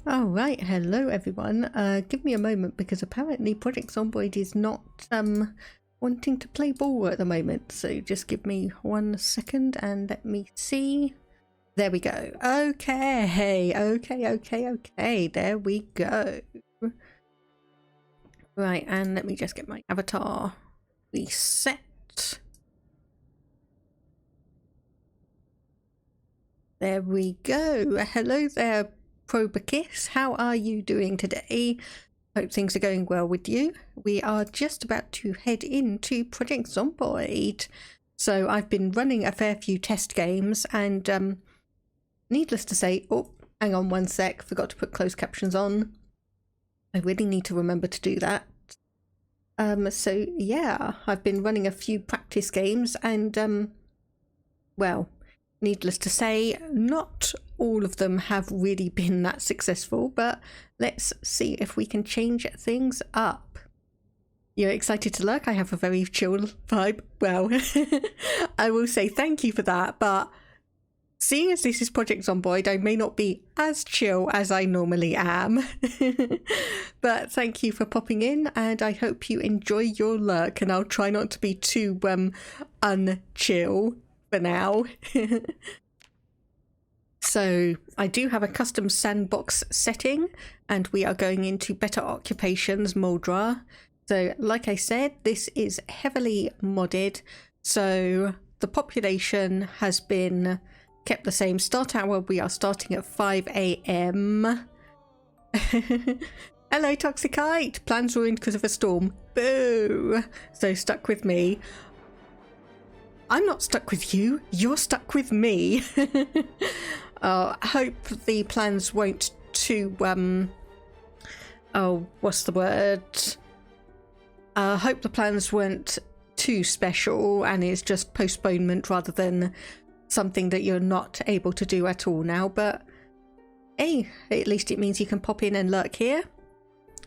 All right, hello everyone. Give me a moment because apparently Project Zomboid is not wanting to play ball at the moment. So just give me 1 second and let me see. There we go. Okay, okay. There we go. Right, and let me just get my avatar reset. There we go. Hello there, Probakis. How are you doing today? Hope things are going well with you. We are just about to head into Project Zomboid. So I've been running a fair few test games and needless to say, oh, hang on 1 sec, forgot to put closed captions on. I really need to remember to do that. So yeah, I've been running a few practice games and well, needless to say, not all of them have really been that successful, but let's see if we can change things up. You're excited to lurk? I have a very chill vibe. Well, I will say thank you for that, but seeing as this is Project Zomboid, I may not be as chill as I normally am. But thank you for popping in, and I hope you enjoy your lurk, and I'll try not to be too unchill for now. So I do have a custom sandbox setting, and we are going into Better Occupations Muldraugh. So like I said, this is heavily modded, so the population has been kept the same. Start hour, we are starting at 5 AM. Hello Toxicite, plans ruined because of a storm. Boo! So stuck with me. I'm not stuck with you, you're stuck with me. I hope the plans won't too oh, what's the word? I hope the plans weren't too special and it's just postponement rather than something that you're not able to do at all now, but hey, at least it means you can pop in and lurk here.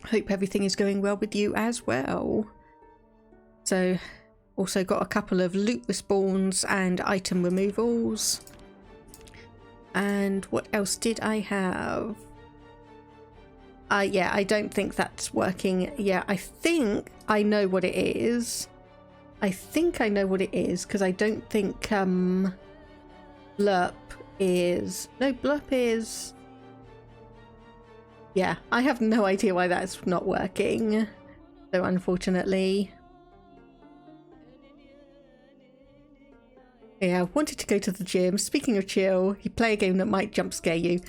Hope everything is going well with you as well. So also got a couple of loot respawns and item removals. And what else did I have? Yeah, I don't think that's working. Yeah, I think I know what it is. I think I know what it is because I don't think blurp is... No, blurp is... Yeah, I have no idea why that's not working. So unfortunately... Yeah, I wanted to go to the gym. Speaking of chill, you play a game that might jump scare you.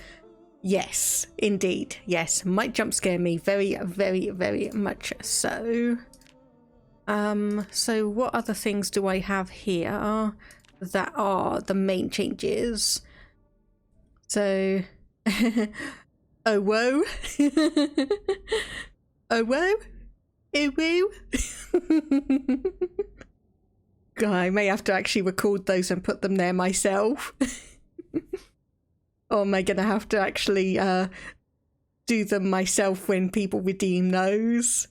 Yes, indeed. Yes, might jump scare me. Very, very, very much so. So what other things do I have here that are the main changes? So, oh whoa. Oh whoa. Oh woo. God, I may have to actually record those and put them there myself. Or am I gonna have to actually do them myself when people redeem those?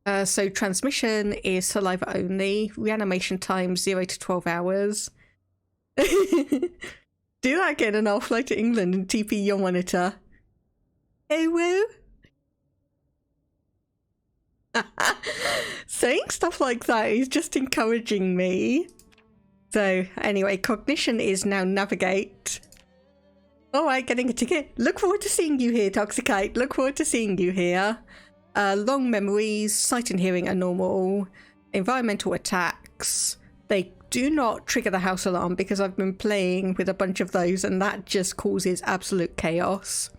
So transmission is saliva only. Reanimation time 0 to 12 hours. Do that again and I'll fly to England and TP your monitor. Oh woo. Saying stuff like that is just encouraging me. So anyway, cognition is now navigate. Alright, getting a ticket. Look forward to seeing you here, Toxicite. Look forward to seeing you here. Long memories, sight and hearing are normal. Environmental attacks. They do not trigger the house alarm because I've been playing with a bunch of those and that just causes absolute chaos.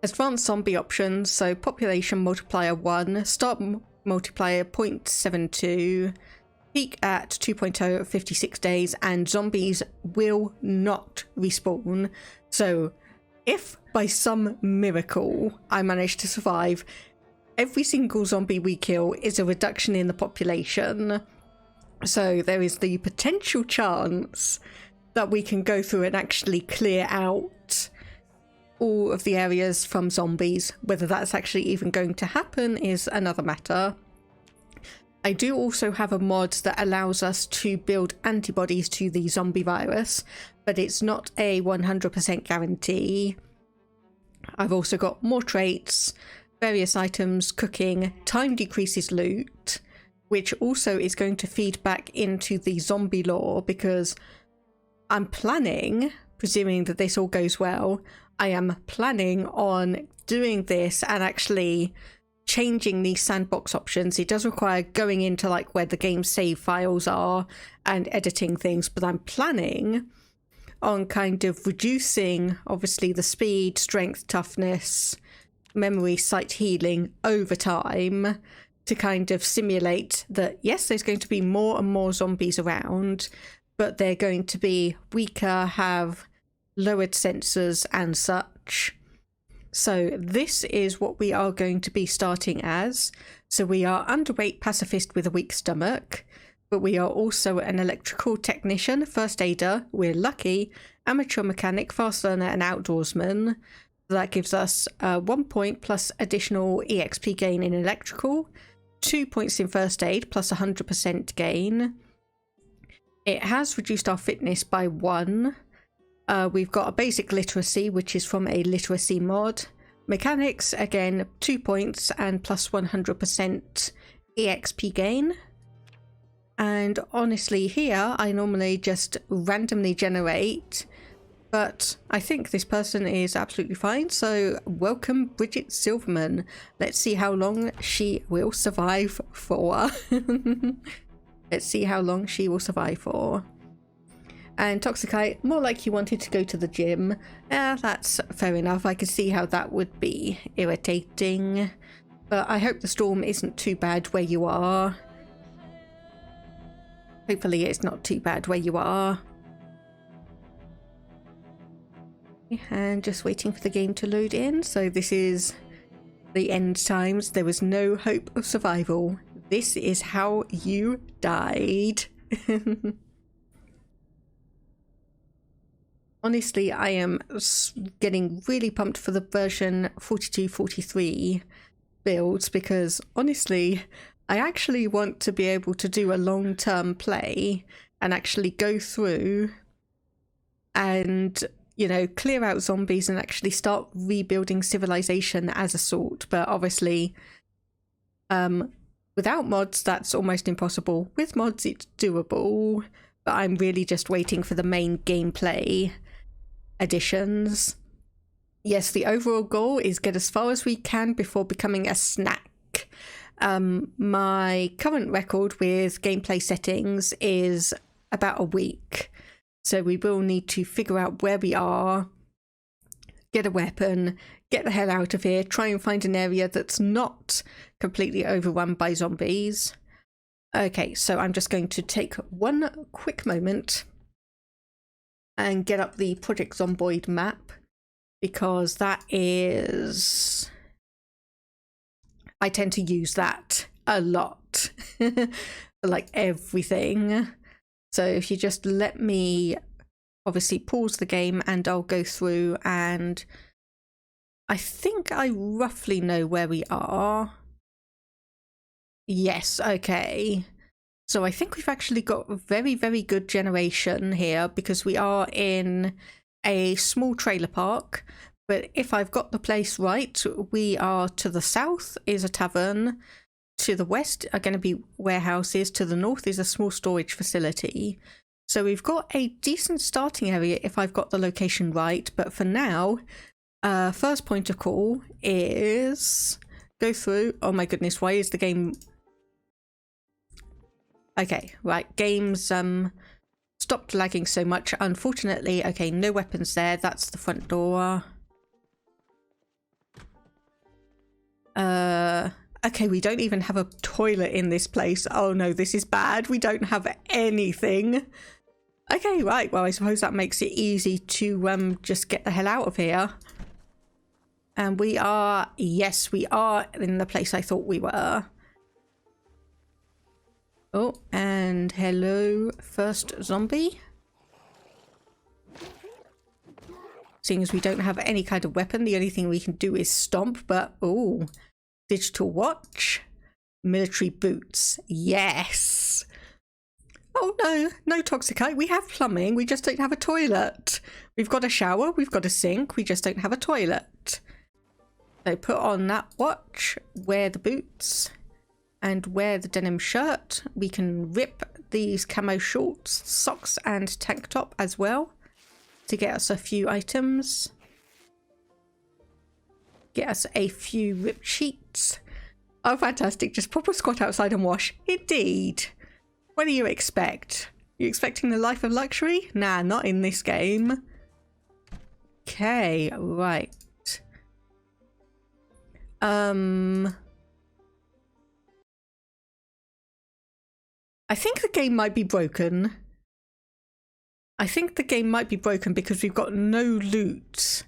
Advanced zombie options, so population multiplier 1, start multiplier 0.72, peak at 2.0 at 56 days, and zombies will not respawn. So if by some miracle I manage to survive, every single zombie we kill is a reduction in the population. So there is the potential chance that we can go through and actually clear out all of the areas from zombies. Whether that's actually even going to happen is another matter. I do also have a mod that allows us to build antibodies to the zombie virus, but it's not a 100% guarantee. I've also got more traits, various items, cooking, time decreases loot, which also is going to feed back into the zombie lore, because I'm planning, presuming that this all goes well, I am planning on doing this and actually changing these sandbox options. It does require going into like where the game save files are and editing things, but I'm planning on kind of reducing obviously the speed, strength, toughness, memory, sight, healing over time to kind of simulate that yes, there's going to be more and more zombies around, but they're going to be weaker, have lowered sensors and such. So this is what we are going to be starting as. So we are underweight pacifist with a weak stomach, but we are also an electrical technician, first aider, we're lucky, amateur mechanic, fast learner and outdoorsman. That gives us 1 point plus additional EXP gain in electrical, 2 points in first aid plus 100% gain. It has reduced our fitness by 1. We've got a basic literacy, which is from a literacy mod. Mechanics, again, 2 points and plus 100% EXP gain. And honestly here, I normally just randomly generate, but I think this person is absolutely fine. So welcome Bridget Silverman. Let's see how long she will survive for. Let's see how long she will survive for. And Toxicite, more like you wanted to go to the gym. That's fair enough. I can see how that would be irritating. But I hope the storm isn't too bad where you are. Hopefully it's not too bad where you are. And just waiting for the game to load in. So this is the end times. There was no hope of survival. This is how you died. Honestly, I am getting really pumped for the version 42-43 builds, because honestly, I actually want to be able to do a long-term play and actually go through and, you know, clear out zombies and actually start rebuilding civilization as a sort. But obviously, without mods, that's almost impossible. With mods, it's doable, but I'm really just waiting for the main gameplay additions. Yes, the overall goal is get as far as we can before becoming a snack. My current record with gameplay settings is about a week, so we will need to figure out where we are, get a weapon, get the hell out of here, try and find an area that's not completely overrun by zombies. Okay, so I'm just going to take one quick moment and get up the Project Zomboid map, because that is... I tend to use that a lot for like everything. So if you just let me obviously pause the game and I'll go through, and I think I roughly know where we are. Yes, okay. So I think we've actually got a very, very good generation here, because we are in a small trailer park. But if I've got the place right, we are to the south is a tavern, to the west are going to be warehouses, to the north is a small storage facility. So we've got a decent starting area if I've got the location right. But for now, first point of call is go through. Oh my goodness, why is the game... Okay, right, game's stopped lagging so much, unfortunately. Okay, no weapons there, that's the front door. Okay, we don't even have a toilet in this place. Oh no, this is bad. We don't have anything. Okay, right, well, I suppose that makes it easy to just get the hell out of here. And we are, yes, we are in the place I thought we were. Oh, and hello, first zombie. Seeing as we don't have any kind of weapon, the only thing we can do is stomp, but oh, digital watch, military boots, yes. Oh no, no Toxicite, we have plumbing, we just don't have a toilet. We've got a shower, we've got a sink, we just don't have a toilet. So put on that watch, wear the boots, and wear the denim shirt. We can rip these camo shorts, socks, and tank top as well to get us a few items. Get us a few ripped sheets. Oh, fantastic. Just pop a squat outside and wash. Indeed. What do you expect? You expecting the life of luxury? Nah, not in this game. Okay, right. I think the game might be broken. I think the game might be broken because we've got no loot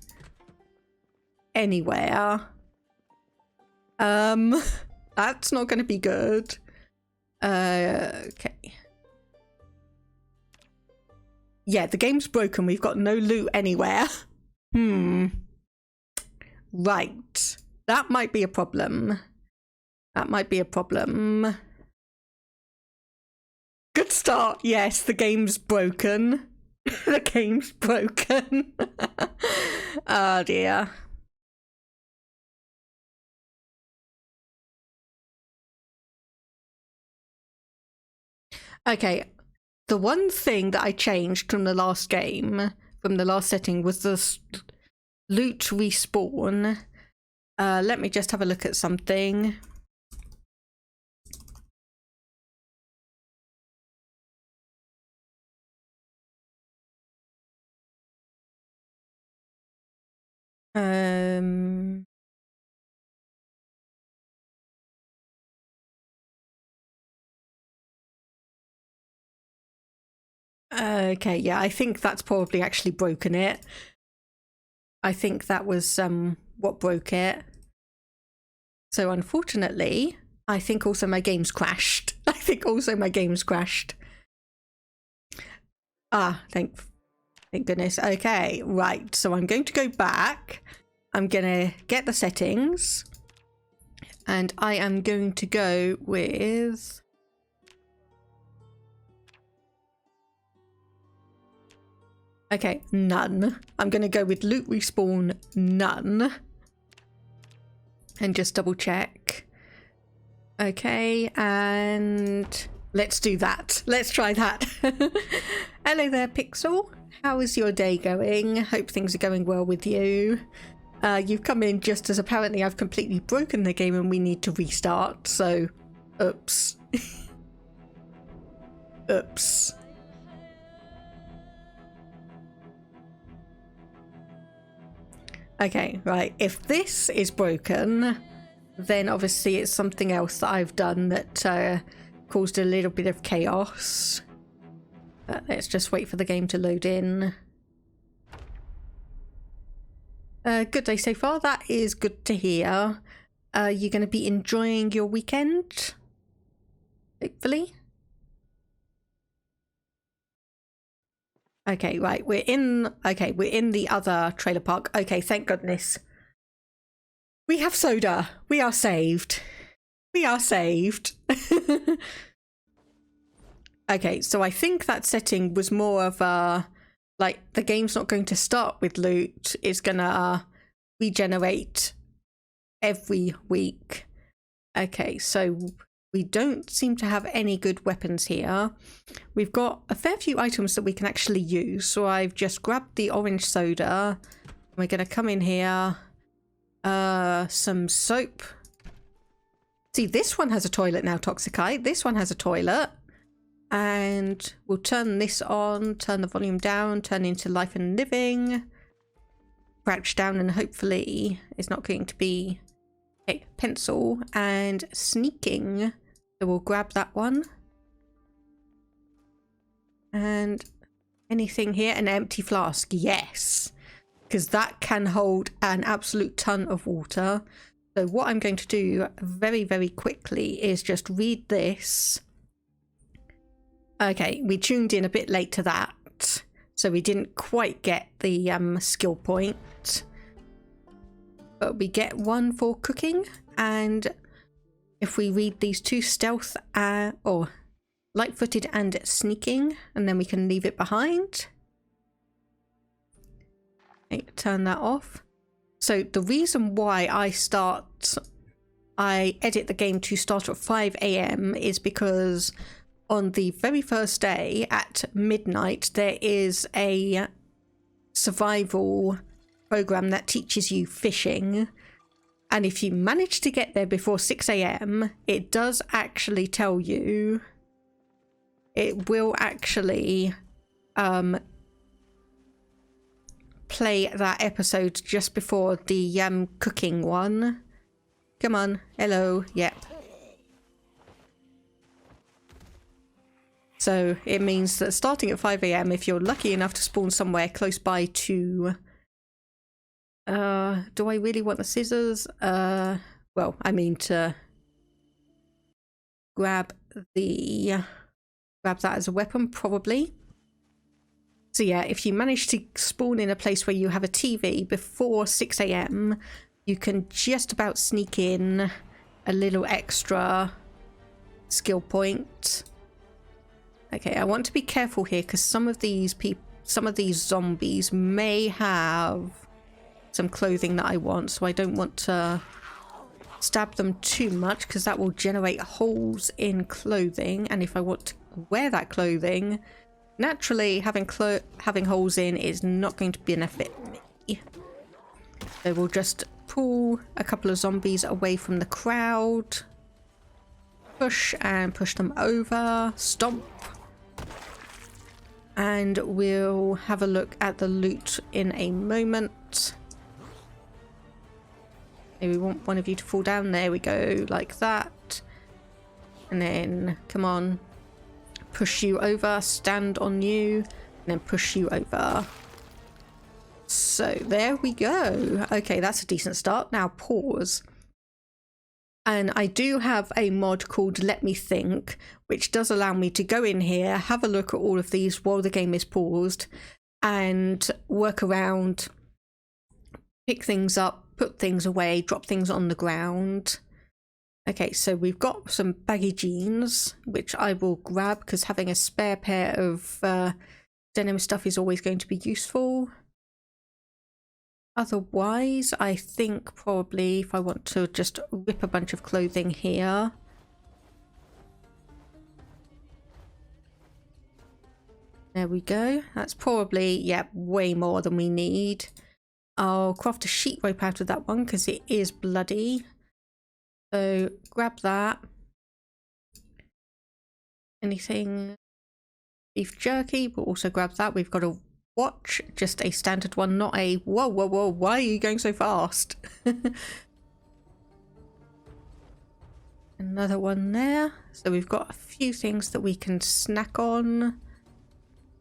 anywhere. That's not going to be good. Okay. Yeah, the game's broken. We've got no loot anywhere. Right. That might be a problem. That might be a problem. Good start. Yes, the game's broken. The game's broken. Oh dear. Okay, the one thing that I changed from the last game, from the last setting, was the loot respawn. Let me just have a look at something. Okay, yeah, I think that's probably actually broken it. I think that was what broke it. So unfortunately, I think also my game's crashed. I think also my game's crashed. Ah, thank goodness. Okay, right. So I'm going to go back. I'm going to get the settings. And I am going to go with... Okay, none. I'm going to go with loot respawn, none. And just double check. Okay, and let's do that. Let's try that. Hello there, Pixel. How is your day going? Hope things are going well with you. You've come in just as apparently I've completely broken the game and we need to restart, so oops. Oops. Okay, right. If this is broken, then obviously it's something else that I've done that caused a little bit of chaos. Let's just wait for the game to load in. Good day so far. That is good to hear. You're going to be enjoying your weekend? Hopefully. Okay, right. We're in the other trailer park. Okay, thank goodness. We have soda. We are saved. We are saved. Okay, so I think that setting was more of a, like, the game's not going to start with loot. It's gonna regenerate every week. Okay, so we don't seem to have any good weapons here. We've got a fair few items that we can actually use. So I've just grabbed the orange soda. We're going to come in here. Some soap. See, this one has a toilet now, Toxicite. This one has a toilet. And we'll turn this on, turn the volume down, turn into life and living. Crouch down and hopefully it's not going to be a pencil and sneaking. So we'll grab that one. And anything here? An empty flask. Yes. Because that can hold an absolute ton of water. So what I'm going to do very, very quickly is just read this. Okay, we tuned in a bit late to that. So we didn't quite get the skill point. But we get one for cooking. And if we read these two, stealth or light-footed and sneaking, and then we can leave it behind. Okay, turn that off. So the reason why I edit the game to start at 5 a.m. is because on the very first day at midnight, there is a survival program that teaches you fishing. And if you manage to get there before 6 a.m., it does actually tell you, it will actually play that episode just before the cooking one. Come on, hello, yep. So it means that starting at 5 a.m, if you're lucky enough to spawn somewhere close by to... do I really want the scissors? Well, I mean to grab that as a weapon, probably. So yeah, if you manage to spawn in a place where you have a TV before 6 a.m, you can just about sneak in a little extra skill point. Okay, I want to be careful here because some of these zombies may have some clothing that I want, so I don't want to stab them too much because that will generate holes in clothing, and if I want to wear that clothing, naturally having holes in is not going to benefit me. So we'll just pull a couple of zombies away from the crowd, push them over, stomp, and we'll have a look at the loot in a moment. We want one of you to fall down. There we go, like that. And then, come on, push you over, stand on you, and then push you over. So there we go. Okay, that's a decent start. Now pause. And I do have a mod called Let Me Think, which does allow me to go in here, have a look at all of these while the game is paused, and work around, pick things up, put things away, drop things on the ground. Okay, so we've got some baggy jeans, which I will grab because having a spare pair of denim stuff is always going to be useful. Otherwise, I think probably if I want to just rip a bunch of clothing here. There we go. That's probably, yeah, way more than we need. I'll craft a sheet rope out of that one because it is bloody. So grab that. Anything? Beef jerky, but also grab that. We've got a watch, just a standard one, not a whoa, whoa, whoa, why are you going so fast? Another one there. So we've got a few things that we can snack on.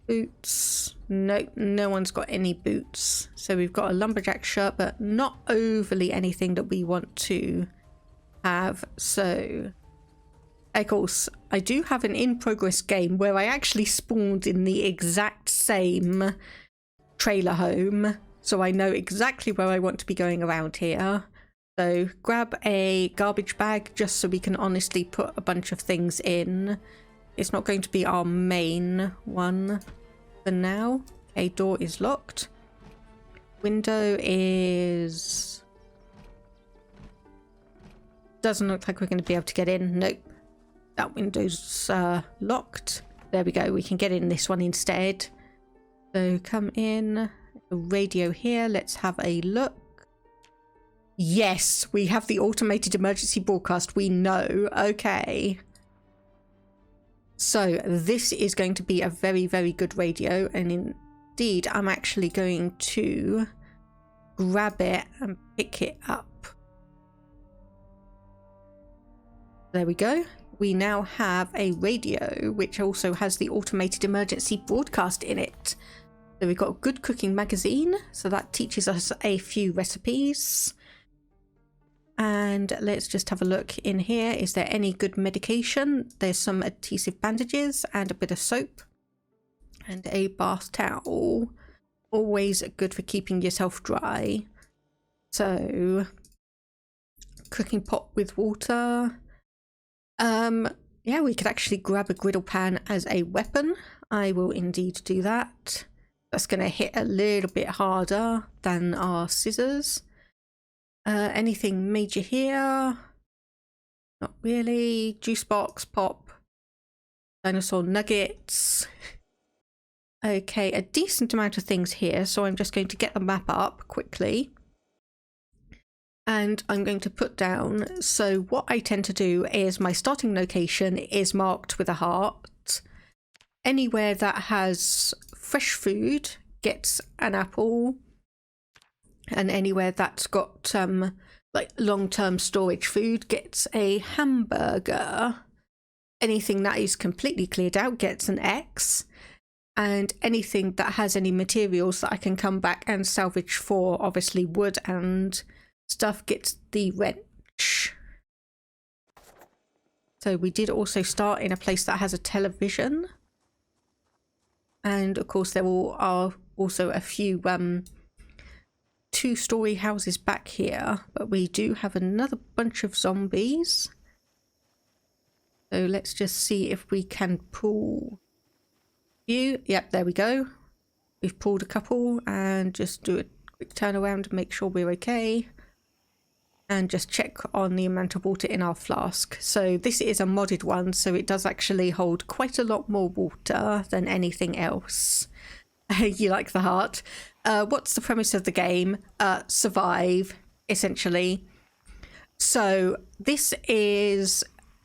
Boots. Nope, no one's got any boots. So we've got a lumberjack shirt, but not overly anything that we want to have. So, of course, I do have an in-progress game where I actually spawned in the exact same trailer home, so I know exactly where I want to be going around here. So grab a garbage bag just so we can honestly put a bunch of things in. It's not going to be our main one for now. Okay, door is locked. Window is... doesn't look like we're going to be able to get in. Nope. That window's locked. There we go. We can get in this one instead. So come in. The radio here. Let's have a look. Yes, we have the automated emergency broadcast. We know. Okay. So this is going to be a very, very good radio. And indeed, I'm actually going to grab it and pick it up. There we go. We now have a radio which also has the automated emergency broadcast in it. So we've got a good cooking magazine, so that teaches us a few recipes. And let's just have a look in here. Is there any good medication? There's some adhesive bandages and a bit of soap and a bath towel. Always good for keeping yourself dry. So cooking pot with water. Yeah, we could actually grab a griddle pan as a weapon. I will indeed do that. That's going to hit a little bit harder than our scissors. Anything major here? Not really. Juice box, pop, dinosaur nuggets. Okay, a decent amount of things here, so I'm just going to get the map up quickly. And I'm going to put down, so what I tend to do is my starting location is marked with a heart. Anywhere that has fresh food gets an apple. And anywhere that's got like long-term storage food gets a hamburger. Anything that is completely cleared out gets an X. And anything that has any materials that I can come back and salvage for, obviously wood and stuff, gets the wrench. So we did also start in a place that has a television. And of course there are also a few two-story houses back here, but we do have another bunch of zombies. So let's just see if we can pull you. Yep, there we go. We've pulled a couple, and just do a quick turnaround to make sure we're okay. And just check on the amount of water in our flask. So this is a modded one, so it does actually hold quite a lot more water than anything else. You like the heart. What's the premise of the game? Survive, essentially. So this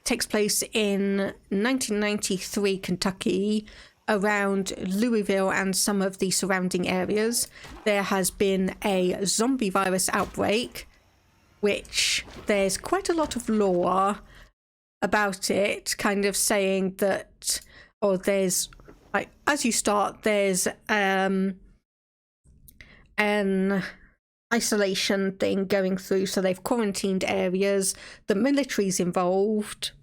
takes place in 1993 Kentucky, around Louisville and some of the surrounding areas. There has been a zombie virus outbreak, which there's quite a lot of lore about it, kind of saying that, or there's, like, as you start, there's an isolation thing going through, so they've quarantined areas, the military's involved,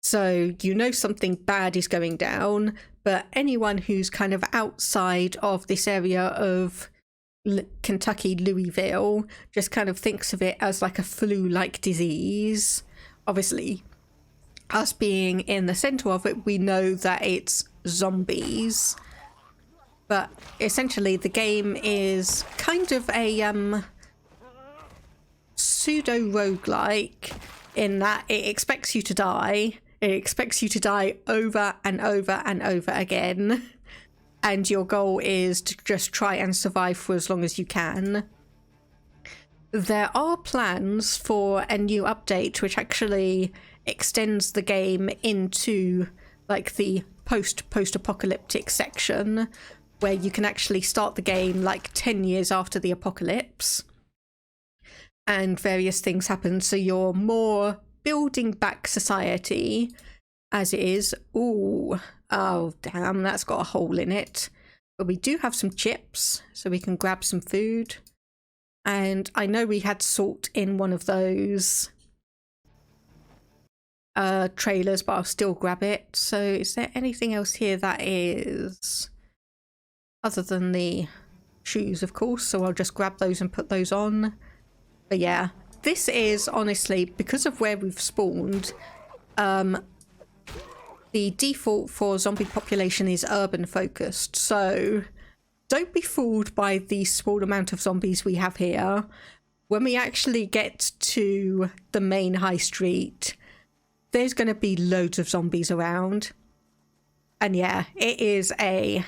so you know something bad is going down, but anyone who's kind of outside of this area of Kentucky, Louisville, just kind of thinks of it as like a flu-like disease. Obviously, us being in the center of it, we know that it's zombies. But essentially, the game is kind of a pseudo roguelike in that it expects you to die. It expects you to die over and over and over again. And your goal is to just try and survive for as long as you can. There are plans for a new update which actually extends the game into like the post-apocalyptic section, where you can actually start the game like 10 years after the apocalypse. And various things happen, so you're more building back society as it is. Ooh. Oh, damn, that's got a hole in it. But we do have some chips, so we can grab some food. And I know we had salt in one of those trailers, but I'll still grab it. So is there anything else here that is... other than the shoes, of course, so I'll just grab those and put those on. But yeah, this is honestly, because of where we've spawned, the default for zombie population is urban focused, so don't be fooled by the small amount of zombies we have here. When we actually get to the main high street, there's going to be loads of zombies around. And yeah, it is a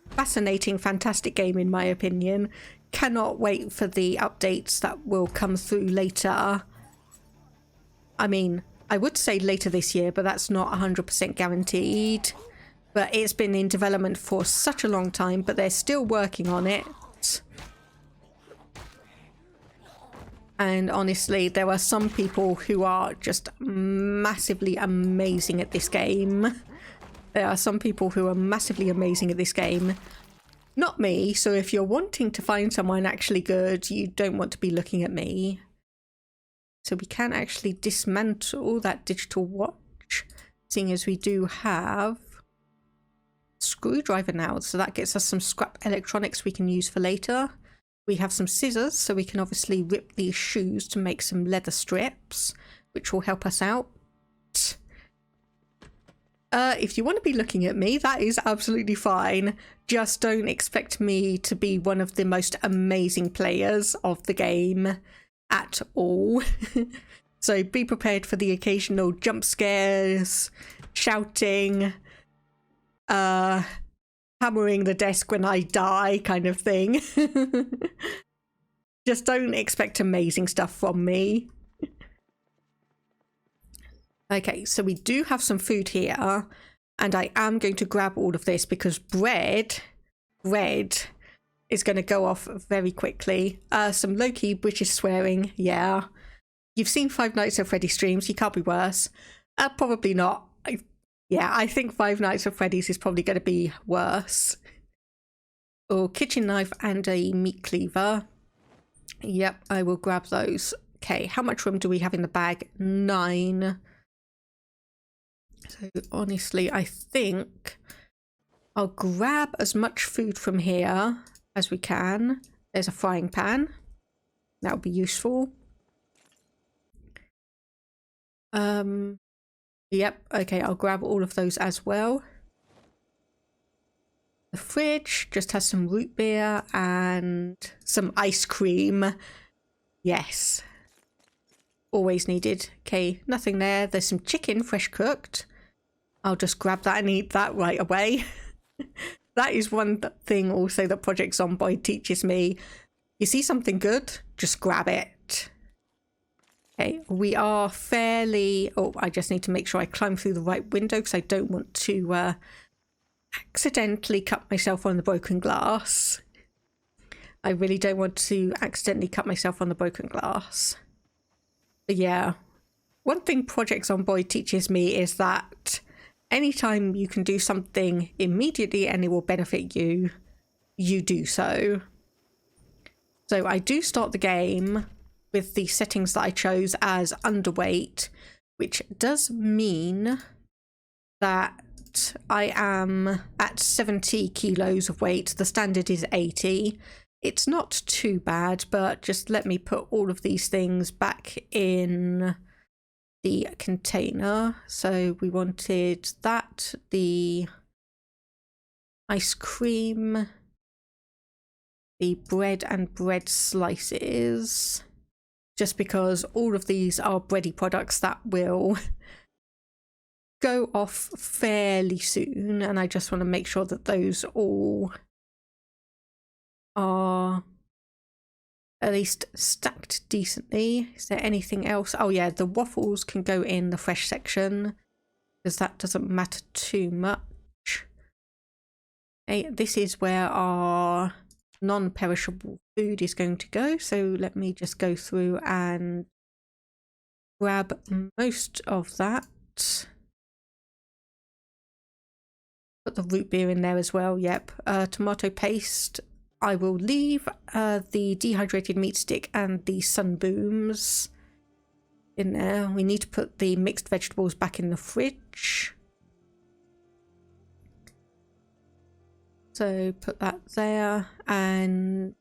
fascinating, fantastic game in my opinion. Cannot wait for the updates that will come through later. I mean, I would say later this year, but that's not 100% guaranteed. But it's been in development for such a long time, but they're still working on it. And honestly, there are some people who are just massively amazing at this game. There are some people who are massively amazing at this game. Not me, so if you're wanting to find someone actually good, you don't want to be looking at me. So we can actually dismantle that digital watch, seeing as we do have a screwdriver now, so that gets us some scrap electronics we can use for later. We have some scissors, so we can obviously rip these shoes to make some leather strips, which will help us out. If you want to be looking at me, that is absolutely fine. Just don't expect me to be one of the most amazing players of the game at all. So be prepared for the occasional jump scares, shouting, hammering the desk when I die kind of thing. Just don't expect amazing stuff from me. Okay, so we do have some food here, and I am going to grab all of this because bread is going to go off very quickly. Some low-key British swearing, yeah. You've seen Five Nights at Freddy's streams, you can't be worse. Probably not. I think Five Nights at Freddy's is probably going to be worse. Oh, kitchen knife and a meat cleaver. Yep, I will grab those. Okay, how much room do we have in the bag? 9. So honestly, I think I'll grab as much food from here as we can. There's a frying pan. That'll be useful. Yep, okay, I'll grab all of those as well. The fridge just has some root beer and some ice cream. Yes. Always needed. Okay, nothing there. There's some chicken, fresh cooked. I'll just grab that and eat that right away. That is one thing also that Project Zomboid teaches me. You see something good, just grab it. Okay, we are fairly... Oh, I just need to make sure I climb through the right window because I don't want to accidentally cut myself on the broken glass. I really don't want to accidentally cut myself on the broken glass. But yeah, one thing Project Zomboid teaches me is that anytime you can do something immediately and it will benefit you, you do so. So I do start the game with the settings that I chose as underweight, which does mean that I am at 70 kilos of weight. The standard is 80. It's not too bad, but just let me put all of these things back in the container. So we wanted that, the ice cream, the bread and bread slices, just because all of these are bready products that will go off fairly soon, and I just want to make sure that those all are at least stacked decently. Is there anything else? Oh yeah, the waffles can go in the fresh section because that doesn't matter too much. Okay, this is where our non-perishable food is going to go, so let me just go through and grab most of that. Put the root beer in there as well. Yep. Tomato paste. I will leave the dehydrated meat stick and the sun booms in there. We need to put the mixed vegetables back in the fridge. So put that there, and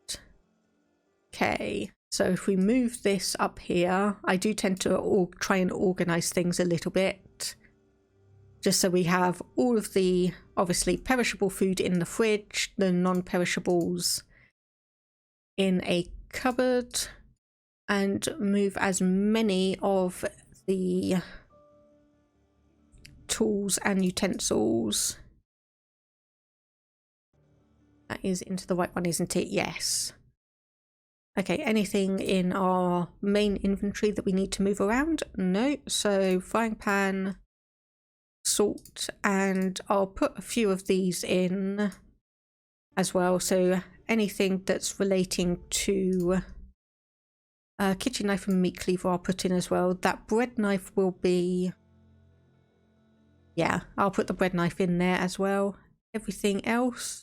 okay. So if we move this up here, I do tend to try and organize things a little bit, just so we have all of the obviously perishable food in the fridge, the non-perishables in a cupboard, and move as many of the tools and utensils. That is into the right one, isn't it? Yes. Okay, anything in our main inventory that we need to move around? No. So frying pan, salt, and I'll put a few of these in as well. So anything that's relating to kitchen knife and meat cleaver I'll put in as well. That bread knife will be... yeah, I'll put the bread knife in there as well. Everything else...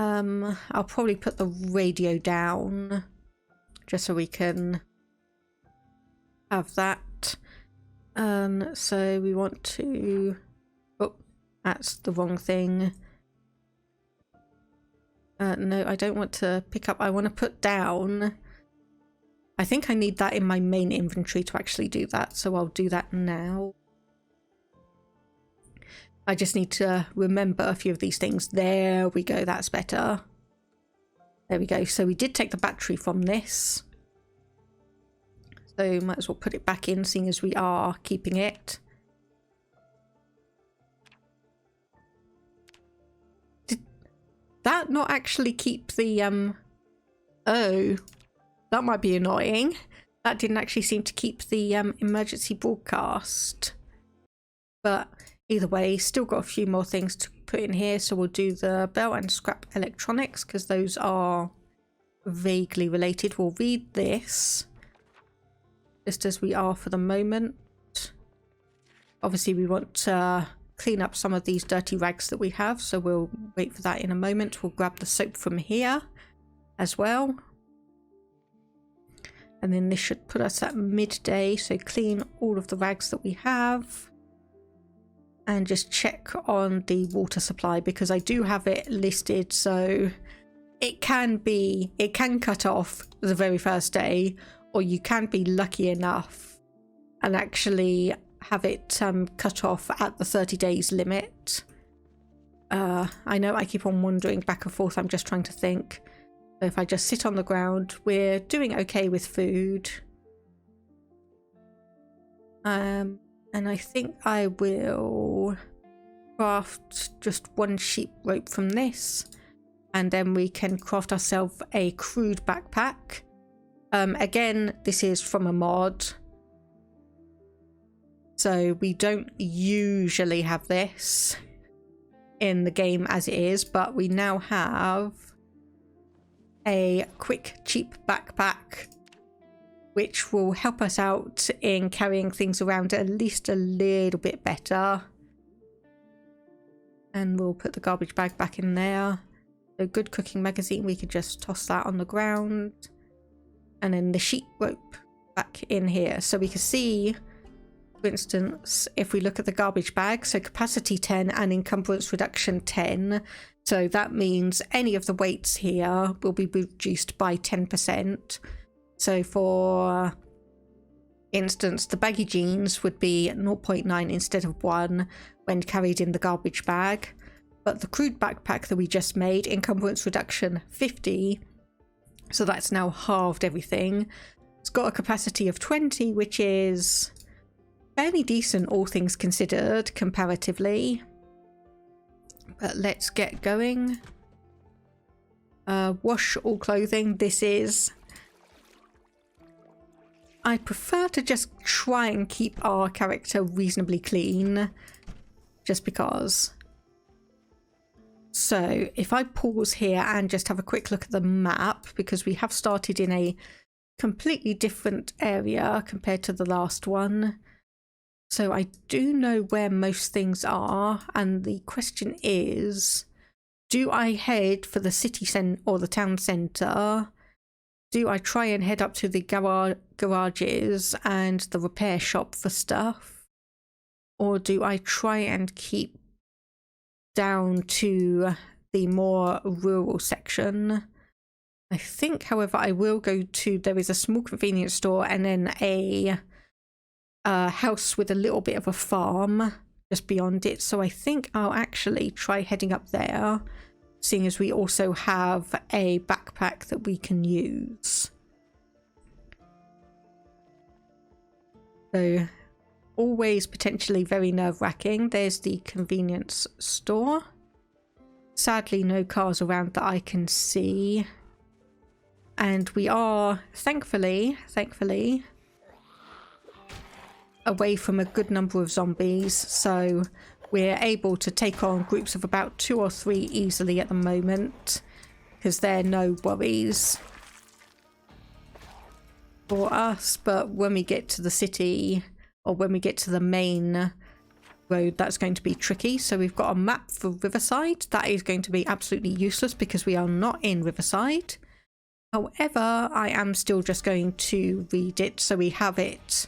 I'll probably put the radio down just so we can have that. So we want to... oh, that's the wrong thing. No, I don't want to pick up. I want to put down. I think I need that in my main inventory to actually do that, so I'll do that now. I just need to remember a few of these things. There we go, that's better. There we go. So we did take the battery from this. So might as well put it back in, seeing as we are keeping it. Did that not actually keep the oh, that might be annoying. That didn't actually seem to keep the emergency broadcast. But either way, still got a few more things to put in here. So we'll do the bell and scrap electronics because those are vaguely related. We'll read this just as we are for the moment. Obviously we want to clean up some of these dirty rags that we have, so we'll wait for that in a moment. We'll grab the soap from here as well. And then this should put us at midday, so clean all of the rags that we have. And just check on the water supply because I do have it listed, so it can cut off the very first day, or you can be lucky enough and actually have it cut off at the 30 days limit. I know I keep on wandering back and forth, I'm just trying to think. So if I just sit on the ground, we're doing okay with food. And I think I will craft just one sheep rope from this, and then we can craft ourselves a crude backpack. Again, this is from a mod, so we don't usually have this in the game as it is, but we now have a quick cheap backpack which will help us out in carrying things around at least a little bit better. And we'll put the garbage bag back in there. A good cooking magazine, we could just toss that on the ground. And then the sheep rope back in here. So we can see, for instance, if we look at the garbage bag, so capacity 10 and encumbrance reduction 10. So that means any of the weights here will be reduced by 10%. So for instance, the baggy jeans would be 0.9 instead of 1 when carried in the garbage bag. But the crude backpack that we just made, encumbrance reduction 50. So that's now halved everything. It's got a capacity of 20, which is fairly decent, all things considered, comparatively. But let's get going. Wash all clothing. This is... I prefer to just try and keep our character reasonably clean, just because. So if I pause here and just have a quick look at the map, because we have started in a completely different area compared to the last one. So I do know where most things are, and the question is, do I head for the city centre or the town centre? Do I try and head up to the garages and the repair shop for stuff? Or do I try and keep down to the more rural section? I think, however, I will go to, there is a small convenience store and then a house with a little bit of a farm just beyond it. So I think I'll actually try heading up there, seeing as we also have a backpack that we can use. So always potentially very nerve-wracking. There's the convenience store. Sadly, no cars around that I can see. And we are, thankfully, away from a good number of zombies. So we're able to take on groups of about 2 or 3 easily at the moment, because they're no worries for us. But when we get to the city, or when we get to the main road, that's going to be tricky. So we've got a map for Riverside. That is going to be absolutely useless because we are not in Riverside. However, I am still just going to read it, so we have it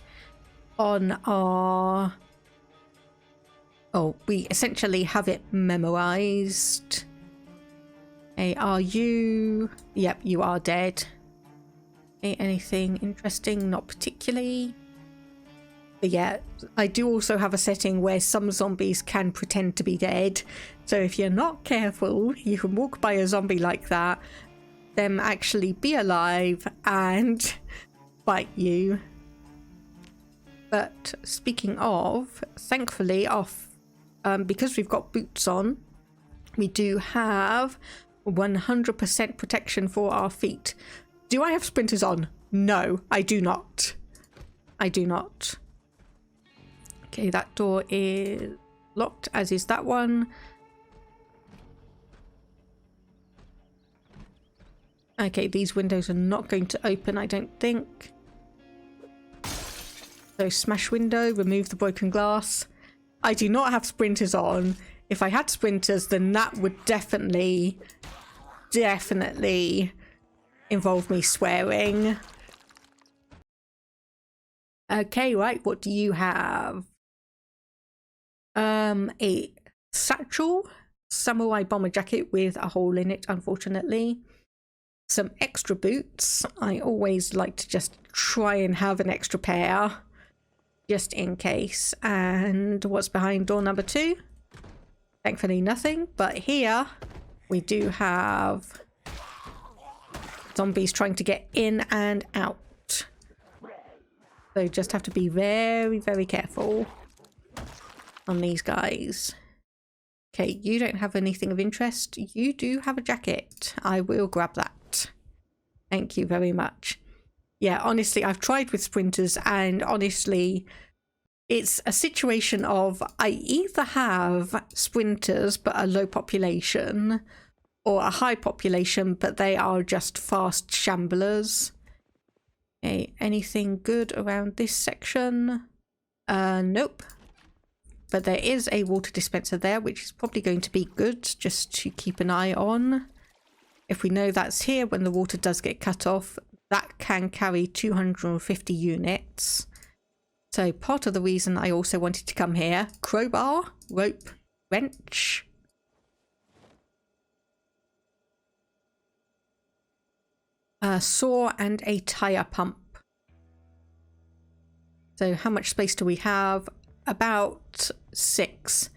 on our... Oh, we essentially have it memorized. Hey, are you... Yep, you are dead. Okay, anything interesting? Not particularly. But yeah, I do also have a setting where some zombies can pretend to be dead. So if you're not careful, you can walk by a zombie like that, them actually be alive and bite you. But speaking of, thankfully, because we've got boots on, we do have 100% protection for our feet. Do I have sprinters on? No, I do not. I do not. Okay, that door is locked, as is that one. Okay, these windows are not going to open, I don't think. So smash window, remove the broken glass. I do not have sprinters on. If I had sprinters, then that would definitely involve me swearing. Okay, right, what do you have? A satchel, samurai bomber jacket with a hole in it, unfortunately. Some extra boots. I always like to just try and have an extra pair, just in case. And what's behind door number 2? Thankfully nothing, but here we do have zombies trying to get in and out. So just have to be very, very careful on these guys. Okay, you don't have anything of interest. You do have a jacket. I will grab that. Thank you very much. Yeah, honestly, I've tried with sprinters, and honestly, it's a situation of I either have sprinters but a low population, or a high population but they are just fast shamblers. Okay, anything good around this section? Nope. But there is a water dispenser there, which is probably going to be good just to keep an eye on. If we know that's here when the water does get cut off, that can carry 250 units. So part of the reason I also wanted to come here: crowbar, rope, wrench. A saw and a tire pump. So how much space do we have? About 6.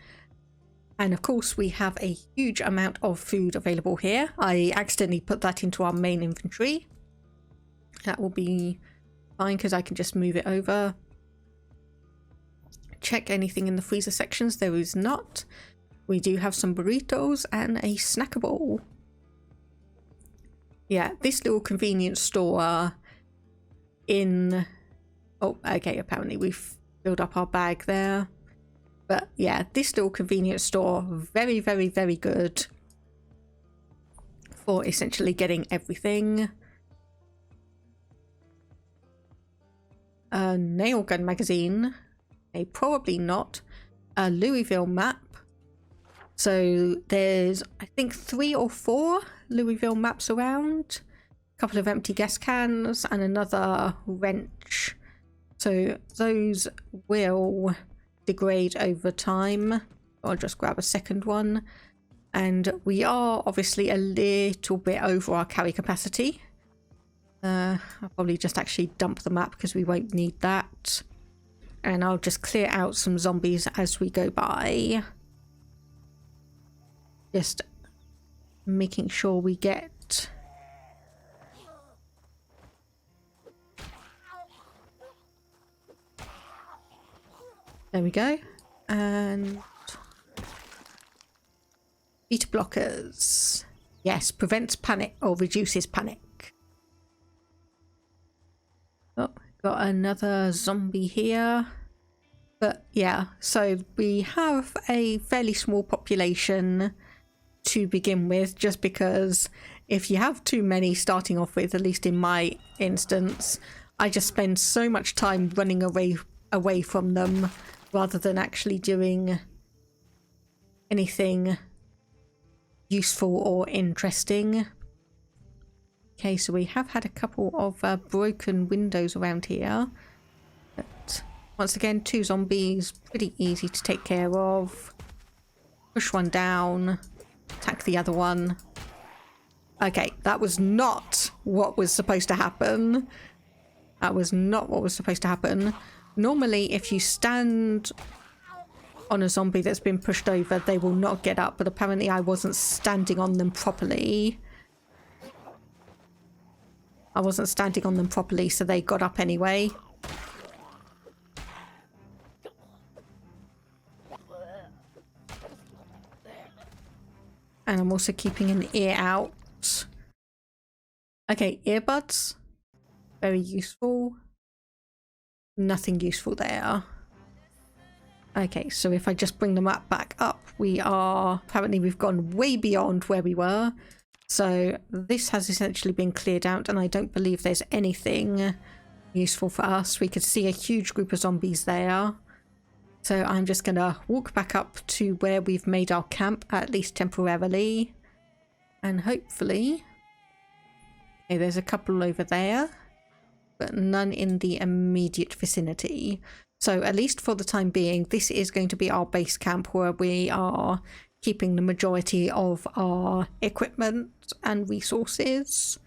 And of course we have a huge amount of food available here. I accidentally put that into our main inventory. That will be fine because I can just move it over. Check anything in the freezer sections. There is not. We do have some burritos and a snackable. Yeah, this little convenience store in... Oh, okay, apparently we've filled up our bag there. But yeah, this little convenience store, very, very, very good for essentially getting everything. A nail gun magazine. Probably not. A Louisville map. So there's, I think, 3 or 4 Louisville maps around. A couple of empty gas cans and another wrench. So those will degrade over time. I'll just grab a second one. And we are obviously a little bit over our carry capacity. I'll probably just actually dump the map because we won't need that. And I'll just clear out some zombies as we go by. Just making sure we get... There we go. And... beta blockers. Yes, prevents panic or reduces panic. Oh, got another zombie here. But yeah, so we have a fairly small population to begin with, just because if you have too many starting off with, at least in my instance, I just spend so much time running away from them rather than actually doing anything useful or interesting. Okay, so we have had a couple of broken windows around here, but once again, 2 zombies, pretty easy to take care of. Push one down, attack the other one. Okay, that was not what was supposed to happen. That was not what was supposed to happen. Normally, if you stand on a zombie that's been pushed over, they will not get up, but apparently I wasn't standing on them properly. I wasn't standing on them properly, so they got up anyway. And I'm also keeping an ear out. Okay, earbuds. Very useful. Nothing useful there. Okay, so if I just bring them up back up, we are... Apparently we've gone way beyond where we were. So this has essentially been cleared out, and I don't believe there's anything useful for us. We could see a huge group of zombies there. So I'm just going to walk back up to where we've made our camp, at least temporarily. And hopefully... Okay, there's a couple over there, but none in the immediate vicinity. So at least for the time being, this is going to be our base camp where we are keeping the majority of our equipment and resources.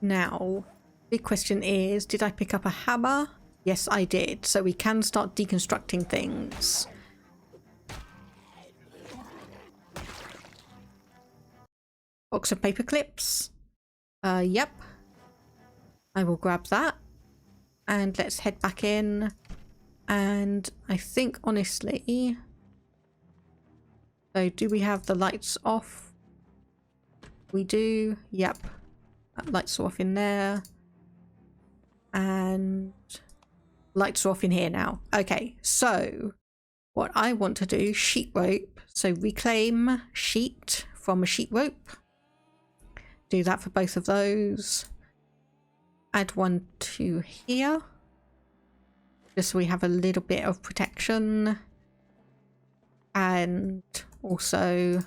Now, big question is, did I pick up a hammer? Yes, I did. So we can start deconstructing things. Box of paper clips. Yep. I will grab that. And let's head back in. And I think, honestly... So, do we have the lights off? We do. Yep. Lights are off in there. And... lights are off in here now. Okay, so... what I want to do, sheet rope. So, reclaim sheet from a sheet rope. Do that for both of those. Add one to here. Just so we have a little bit of protection. And also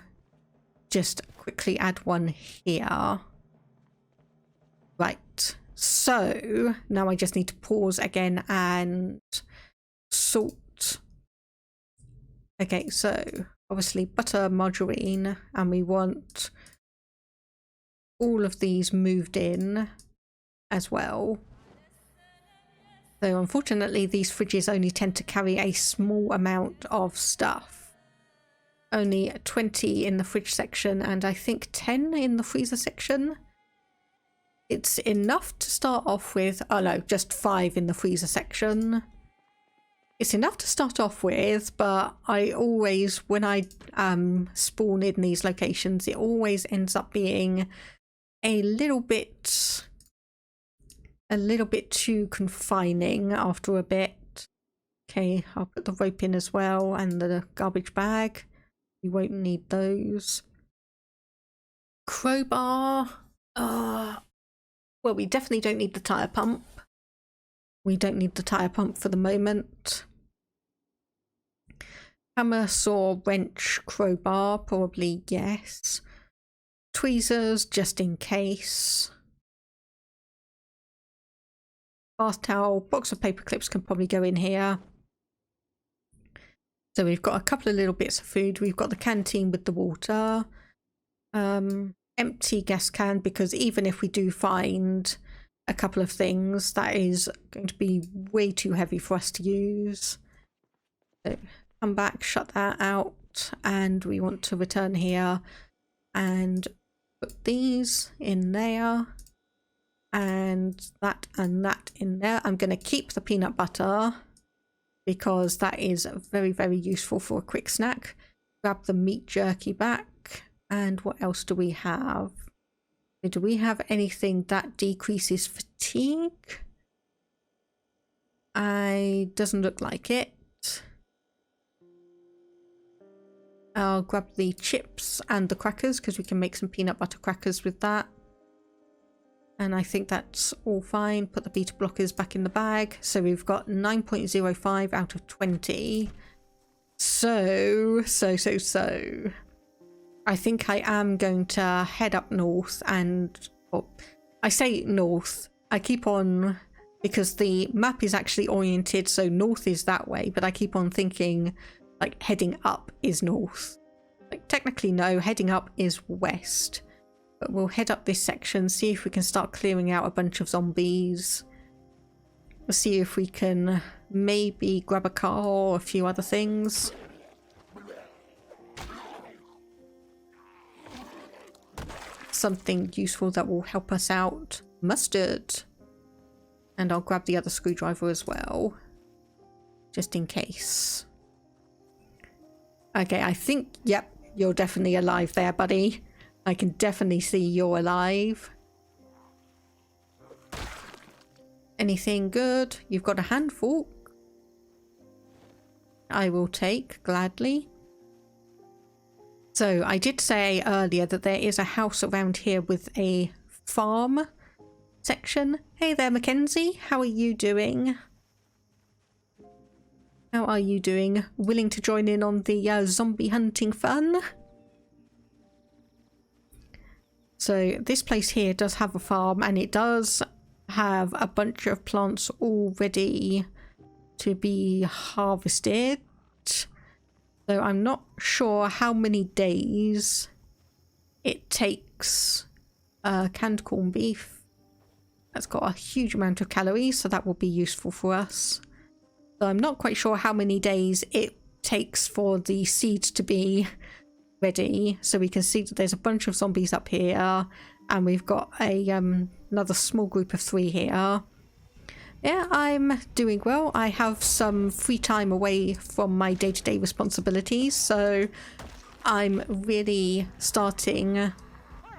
just quickly add one here. Right. So now I just need to pause again and salt. Okay, so obviously butter, margarine, and we want all of these moved in as well. So unfortunately these fridges only tend to carry a small amount of stuff. Only 20 in the fridge section and I think 10 in the freezer section. It's enough to start off with. Oh no, just 5 in the freezer section. It's enough to start off with, but I always, when I spawn in these locations, it always ends up being a little bit too confining after a bit. Okay, I'll put the rope in as well and the garbage bag. We won't need those. Crowbar. Well, we definitely don't need the tire pump. We don't need the tire pump for the moment. Hammer, saw, wrench, crowbar, probably yes. Tweezers, just in case. Bath towel, box of paper clips can probably go in here. So we've got a couple of little bits of food. We've got the canteen with the water. Empty gas can, because even if we do find a couple of things, that is going to be way too heavy for us to use. So come back, shut that out, and we want to return here and put these in there and that in there. I'm going to keep the peanut butter because that is very, very useful for a quick snack. Grab the meat jerky back. And what else do we have? Do we have anything that decreases fatigue? Doesn't look like it. I'll grab the chips and the crackers because we can make some peanut butter crackers with that. And I think that's all fine. Put the beta blockers back in the bag. So we've got 9.05 out of 20. So. I think I am going to head up north and... Oh, I say north. I keep on... Because the map is actually oriented, so north is that way. But I keep on thinking, like, heading up is north. Like, technically, no. Heading up is west. But we'll head up this section, see if we can start clearing out a bunch of zombies. see if we can maybe grab a car or a few other things. Something useful that will help us out. Mustard. And I'll grab the other screwdriver as well, just in case. Okay, I think, yep, you're definitely alive there, buddy. I can definitely see you're alive. Anything good? You've got a hand fork. I will take gladly. So I did say earlier that there is a house around here with a farm section. Hey there, Mackenzie. How are you doing? How are you doing? Willing to join in on the zombie hunting fun? So this place here does have a farm, and it does have a bunch of plants all ready to be harvested. So I'm not sure how many days it takes canned corned beef. That's got a huge amount of calories, so that will be useful for us. So I'm not quite sure how many days it takes for the seeds to be ready. So we can see that there's a bunch of zombies up here, and we've got a another small group of 3 here. Yeah, I'm doing well. I have some free time away from my day-to-day responsibilities, so I'm really starting,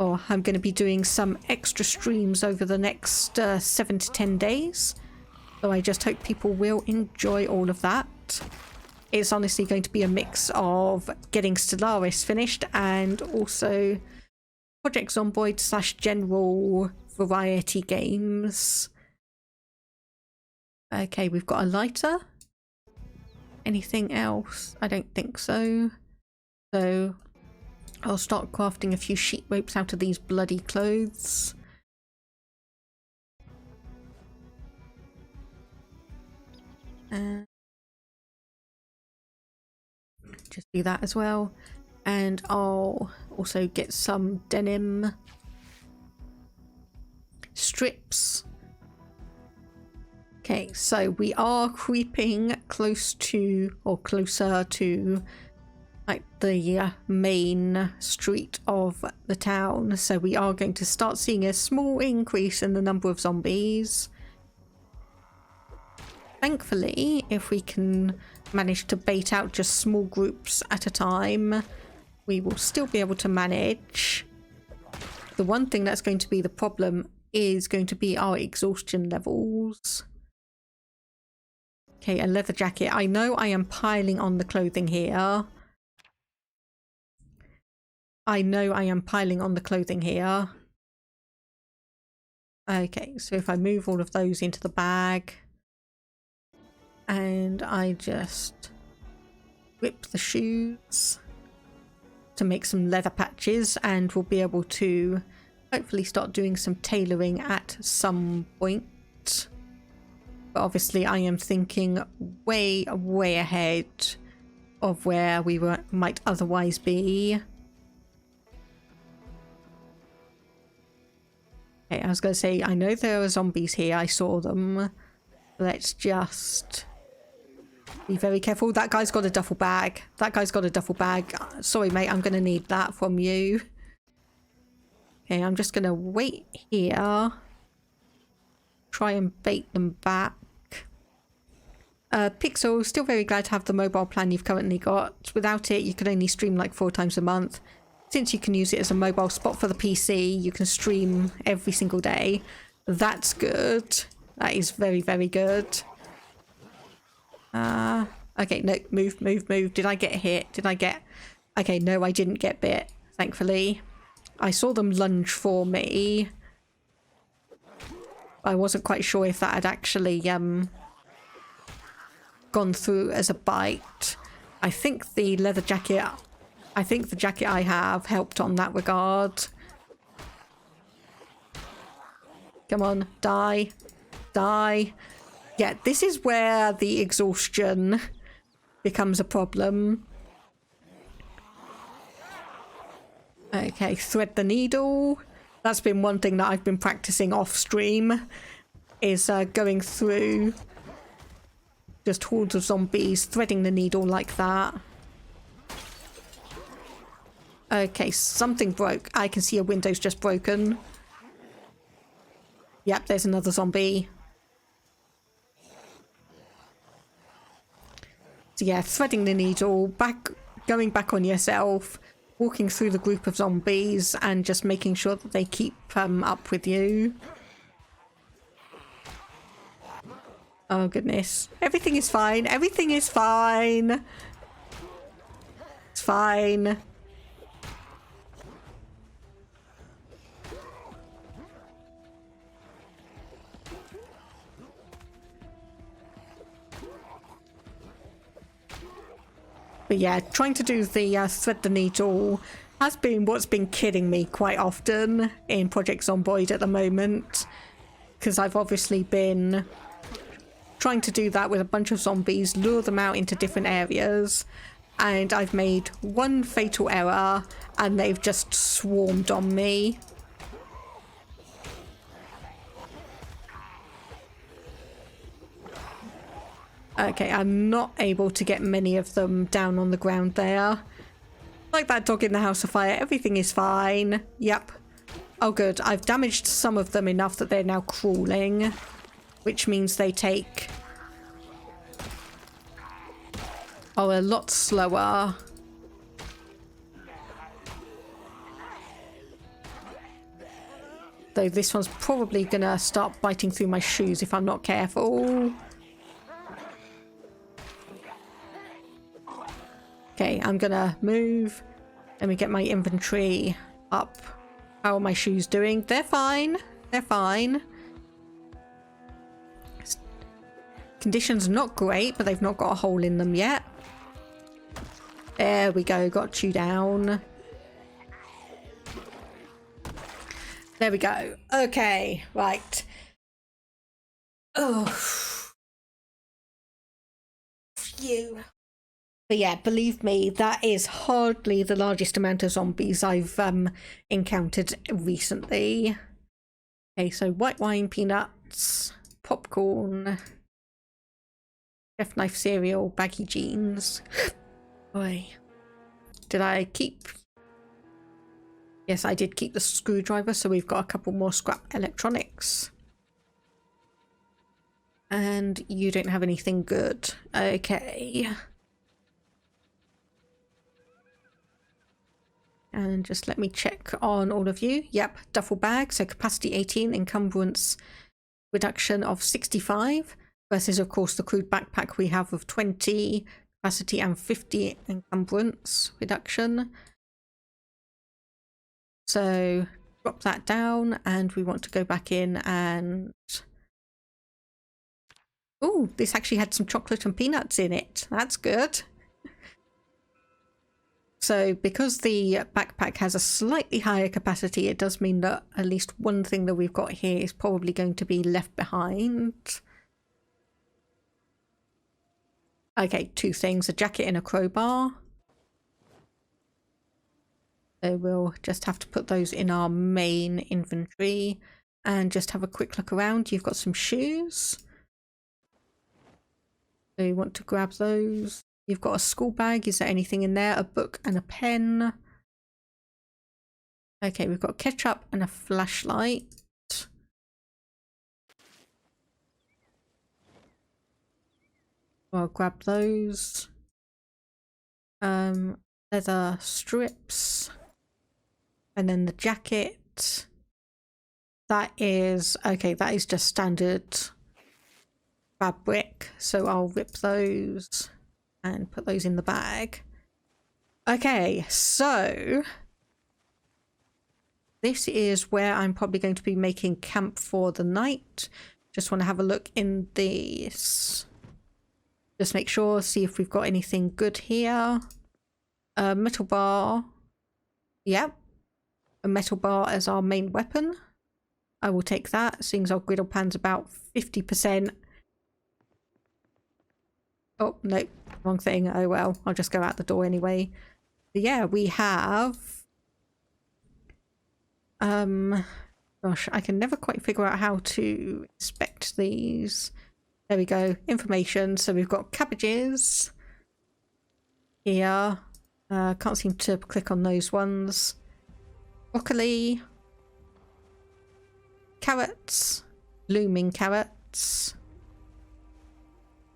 or I'm going to be doing some extra streams over the next 7 to 10 days. So I just hope people will enjoy all of that. It's honestly going to be a mix of getting Stellaris finished and also Project Zomboid / general variety games. Okay, we've got a lighter. Anything else? I don't think so. So I'll start crafting a few sheet ropes out of these bloody clothes. Just do that as well. And I'll also get some denim strips. Okay, so we are creeping close to, or closer to, like the main street of the town. So we are going to start seeing a small increase in the number of zombies. Thankfully, if we can manage to bait out just small groups at a time, we will still be able to manage. The one thing that's going to be the problem is going to be our exhaustion levels. Okay, a leather jacket. I know I am piling on the clothing here. Okay, so if I move all of those into the bag and I just rip the shoes to make some leather patches, and we'll be able to hopefully start doing some tailoring at some point. But obviously I am thinking way ahead of where we might otherwise be. Okay, I was going to say, I know there are zombies here, I saw them. Let's just be very careful. That guy's got a duffel bag. Sorry mate, I'm going to need that from you. Okay, I'm just going to wait here. Try and bait them back. Pixel, still very glad to have the mobile plan you've currently got. Without it, you can only stream like 4 times a month. Since you can use it as a mobile spot for the PC, you can stream every single day. That's good. That is very, very good. Okay, no, move. Did I get hit? Okay, no, I didn't get bit, thankfully. I saw them lunge for me. I wasn't quite sure if that had actually gone through as a bite. I think the leather jacket, the jacket I have helped on that regard. Come on, die. Yeah, this is where the exhaustion becomes a problem. Okay, thread the needle. That's been one thing that I've been practicing off stream. is going through just hordes of zombies, threading the needle like that. Okay, something broke. I can see a window's just broken. Yep, there's another zombie. So yeah, threading the needle, going back on yourself, walking through the group of zombies and just making sure that they keep up with you. Oh goodness. Everything is fine. Everything is fine. It's fine. But yeah, trying to do the thread the needle has been what's been killing me quite often in Project Zomboid at the moment. Because I've obviously been trying to do that with a bunch of zombies, lure them out into different areas. And I've made one fatal error and they've just swarmed on me. Okay, I'm not able to get many of them down on the ground there. Like that dog in the house of fire, everything is fine. Yep. Oh good, I've damaged some of them enough that they're now crawling, which means they take a lot slower. Though this one's probably gonna start biting through my shoes if I'm not careful. Okay, I'm gonna move. Let me get my inventory up. How are my shoes doing? They're fine. They're fine. Conditions not great, but they've not got a hole in them yet. There we go. Got you down. There we go. Okay, right. Oh. Phew. But yeah, believe me, that is hardly the largest amount of zombies I've encountered recently. Okay, so white wine, peanuts, popcorn, chef knife cereal, baggy jeans. Boy, did I keep? Yes, I did keep the screwdriver, so we've got a couple more scrap electronics. And you don't have anything good. Okay. And just let me check on all of you. Yep, duffel bag, so capacity 18, encumbrance reduction of 65, versus of course the crude backpack we have of 20, capacity and 50 encumbrance reduction. So drop that down and we want to go back in and... Oh, this actually had some chocolate and peanuts in it. That's good. So because the backpack has a slightly higher capacity, it does mean that at least one thing that we've got here is probably going to be left behind. Okay, two things, a jacket and a crowbar. So we'll just have to put those in our main inventory and just have a quick look around. You've got some shoes. So you want to grab those. You've got a school bag. Is there anything in there? A book and a pen. Okay, we've got ketchup and a flashlight. I'll grab those. Leather strips. And then the jacket. That is... Okay, that is just standard fabric. So I'll rip those and put those in the bag. Okay, so this is where I'm probably going to be making camp for the night. Just want to have a look in this. Just make sure, see if we've got anything good here. A metal bar. Yep. A metal bar as our main weapon. I will take that, seeing as our griddle pan's about 50%. Oh, no, wrong thing. Oh well, I'll just go out the door anyway. But yeah, we have Gosh, I can never quite figure out how to inspect these. There we go. Information. So we've got cabbages here. Can't seem to click on those ones. Broccoli. Carrots. Blooming carrots.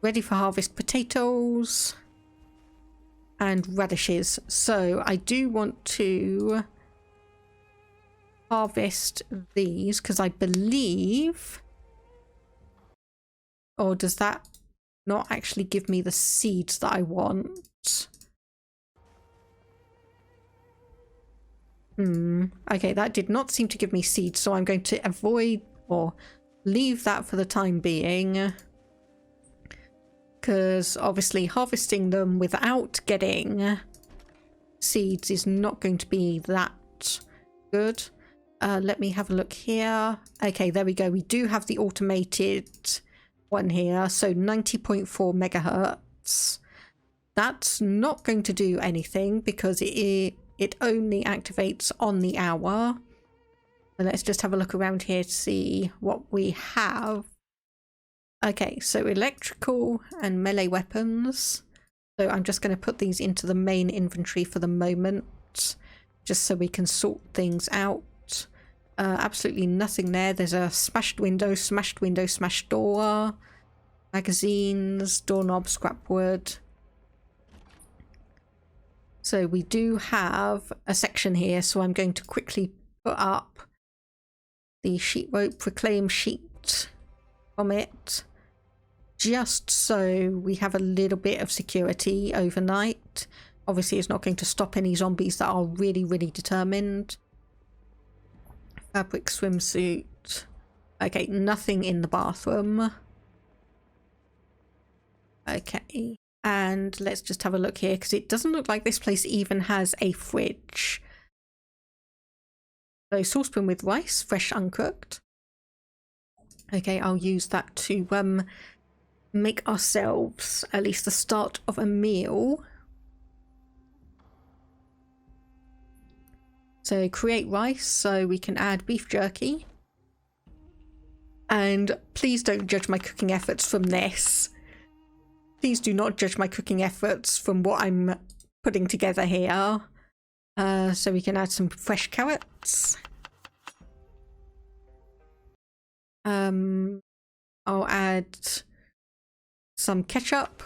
Ready for harvest potatoes. And radishes. So I do want to harvest these because I believe, or does that not actually give me the seeds that I want? Okay, that did not seem to give me seeds, so I'm going to avoid or leave that for the time being, because obviously harvesting them without getting seeds is not going to be that good. Let me have a look here. Okay, there we go. We do have the automated one here. So 90.4 megahertz. That's not going to do anything because it only activates on the hour. And let's just have a look around here to see what we have. Okay, so electrical and melee weapons. So I'm just going to put these into the main inventory for the moment, just so we can sort things out. Absolutely nothing there. There's a smashed window, smashed door, magazines, doorknob, scrap wood. So we do have a section here, so I'm going to quickly put up the sheet rope, reclaim sheet from it, just so we have a little bit of security overnight. Obviously it's not going to stop any zombies that are really, really determined. Fabric swimsuit. Okay, nothing in the bathroom. Okay, and let's just have a look here, because it doesn't look like this place even has a fridge. So saucepan with rice, fresh uncooked. Okay, I'll use that to make ourselves at least the start of a meal. So create rice, so we can add beef jerky. And please don't judge my cooking efforts from this. Please do not judge my cooking efforts from what I'm putting together here. So we can add some fresh carrots. I'll add some ketchup.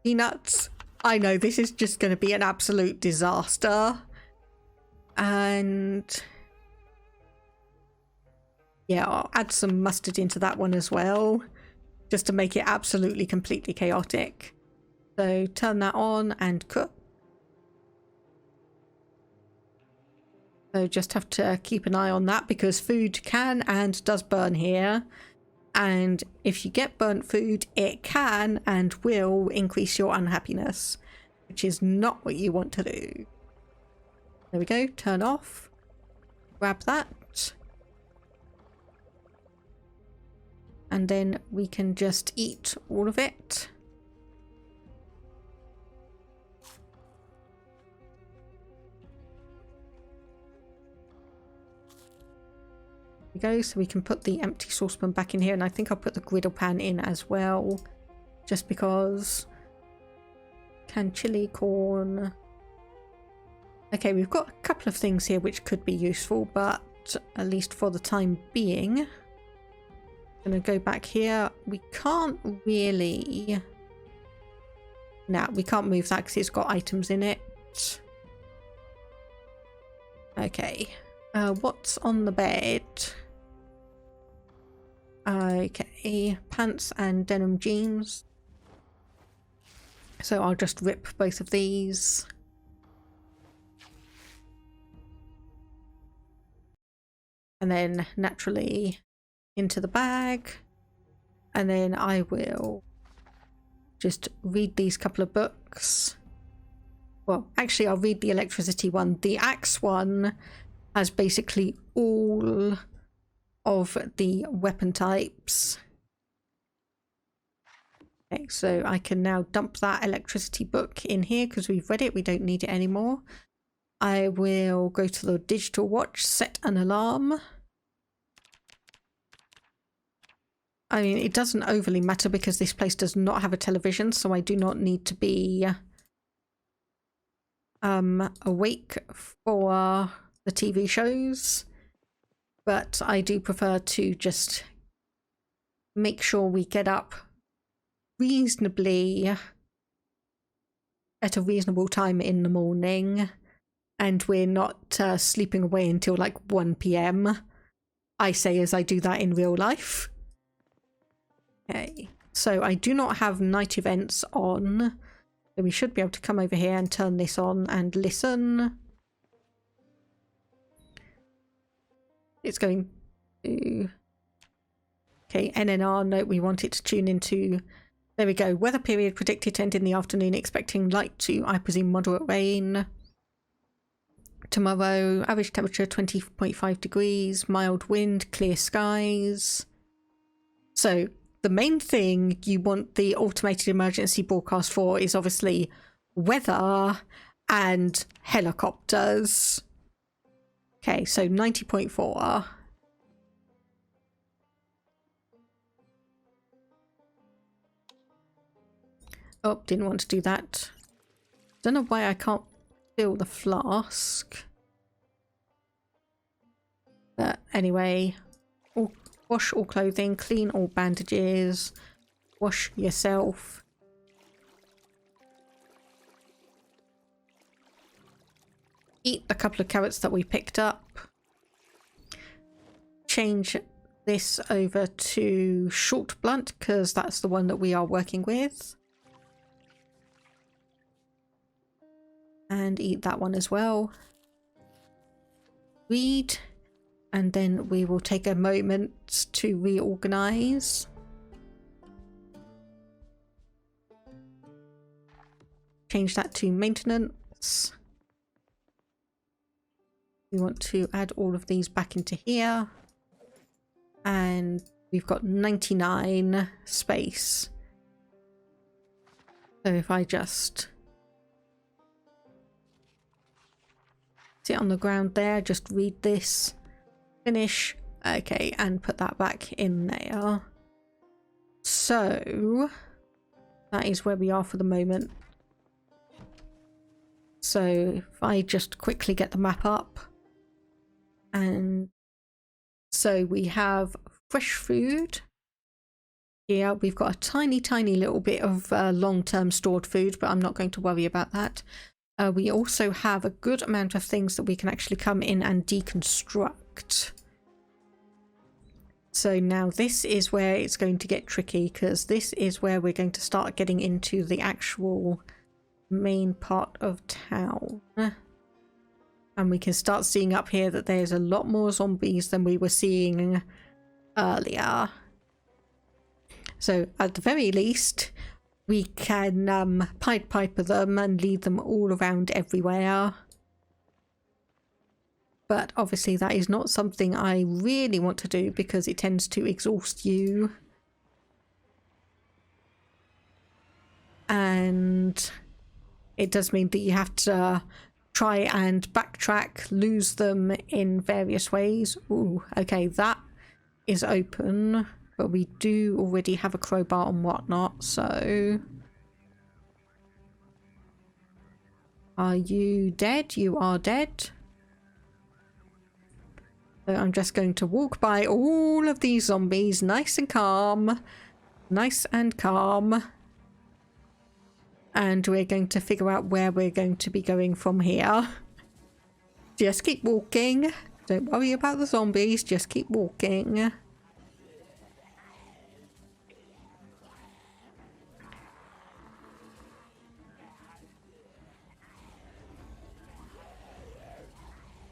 Peanuts. I know this is just going to be an absolute disaster. And yeah, I'll add some mustard into that one as well, just to make it absolutely completely chaotic. So turn that on and cook. So just have to keep an eye on that, because food can and does burn here. And if you get burnt food, it can and will increase your unhappiness, which is not what you want to do. There we go, turn off. Grab that. And then we can just eat all of it. Go, so we can put the empty saucepan back in here, and I think I'll put the griddle pan in as well, just because. Canned chili, corn. Okay, we've got a couple of things here which could be useful, but at least for the time being, I'm gonna go back here. We can't really, no, we can't move that because it's got items in it. Okay, what's on the bed? Okay, pants and denim jeans. So I'll just rip both of these. And then naturally into the bag. And then I will just read these couple of books. Well, actually I'll read the electricity one. The axe one has basically all of the weapon types. Okay, so I can now dump that electricity book in here because we've read it. We don't need it anymore. I will go to the digital watch, set an alarm. I mean, it doesn't overly matter because this place does not have a television, so I do not need to be awake for the TV shows. But I do prefer to just make sure we get up reasonably at a reasonable time in the morning, and we're not sleeping away until like 1 p.m. I say as I do that in real life. Okay, so I do not have night events on, so we should be able to come over here and turn this on and listen. It's going to... Okay, NNR, note we want it to tune into... There we go. Weather period predicted to end in the afternoon, expecting light to, I presume, moderate rain. Tomorrow, average temperature 20.5 degrees, mild wind, clear skies. So the main thing you want the automated emergency broadcast for is obviously weather and helicopters. Okay, so 90.4. Oh, didn't want to do that. Don't know why I can't fill the flask. But anyway, wash all clothing, clean all bandages, wash yourself. Eat a couple of carrots that we picked up. Change this over to short blunt because that's the one that we are working with. And eat that one as well. Read. And then we will take a moment to reorganize. Change that to maintenance. We want to add all of these back into here. And we've got 99 space. So if I just sit on the ground there, just read this. Finish. Okay, and put that back in there. So that is where we are for the moment. So if I just quickly get the map up. And so we have fresh food. Here we've got a tiny little bit of long-term stored food, but I'm not going to worry about that. We also have a good amount of things that we can actually come in and deconstruct. So now this is where it's going to get tricky, because this is where we're going to start getting into the actual main part of town. And we can start seeing up here that there's a lot more zombies than we were seeing earlier. So at the very least, we can Pied Piper them and lead them all around everywhere. But obviously that is not something I really want to do because it tends to exhaust you. And it does mean that you have to try and backtrack, lose them in various ways. Ooh, okay, that is open. But we do already have a crowbar and whatnot, so... Are you dead? You are dead. So I'm just going to walk by all of these zombies, nice and calm. Nice and calm. And we're going to figure out where we're going to be going from here. Just keep walking. Don't worry about the zombies, just keep walking.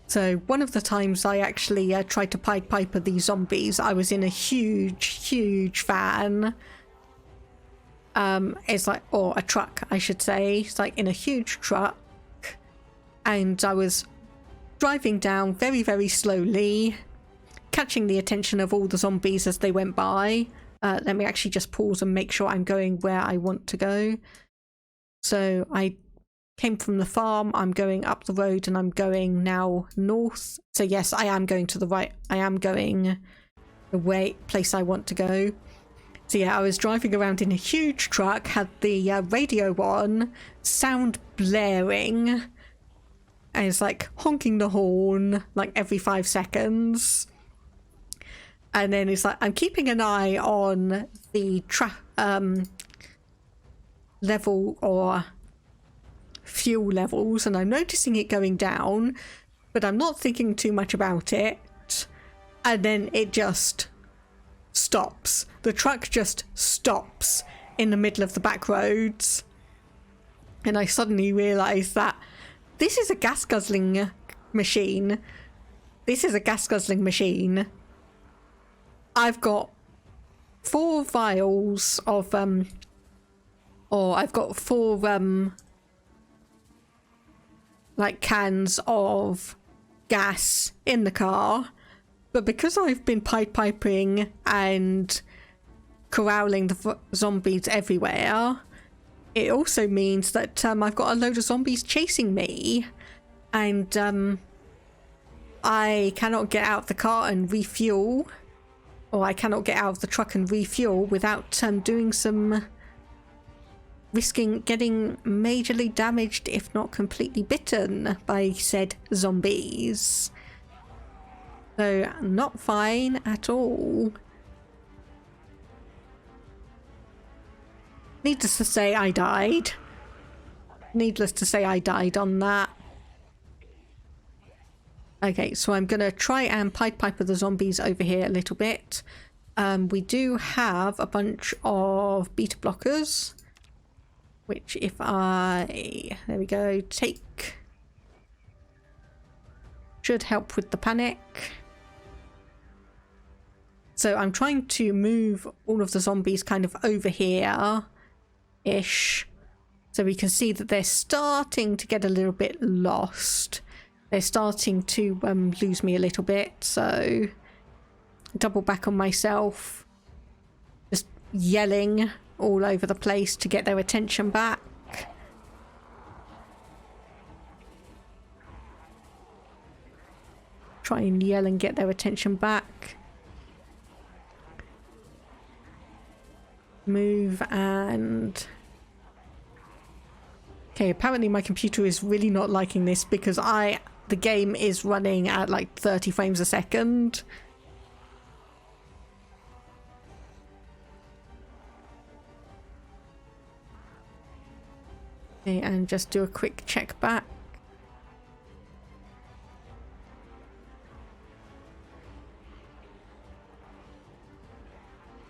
So one of the times I actually tried to Pied Piper these zombies, I was in a huge van. It's like, or a truck, I should say. It's like in a huge truck. And I was driving down very slowly, catching the attention of all the zombies as they went by. Let me actually just pause and make sure I'm going where I want to go. So I came from the farm, I'm going up the road, and I'm going now north. So yes, I am going to the right. I am going the place I want to go. So yeah, I was driving around in a huge truck, had the radio on, sound blaring, and it's like honking the horn like every 5 seconds. And then it's like I'm keeping an eye on the level or fuel levels, and I'm noticing it going down, but I'm not thinking too much about it. And then it just stops. The truck just stops in the middle of the back roads, and I suddenly realize that this is a gas guzzling machine. I've got 4 vials of I've got 4 like cans of gas in the car, but because I've been piping and corralling the zombies everywhere, it also means that I've got a load of zombies chasing me, and I cannot get out of the car and refuel, or I cannot get out of the truck and refuel without doing some risking getting majorly damaged, if not completely bitten, by said zombies. So, not fine at all. Needless to say, I died. On that. Okay, so I'm gonna try and Pied Piper the zombies over here a little bit. We do have a bunch of beta blockers, which if there we go, take, should help with the panic. So I'm trying to move all of the zombies kind of over here-ish, so we can see that they're starting to get a little bit lost. They're starting to lose me a little bit, so double back on myself, just yelling all over the place to get their attention back. Try and yell and get their attention back. Move and... Okay, apparently my computer is really not liking this because the game is running at like 30 frames a second. Okay, and just do a quick check back.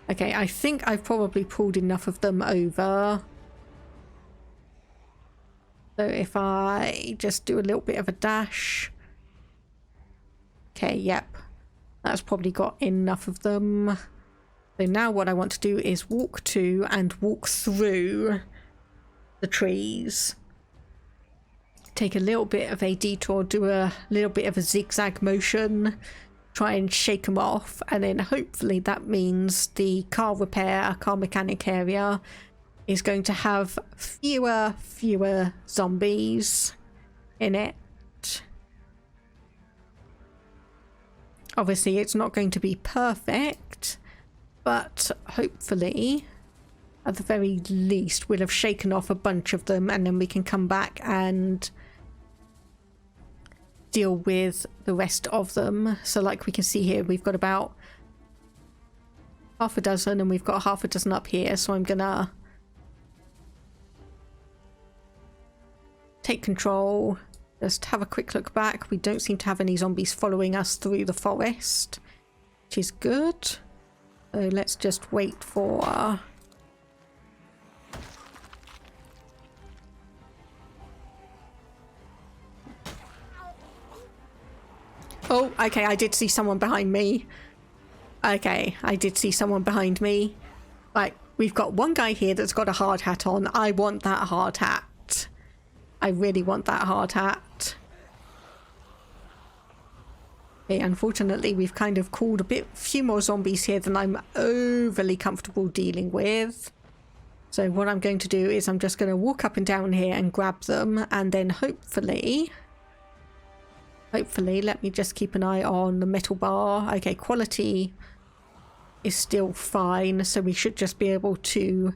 Okay, I think I've probably pulled enough of them over. So if I just do a little bit of a dash. Okay, yep. That's probably got enough of them. So now what I want to do is walk to and walk through the trees. Take a little bit of a detour, do a little bit of a zigzag motion, try and shake them off, and then hopefully that means the car mechanic area is going to have fewer zombies in it. Obviously it's not going to be perfect, but hopefully at the very least we'll have shaken off a bunch of them, and then we can come back and deal with the rest of them. So like we can see here, we've got about half a dozen, and we've got half a dozen up here, so I'm gonna take control, just have a quick look back. We don't seem to have any zombies following us through the forest, which is good. So let's just wait for oh, okay, I did see someone behind me. Okay, I did see someone behind me. Right, we've got one guy here that's got a hard hat on. I want that hard hat. I really want that hard hat. Okay, unfortunately, we've kind of called few more zombies here than I'm overly comfortable dealing with. So what I'm going to do is I'm just going to walk up and down here and grab them, and then hopefully, let me just keep an eye on the metal bar. Okay, quality is still fine, so we should just be able to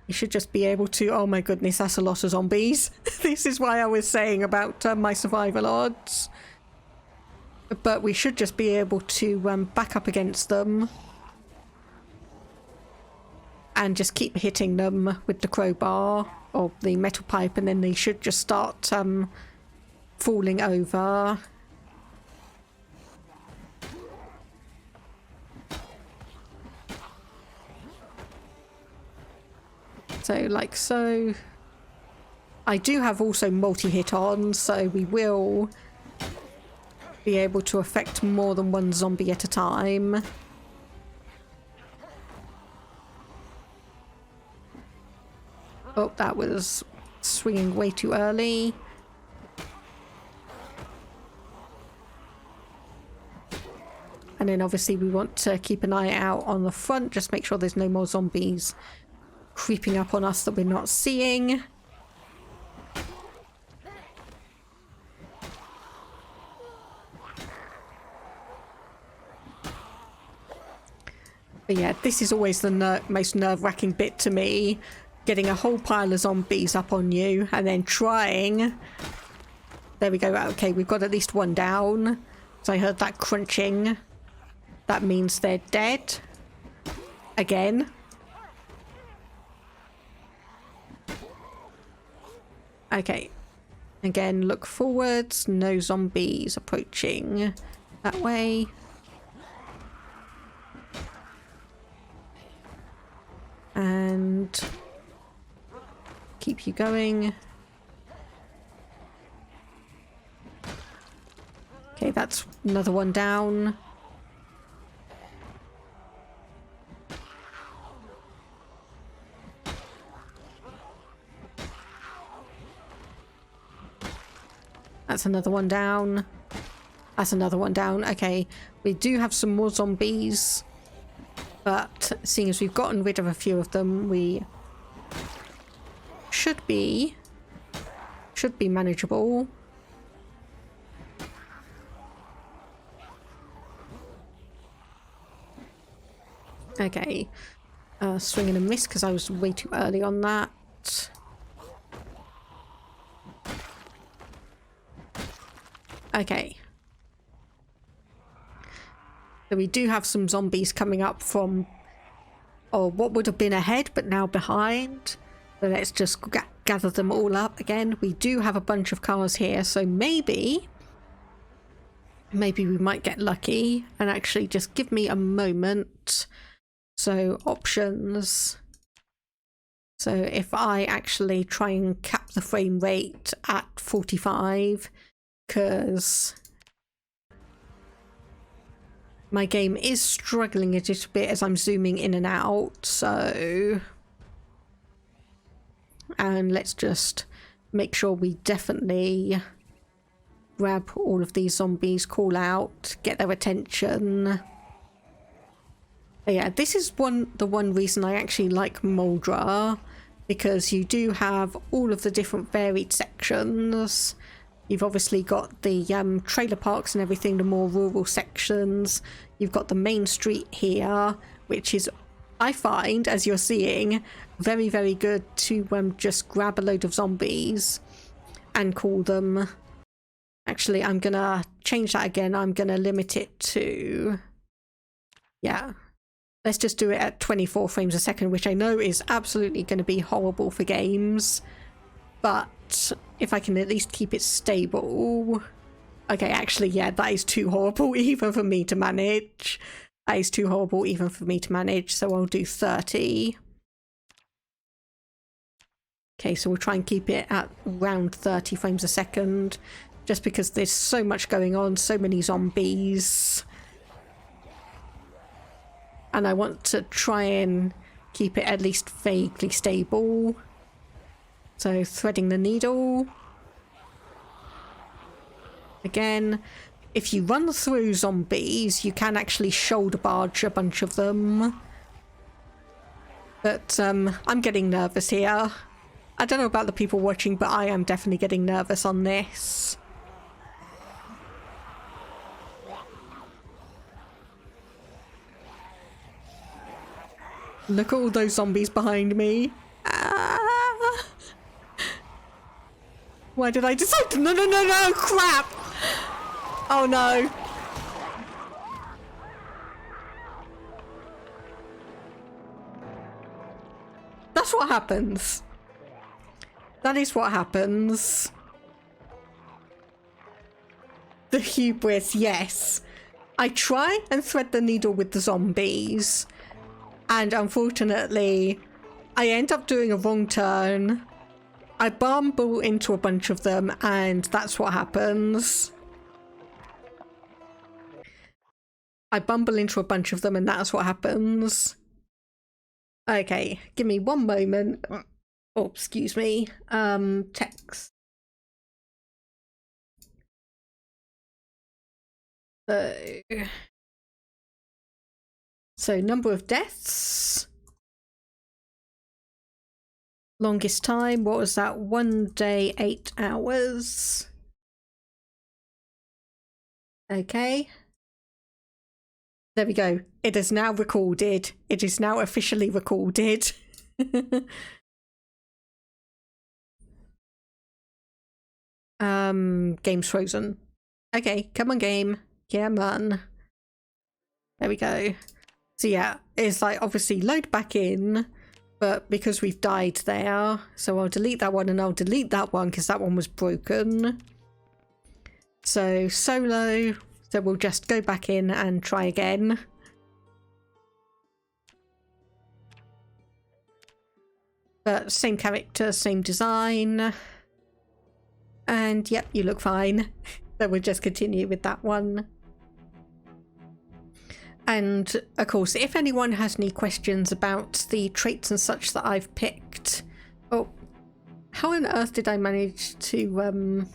You should just be able to... Oh my goodness, that's a lot of zombies. This is why I was saying about my survival odds. But we should just be able to back up against them. And just keep hitting them with the crowbar or the metal pipe, and then they should just start falling over. So, like so. I do have also multi-hit on, so we will be able to affect more than one zombie at a time. Oh, that was swinging way too early. And then obviously we want to keep an eye out on the front, just make sure there's no more zombies creeping up on us that we're not seeing. But yeah, this is always the most nerve-wracking bit to me. Getting a whole pile of zombies up on you and then trying... There we go. Okay, we've got at least one down. So I heard that crunching. That means they're dead. Again. Okay. Again, look forwards. No zombies approaching that way. And keep you going. Okay, that's another one down. That's another one down. That's another one down. Okay, we do have some more zombies, but seeing as we've gotten rid of a few of them, we should be manageable. Okay, swing and a miss because I was way too early on that. Okay. So we do have some zombies coming up from, or what would have been ahead but now behind. So let's just gather them all up again. We do have a bunch of cars here, so maybe we might get lucky. And actually just give me a moment. So options. So if I actually try and cap the frame rate at 45, because my game is struggling a little bit as I'm zooming in and out, so... And let's just make sure we definitely grab all of these zombies, call out, get their attention. But yeah, this is the one reason I actually like Muldraugh, because you do have all of the different varied sections. You've obviously got the trailer parks and everything, the more rural sections. You've got the main street here, which is, I find, as you're seeing, very, very good to just grab a load of zombies and call them. Actually, I'm going to change that again. I'm going to limit it to... Yeah. Let's just do it at 24 frames a second, which I know is absolutely going to be horrible for games. But if I can at least keep it stable... Okay, actually, yeah, that is too horrible even for me to manage. That is too horrible even for me to manage, so I'll do 30. Okay, so we'll try and keep it at around 30 frames a second, just because there's so much going on, so many zombies. And I want to try and keep it at least vaguely stable. So threading the needle. Again, if you run through zombies, you can actually shoulder barge a bunch of them. But I'm getting nervous here. I don't know about the people watching, but I am definitely getting nervous on this. Look at all those zombies behind me. Ah! Why did I decide to... No, no, no, no! Crap! Oh no. That's what happens. That is what happens. The hubris, yes. I try and thread the needle with the zombies, and unfortunately, I end up doing a wrong turn. I bumble into a bunch of them, and that's what happens. I bumble into a bunch of them, and that's what happens. Okay, give me one moment. Oh, excuse me. Text. So number of deaths. Longest time, what was that? 1 day, 8 hours. Okay. There we go. It is now recorded. It is now officially recorded. Game's frozen. Okay, come on game. Come on. There we go. So yeah, it's like obviously load back in, but because we've died there, so I'll delete that one and I'll delete that one because that one was broken. So solo. So we'll just go back in and try again. But same character, same design. And yep, you look fine. So we'll just continue with that one. And of course, if anyone has any questions about the traits and such that I've picked... Oh, how on earth did I manage to...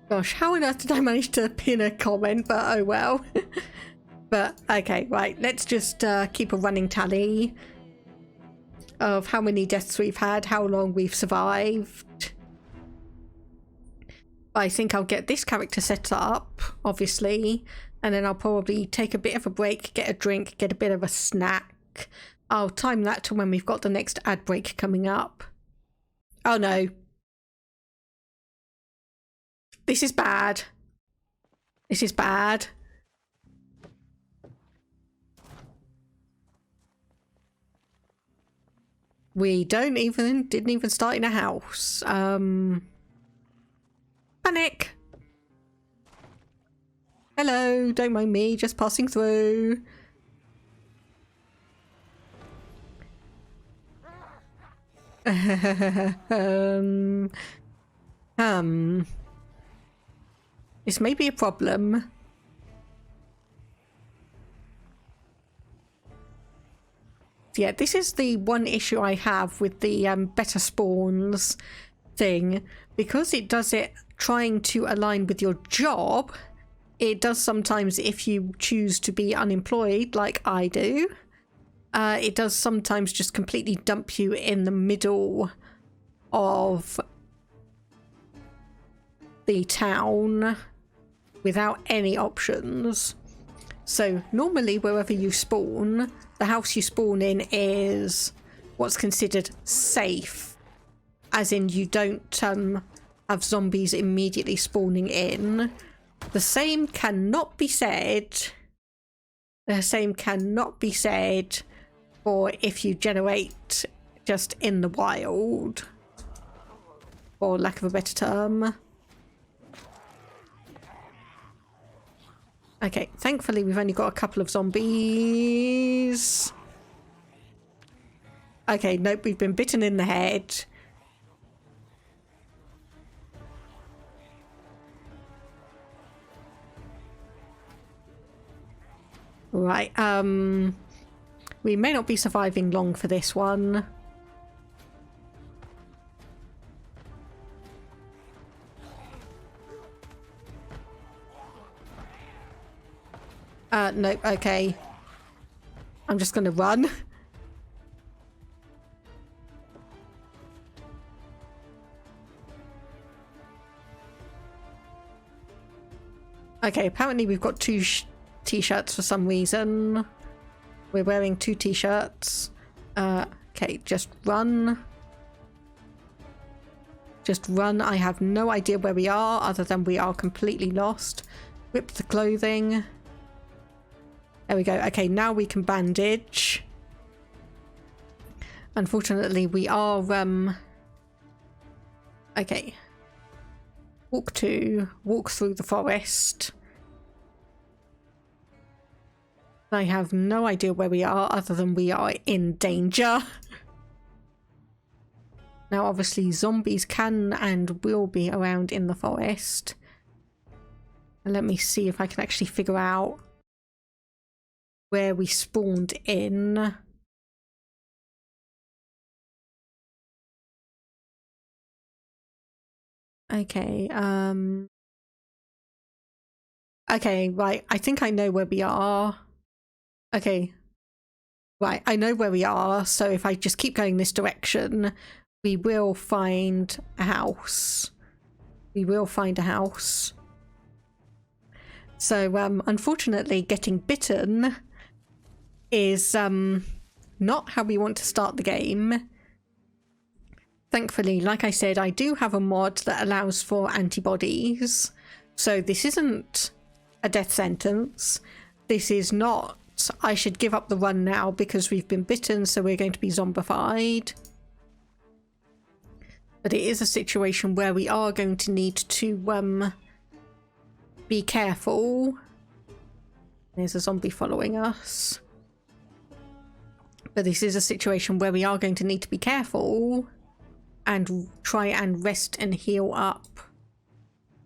Gosh, how on earth did I manage to pin a comment? But oh well. But okay, right, let's just keep a running tally of how many deaths we've had, how long we've survived. I think I'll get this character set up, obviously, and then I'll probably take a bit of a break, get a drink, get a bit of a snack. I'll time that to when we've got the next ad break coming up. Oh no. This is bad. This is bad. We didn't even start in a house. Panic! Hello, don't mind me, just passing through. This may be a problem. Yeah, this is the one issue I have with the better spawns thing. Because it does it trying to align with your job, it does sometimes, if you choose to be unemployed like I do, it does sometimes just completely dump you in the middle of the town without any options. So normally wherever you spawn, the house you spawn in is what's considered safe, as in you don't have zombies immediately spawning in. The same cannot be said. The same cannot be said for if you generate just in the wild, for lack of a better term. Okay, thankfully we've only got a couple of zombies. Okay, nope, we've been bitten in the head. Right, we may not be surviving long for this one. Nope, okay. I'm just gonna run. Okay, apparently we've got two t-shirts for some reason. We're wearing two t-shirts. Okay, just run. Just run. I have no idea where we are other than we are completely lost. Rip the clothing. There we go. Okay, now we can bandage. Unfortunately, we are, okay. Walk through the forest. I have no idea where we are other than we are in danger. Now, obviously, zombies can and will be around in the forest. And let me see if I can actually figure out where we spawned in. Okay, okay, right, I think I know where we are. Okay, right, I know where we are, so if I just keep going this direction, we will find a house. We will find a house. So, unfortunately, getting bitten is, not how we want to start the game. Thankfully, like I said, I do have a mod that allows for antibodies. So this isn't a death sentence. This is not, I should give up the run now because we've been bitten, so we're going to be zombified. But it is a situation where we are going to need to be careful. There's a zombie following us. But this is a situation where we are going to need to be careful and try and rest and heal up,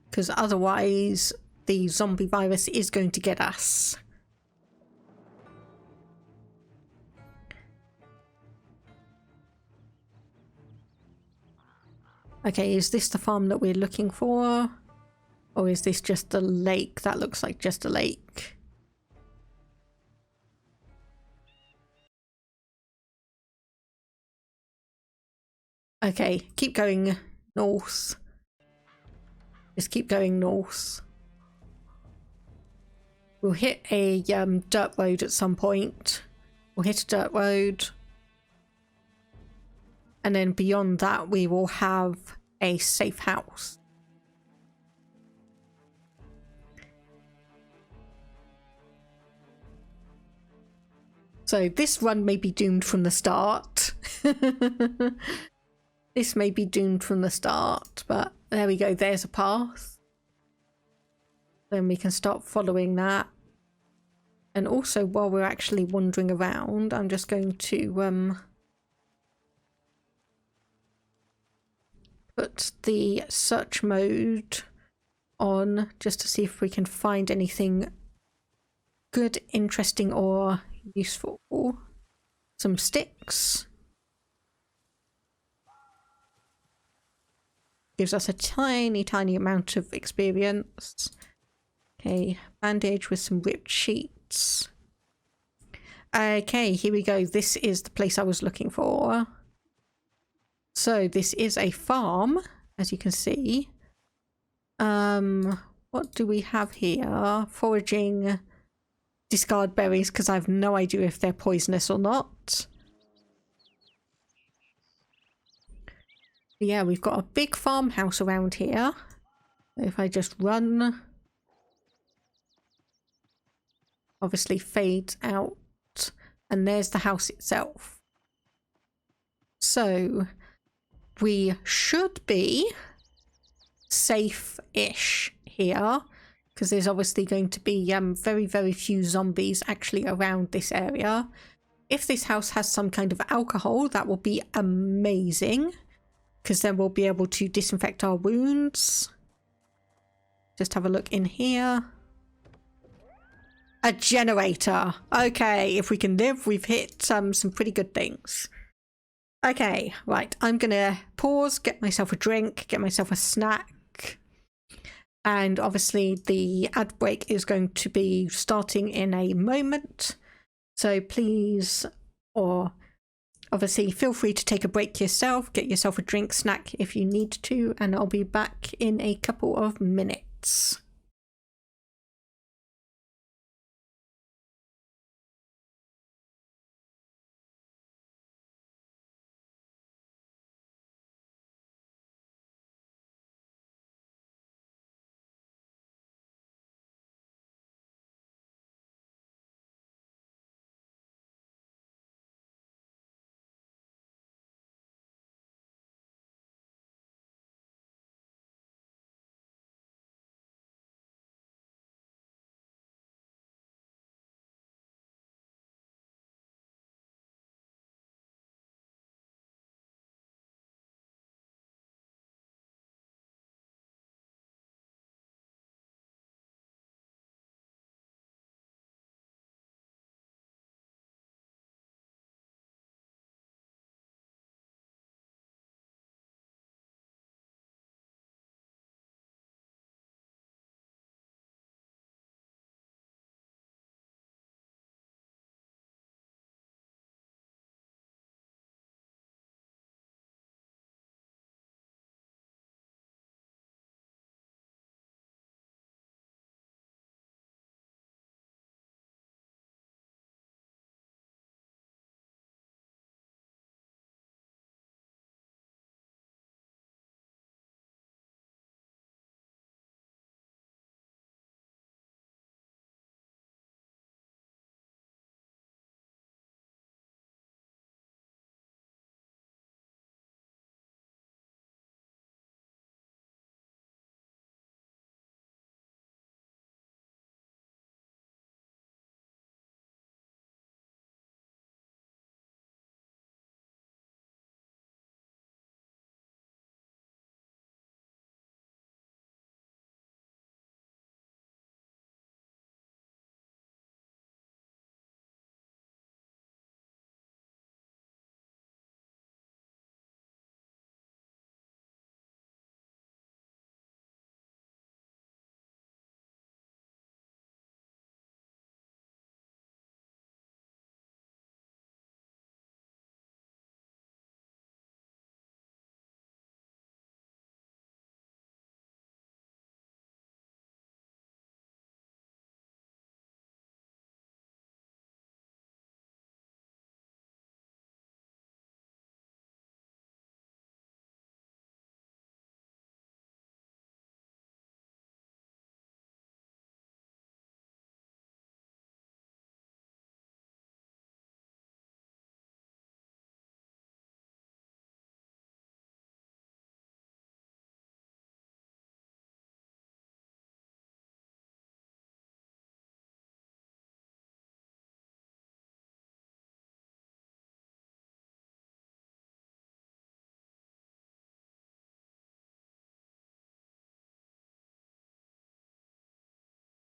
because otherwise the zombie virus is going to get us. Okay, is this the farm that we're looking for? Or is this just a lake? That looks like just a lake. Okay, keep going north. Just keep going north. We'll hit a dirt road at some point. We'll hit a dirt road. And then beyond that, we will have a safe house. So this run may be doomed from the start. This may be doomed from the start, but there we go. There's a path. Then we can start following that. And also, while we're actually wandering around, I'm just going to put the search mode on just to see if we can find anything good, interesting, or useful. Some sticks. Gives us a tiny amount of experience. Okay, bandage with some ripped sheets. Okay, here we go. This is the place I was looking for. So this is a farm, as you can see. What do we have here? Foraging, discard berries, because I have no idea if they're poisonous or not. Yeah, we've got a big farmhouse around here. If I just run, obviously fades out, and there's the house itself. So we should be safe-ish here, because there's obviously going to be very few zombies actually around this area. If this house has some kind of alcohol, that will be amazing, because then we'll be able to disinfect our wounds. Just have a look in here. A generator. Okay, if we can live, we've hit some pretty good things. Okay, right. I'm gonna pause, get myself a drink, get myself a snack. And obviously the ad break is going to be starting in a moment. So please, or obviously feel free to take a break yourself, get yourself a drink, snack if you need to, and I'll be back in a couple of minutes.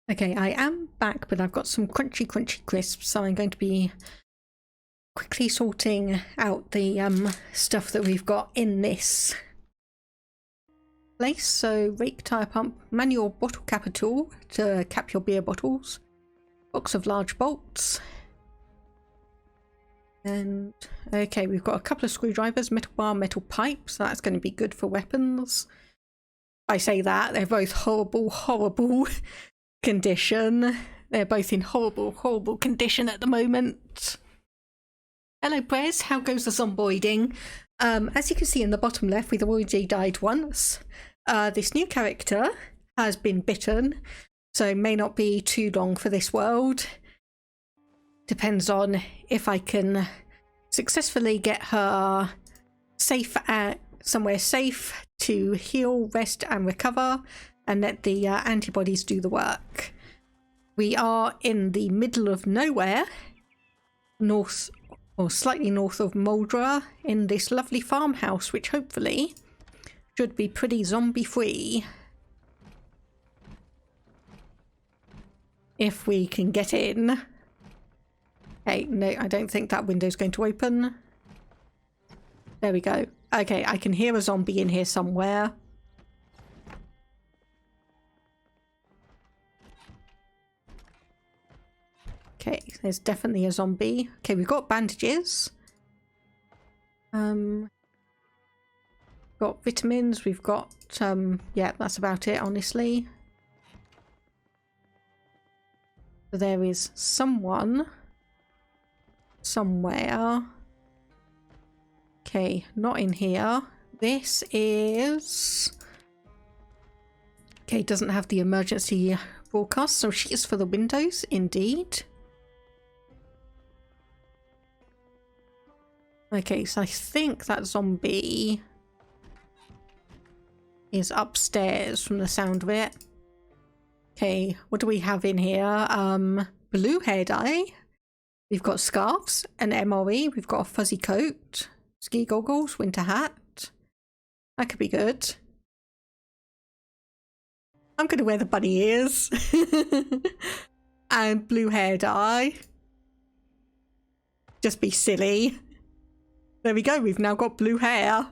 Okay, I am back, but I've got some crunchy crisps, so I'm going to be quickly sorting out the stuff that we've got in this place. So rake, tire pump, manual bottle capper tool to cap your beer bottles, box of large bolts, and okay, we've got a couple of screwdrivers, metal bar, metal pipe, so that's going to be good for weapons. I say that, they're both horrible condition. They're both in horrible condition at the moment. Hello Prez, how goes the zomboiding? As you can see in the bottom left, we've already died once. This new character has been bitten, so may not be too long for this world. Depends on if I can successfully get her safe at somewhere safe to heal, rest and recover, and let the antibodies do the work. We are in the middle of nowhere, north or slightly north of Muldraugh, in this lovely farmhouse, which hopefully should be pretty zombie free. If we can get in. Okay, no, I don't think that window's going to open. There we go. Okay, I can hear a zombie in here somewhere. there's definitely a zombie. Okay, we've got bandages. Got vitamins, we've got, yeah, that's about it, honestly. So there is someone somewhere. Okay, not in here. This is... Okay, doesn't have the emergency broadcast, so sheets for the windows, indeed. Okay, so I think that zombie is upstairs from the sound of it. Okay, what do we have in here? Blue hair dye. We've got scarves, an MRE, we've got a fuzzy coat, ski goggles, winter hat. That could be good. I'm gonna wear the bunny ears. And blue hair dye. Just be silly. There we go, we've now got blue hair.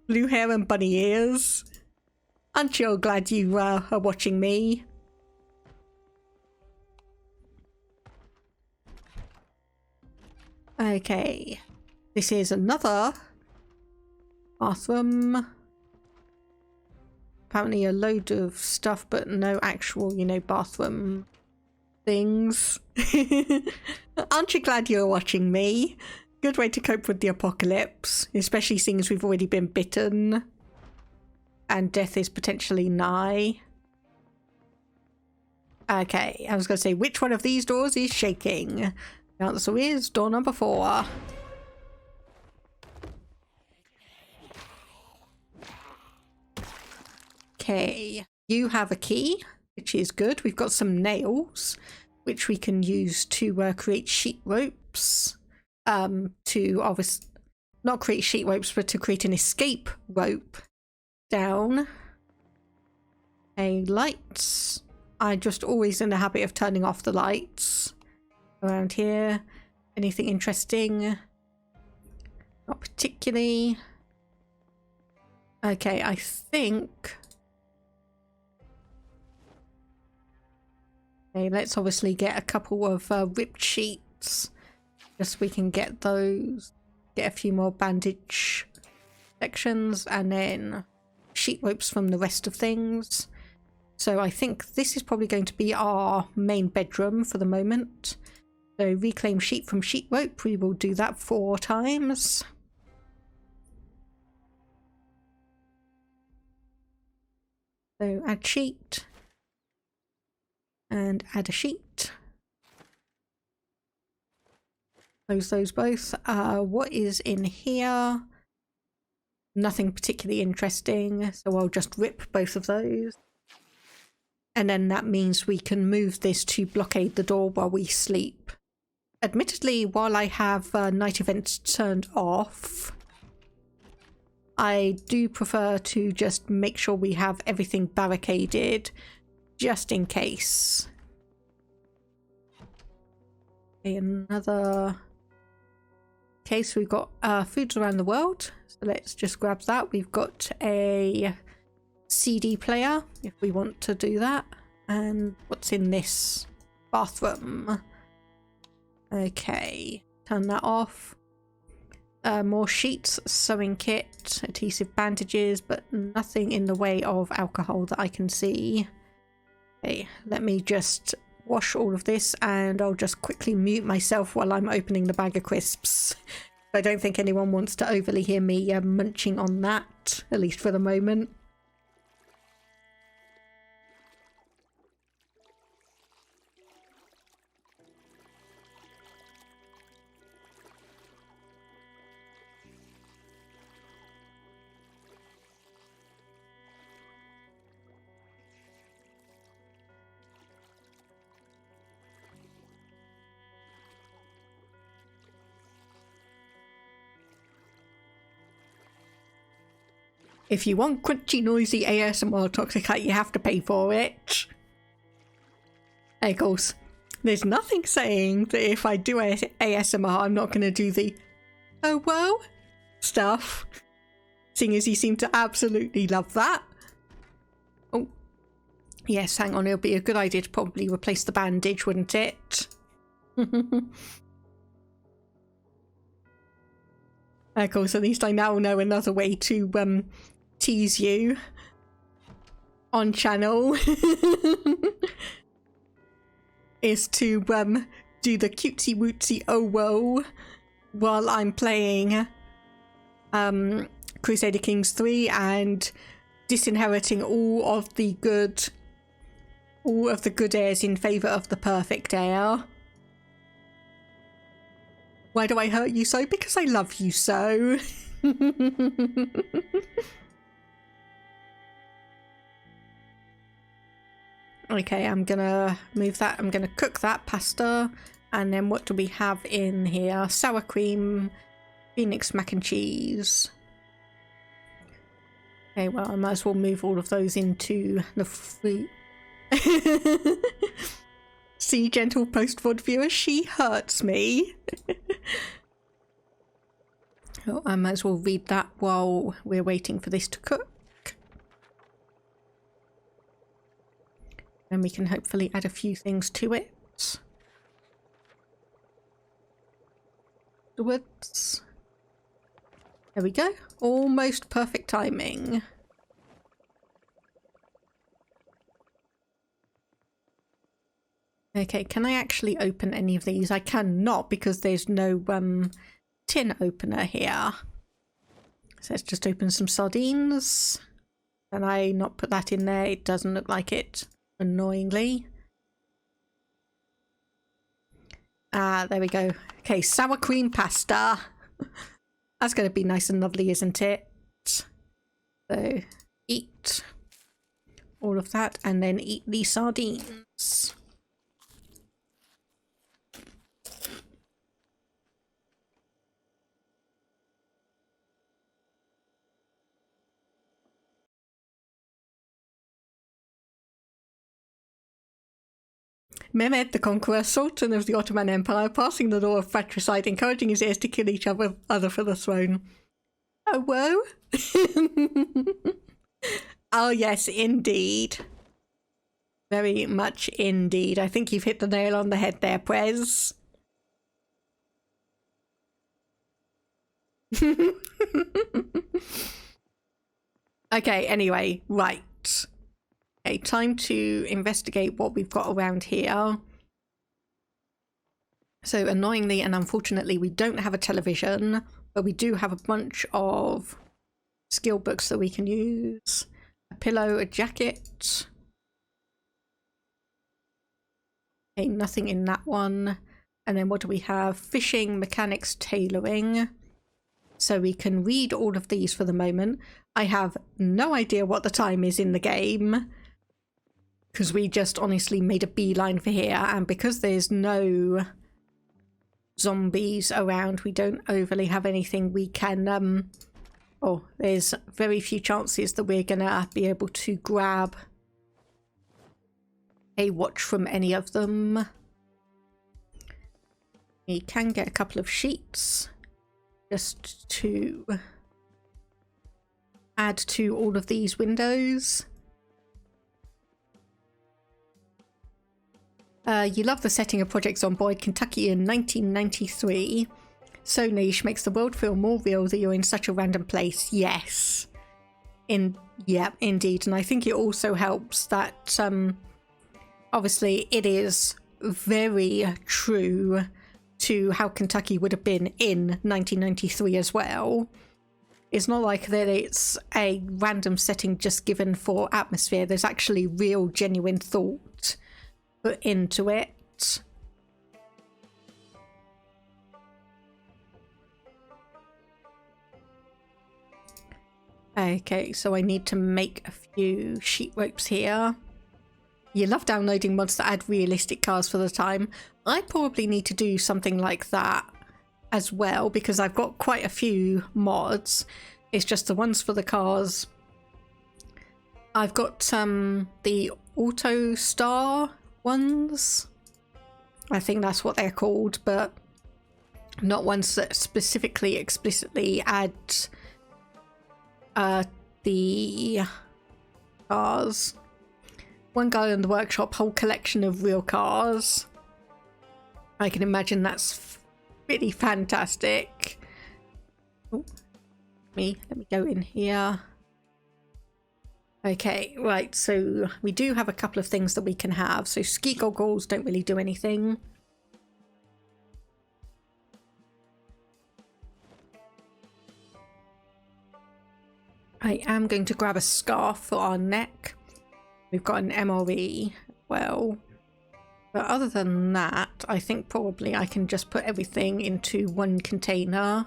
Blue hair and bunny ears. Aren't you glad you are watching me? Okay, this is another bathroom. Apparently a load of stuff, but no actual, you know, bathroom things. Aren't you glad you're watching me? Good way to cope with the apocalypse, especially seeing as we've already been bitten and death is potentially nigh. Okay, I was going to say, which one of these doors is shaking? The answer is door number 4. Okay, you have a key, which is good. We've got some nails, which we can use to create sheet ropes. To obviously not create sheet ropes, but to create an escape rope down. Okay, lights. I'm just always in the habit of turning off the lights around here. Anything interesting? Not particularly. Okay, I think... Okay, let's obviously get a couple of ripped sheets. Just so we can get those. Get a few more bandage sections and then sheet ropes from the rest of things. So I think this is probably going to be our main bedroom for the moment. So reclaim sheet from sheet rope. We will do that 4 times. So add sheet. And add a sheet. Close those both. What is in here? Nothing particularly interesting, so I'll just rip both of those. And then that means we can move this to blockade the door while we sleep. Admittedly, while I have night events turned off, I do prefer to just make sure we have everything barricaded, just in case. Okay, another... Okay, so we've got foods around the world, so let's just grab that. We've got a CD player, if we want to do that. And what's in this bathroom? Okay, turn that off. More sheets, sewing kit, adhesive bandages, but nothing in the way of alcohol that I can see. Okay, let me just wash all of this and I'll just quickly mute myself while I'm opening the bag of crisps. I don't think anyone wants to overly hear me munching on that, at least for the moment. If you want crunchy, noisy ASMR Toxicat, you have to pay for it. Of course, there's nothing saying that if I do ASMR, I'm not going to do the "oh well" stuff. Seeing as you seem to absolutely love that. Oh, yes, hang on, it'll be a good idea to probably replace the bandage, wouldn't it? Of course, at least I now know another way to tease you on channel is to do the cutesy wootsy oh whoa while I'm playing Crusader Kings 3 and disinheriting all of the good heirs in favour of the perfect heir. Why do I hurt you so? Because I love you so. Okay, I'm gonna move that. I'm gonna cook that pasta. And then what do we have in here? Sour cream, Phoenix mac and cheese. Okay, well, I might as well move all of those into the fruit. See, gentle post-VOD viewer, she hurts me. Oh, I might as well read that while we're waiting for this to cook. And we can hopefully add a few things to it. Afterwards. There we go. Almost perfect timing. Okay, can I actually open any of these? I cannot because there's no tin opener here. So let's just open some sardines. Can I not put that in there? It doesn't look like it, annoyingly. Ah, there we go. Okay, sour cream pasta. That's going to be nice and lovely, isn't it? So, eat all of that and then eat the sardines. Mehmed the Conqueror, Sultan of the Ottoman Empire, passing the law of fratricide, encouraging his heirs to kill each other for the throne. Oh, whoa. Oh, yes, indeed. Very much indeed. I think you've hit the nail on the head there, Prez. Okay, anyway, right. Okay, time to investigate what we've got around here. So annoyingly and unfortunately, we don't have a television, but we do have a bunch of skill books that we can use. A pillow, a jacket. Okay, nothing in that one. And then what do we have? Fishing, mechanics, tailoring. So we can read all of these for the moment. I have no idea what the time is in the game, because we just honestly made a beeline for here, and because there's no zombies around, we don't overly have anything we can there's very few chances that we're gonna be able to grab a watch from any of them. We can get a couple of sheets just to add to all of these windows. You love the setting of Project Zomboid, Kentucky in 1993. So niche, makes the world feel more real that you're in such a random place. Yes. Yeah, indeed. And I think it also helps that obviously it is very true to how Kentucky would have been in 1993 as well. It's not like that it's a random setting just given for atmosphere. There's actually real, genuine thought put into it. Okay, so I need to make a few sheet ropes here. You love downloading mods that add realistic cars for the time. I probably need to do something like that as well, because I've got quite a few mods. It's just the ones for the cars. I've got the Auto Star ones. I think that's what they're called, but not ones that specifically explicitly add the cars. One guy in the workshop, whole collection of real cars. I can imagine that's really fantastic. Oh, let me go in here. Okay, right, so we do have a couple of things that we can have. So ski goggles don't really do anything. I am going to grab a scarf for our neck. We've got an MRE. Well, but other than that, I think probably I can just put everything into one container.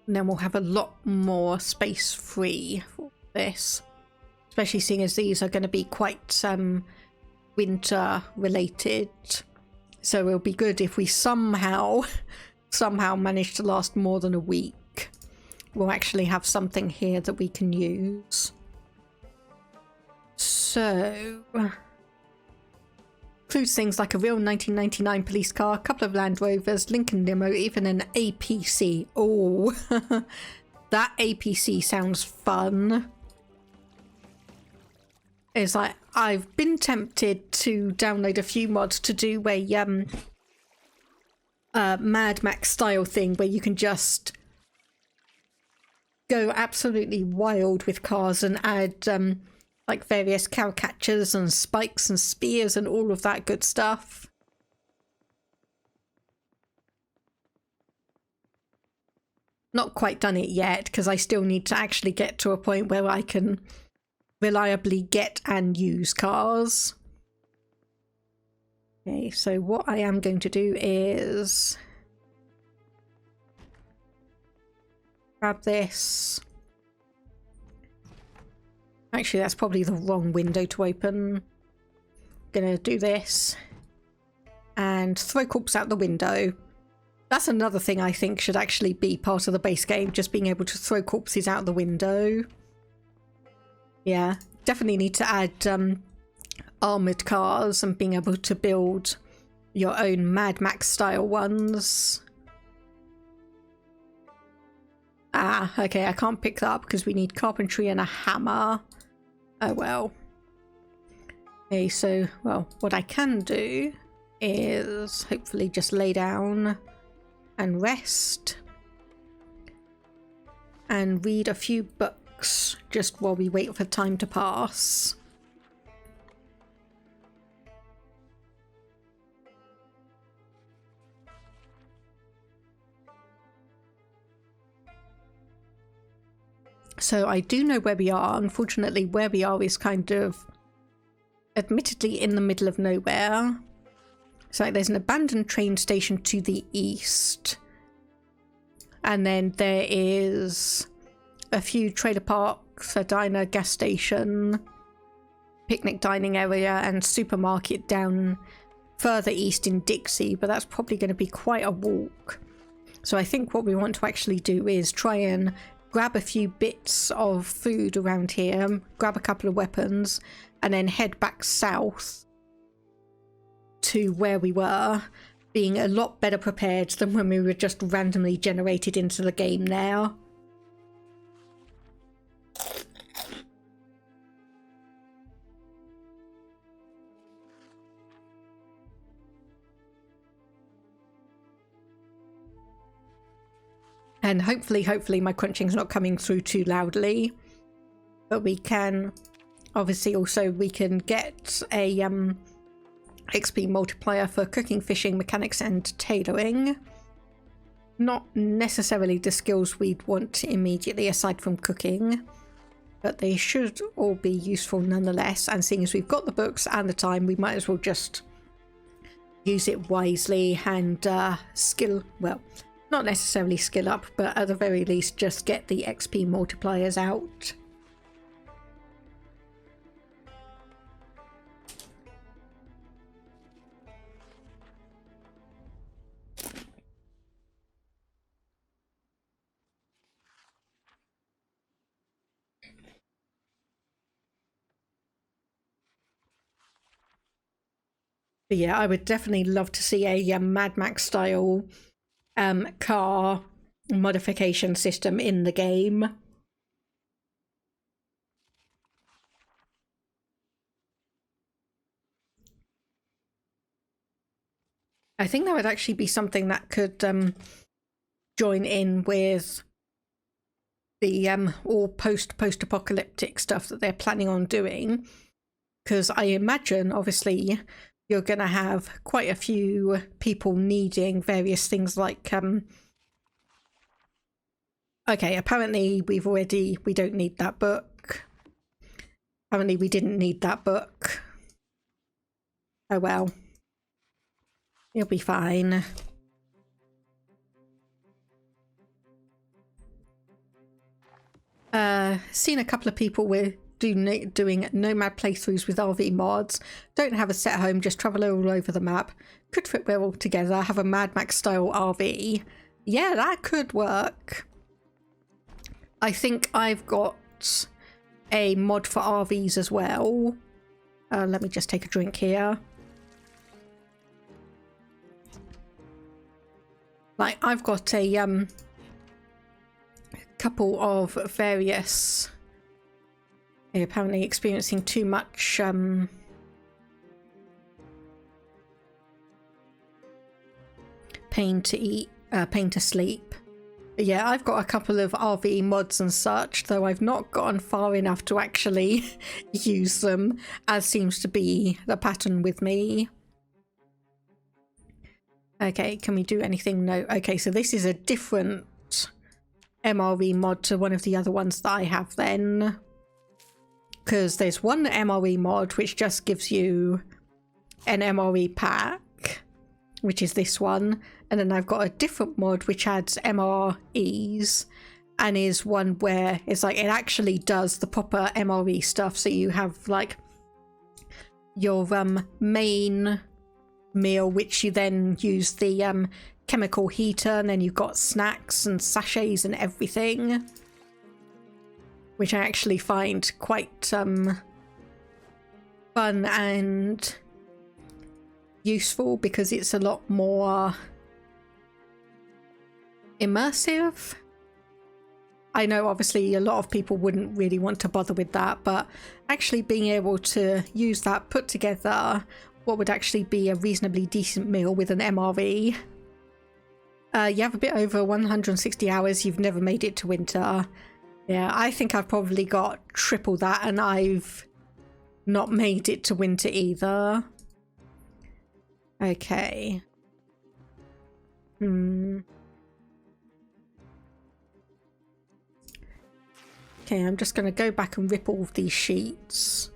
And then we'll have a lot more space free for this. Especially seeing as these are going to be quite winter related. So it'll be good if we somehow manage to last more than a week. We'll actually have something here that we can use. So, includes things like a real 1999 police car, a couple of Land Rovers, Lincoln limo, even an APC. Oh, that APC sounds fun. It's like, I've been tempted to download a few mods to do a Mad Max style thing where you can just go absolutely wild with cars and add like various cow catchers and spikes and spears and all of that good stuff. Not quite done it yet because I still need to actually get to a point where I can reliably get and use cars. Okay, so what I am going to do is grab this. Actually, that's probably the wrong window to open. Gonna do this and throw corpse out the window. That's another thing I think should actually be part of the base game, just being able to throw corpses out the window. Yeah, definitely need to add armoured cars and being able to build your own Mad Max style ones. Ah, okay, I can't pick that up because we need carpentry and a hammer. Oh well. Okay, so, well, what I can do is hopefully just lay down and rest and read a few books just while we wait for time to pass. So I do know where we are. Unfortunately, where we are is kind of admittedly in the middle of nowhere. So there's an abandoned train station to the east. And then there is a few trailer parks, a diner, gas station, picnic dining area, and supermarket down further east in Dixie, but that's probably going to be quite a walk. So I think what we want to actually do is try and grab a few bits of food around here, grab a couple of weapons, and then head back south to where we were, being a lot better prepared than when we were just randomly generated into the game now. And hopefully my crunching's not coming through too loudly. But we can, obviously also we can get a XP multiplier for cooking, fishing, mechanics and tailoring. Not necessarily the skills we'd want immediately aside from cooking. But they should all be useful nonetheless. And seeing as we've got the books and the time, we might as well just use it wisely and skill, well, not necessarily skill up, but at the very least just get the XP multipliers out. But yeah, I would definitely love to see a Mad Max style car modification system in the game. I think that would actually be something that could join in with the all post-apocalyptic stuff that they're planning on doing, because I imagine obviously you're going to have quite a few people needing various things like okay, apparently we don't need that book. Apparently we didn't need that book. Oh well, it'll be fine. Seen a couple of people with doing nomad playthroughs with RV mods. Don't have a set home, just travel all over the map. Could fit well together. Have a Mad Max style RV. Yeah, that could work. I think I've got a mod for RVs as well. Let me just take a drink here. Like, I've got a couple of various apparently experiencing too much pain to sleep. But yeah, I've got a couple of RV mods and such, though I've not gone far enough to actually use them, as seems to be the pattern with me. Okay, can we do anything? No. Okay, so this is a different MRE mod to one of the other ones that I have then. Because there's one MRE mod which just gives you an MRE pack, which is this one. And then I've got a different mod which adds MREs and is one where it's like it actually does the proper MRE stuff. So you have like your main meal, which you then use the chemical heater, and then you've got snacks and sachets and everything, which I actually find quite fun and useful because it's a lot more immersive. I know obviously a lot of people wouldn't really want to bother with that, but actually being able to use that, put together what would actually be a reasonably decent meal with an MRE. You have a bit over 160 hours, you've never made it to winter. Yeah, I think I've probably got triple that, and I've not made it to winter either. Okay. Okay, I'm just going to go back and rip all of these sheets.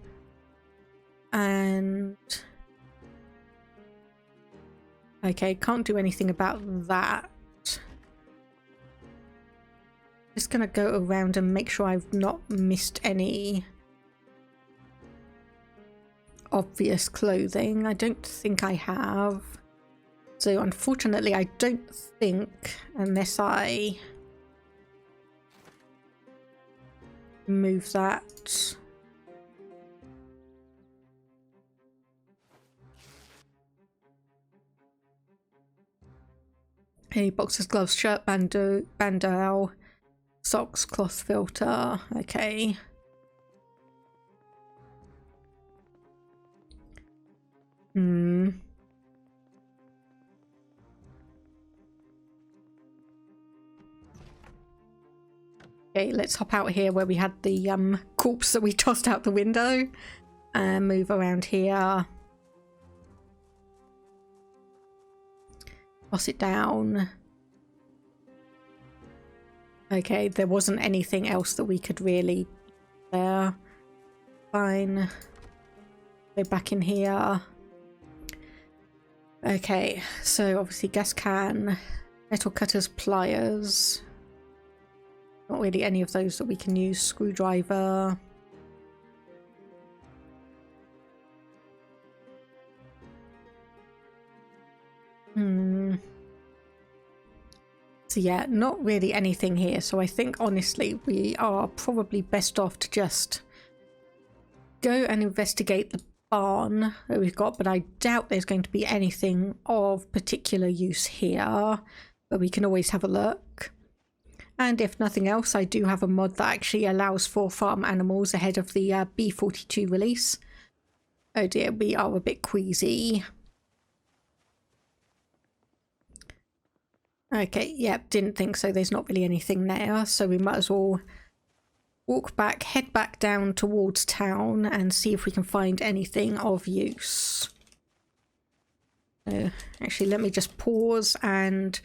And... okay, can't do anything about that. Just going to go around and make sure I've not missed any obvious clothing. I don't think I have. So unfortunately, I don't think, unless I move that. Okay, boxers, gloves, shirt, bandeau, socks, cloth filter. Okay. Okay, let's hop out here where we had the corpse that we tossed out the window and move around here. Toss it down. Okay, there wasn't anything else that we could really there. Fine. Go back in here. Okay, so obviously gas can, metal cutters, pliers. Not really any of those that we can use. Screwdriver. So yeah, not really anything here. So I think honestly we are probably best off to just go and investigate the barn that we've got, but I doubt there's going to be anything of particular use here, but we can always have a look. And if nothing else, I do have a mod that actually allows for farm animals ahead of the B42 release. Oh dear, we are a bit queasy. Okay, yep, didn't think so. There's not really anything there, so we might as well walk back, head back down towards town and see if we can find anything of use. Actually, let me just pause and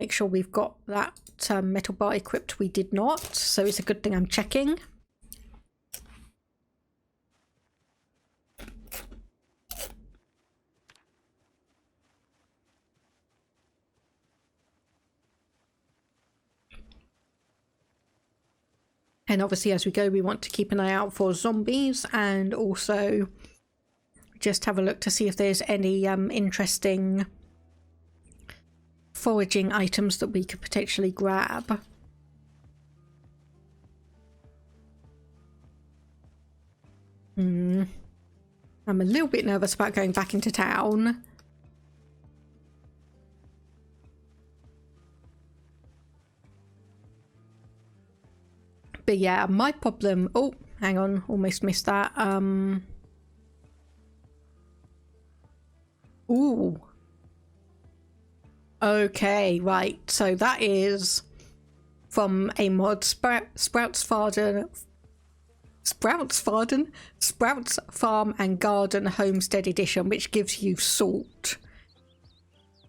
make sure we've got that metal bar equipped. We did not, so it's a good thing I'm checking. And obviously as we go we want to keep an eye out for zombies and also just have a look to see if there's any interesting foraging items that we could potentially grab. I'm a little bit nervous about going back into town. But yeah, my problem... Oh, hang on, almost missed that. Ooh. Okay, right. So that is from a mod, Sprouts Farm and Garden Homestead Edition, which gives you salt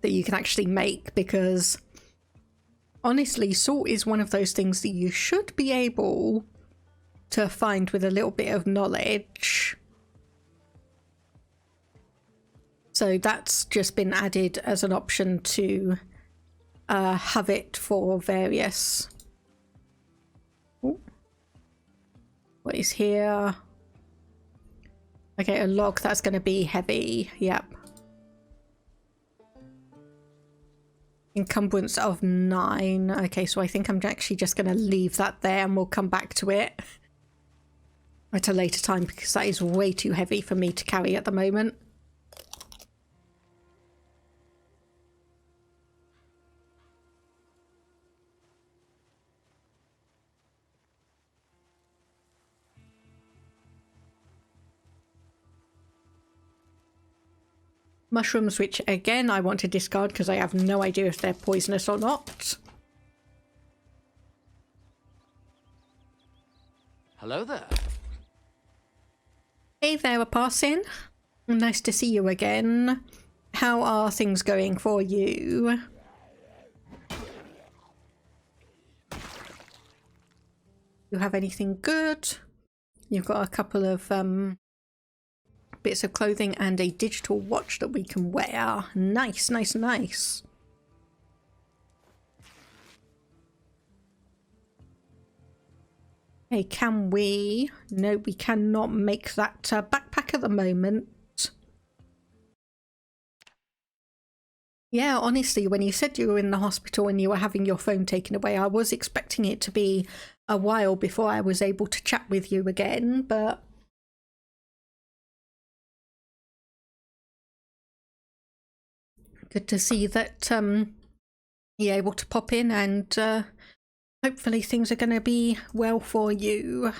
that you can actually make, because honestly, salt is one of those things that you should be able to find with a little bit of knowledge. So that's just been added as an option to have it for various... Ooh. What is here? Okay, a log, that's going to be heavy. Yep. Encumbrance of 9. Okay, so I think I'm actually just going to leave that there and we'll come back to it at a later time because that is way too heavy for me to carry at the moment. Mushrooms, which again I want to discard because I have no idea if they're poisonous or not. Hello there. Hey there, a passing. Nice to see you again. How are things going for you? You have anything good? You've got a couple of bits of clothing and a digital watch that we can wear. Nice, nice, nice. Hey, can we? No, we cannot make that backpack at the moment. Yeah, honestly, when you said you were in the hospital and you were having your phone taken away, I was expecting it to be a while before I was able to chat with you again, but... Good to see that you're able to pop in and hopefully things are going to be well for you.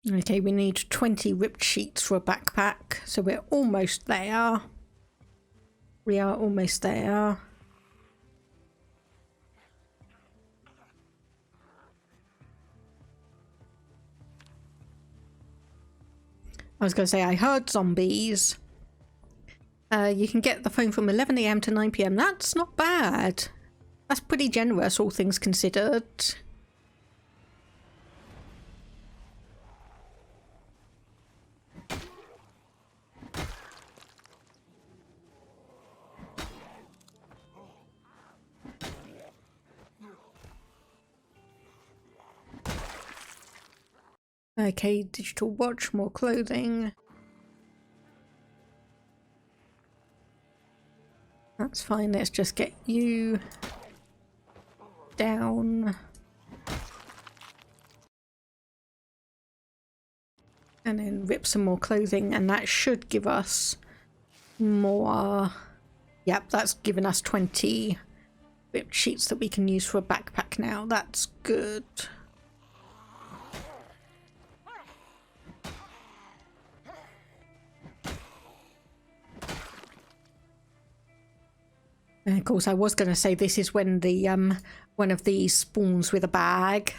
Okay, we need 20 ripped sheets for a backpack, so we're almost there. We are almost there. I was going to say, I heard zombies. You can get the phone from 11 AM to 9 PM. That's not bad. That's pretty generous, all things considered. Okay, digital watch, more clothing. That's fine, let's just get you down. And then rip some more clothing, and that should give us more. Yep, that's given us 20 ripped sheets that we can use for a backpack now. That's good. And of course, I was going to say this is when the one of these spawns with a bag.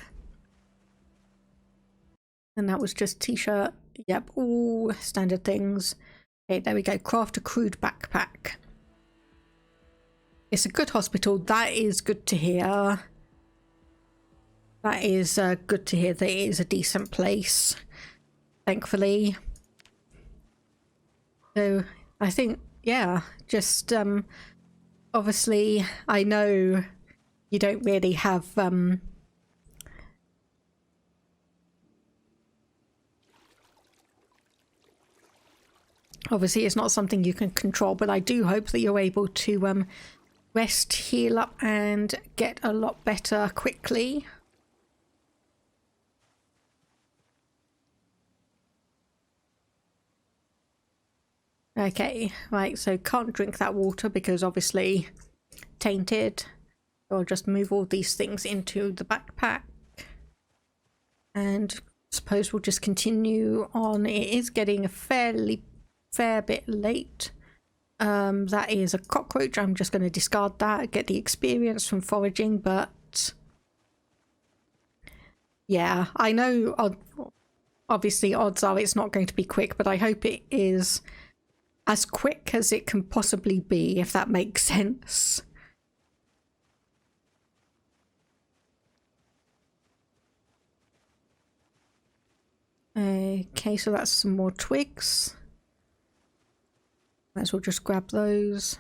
And that was just t-shirt. Yep, all standard things. Okay, there we go. Craft a crude backpack. It's a good hospital. That is good to hear. That is good to hear that it is a decent place, thankfully. So I think, yeah, just obviously I know you don't really have obviously it's not something you can control, but I do hope that you're able to rest, heal up and get a lot better quickly. Okay, right, so can't drink that water because obviously tainted. I'll just move all these things into the backpack. And suppose we'll just continue on. It is getting a fair bit late. That is a cockroach. I'm just going to discard that, get the experience from foraging, but yeah, I know obviously odds are it's not going to be quick, but I hope it is as quick as it can possibly be, if that makes sense. Okay, so that's some more twigs. Might as well just grab those.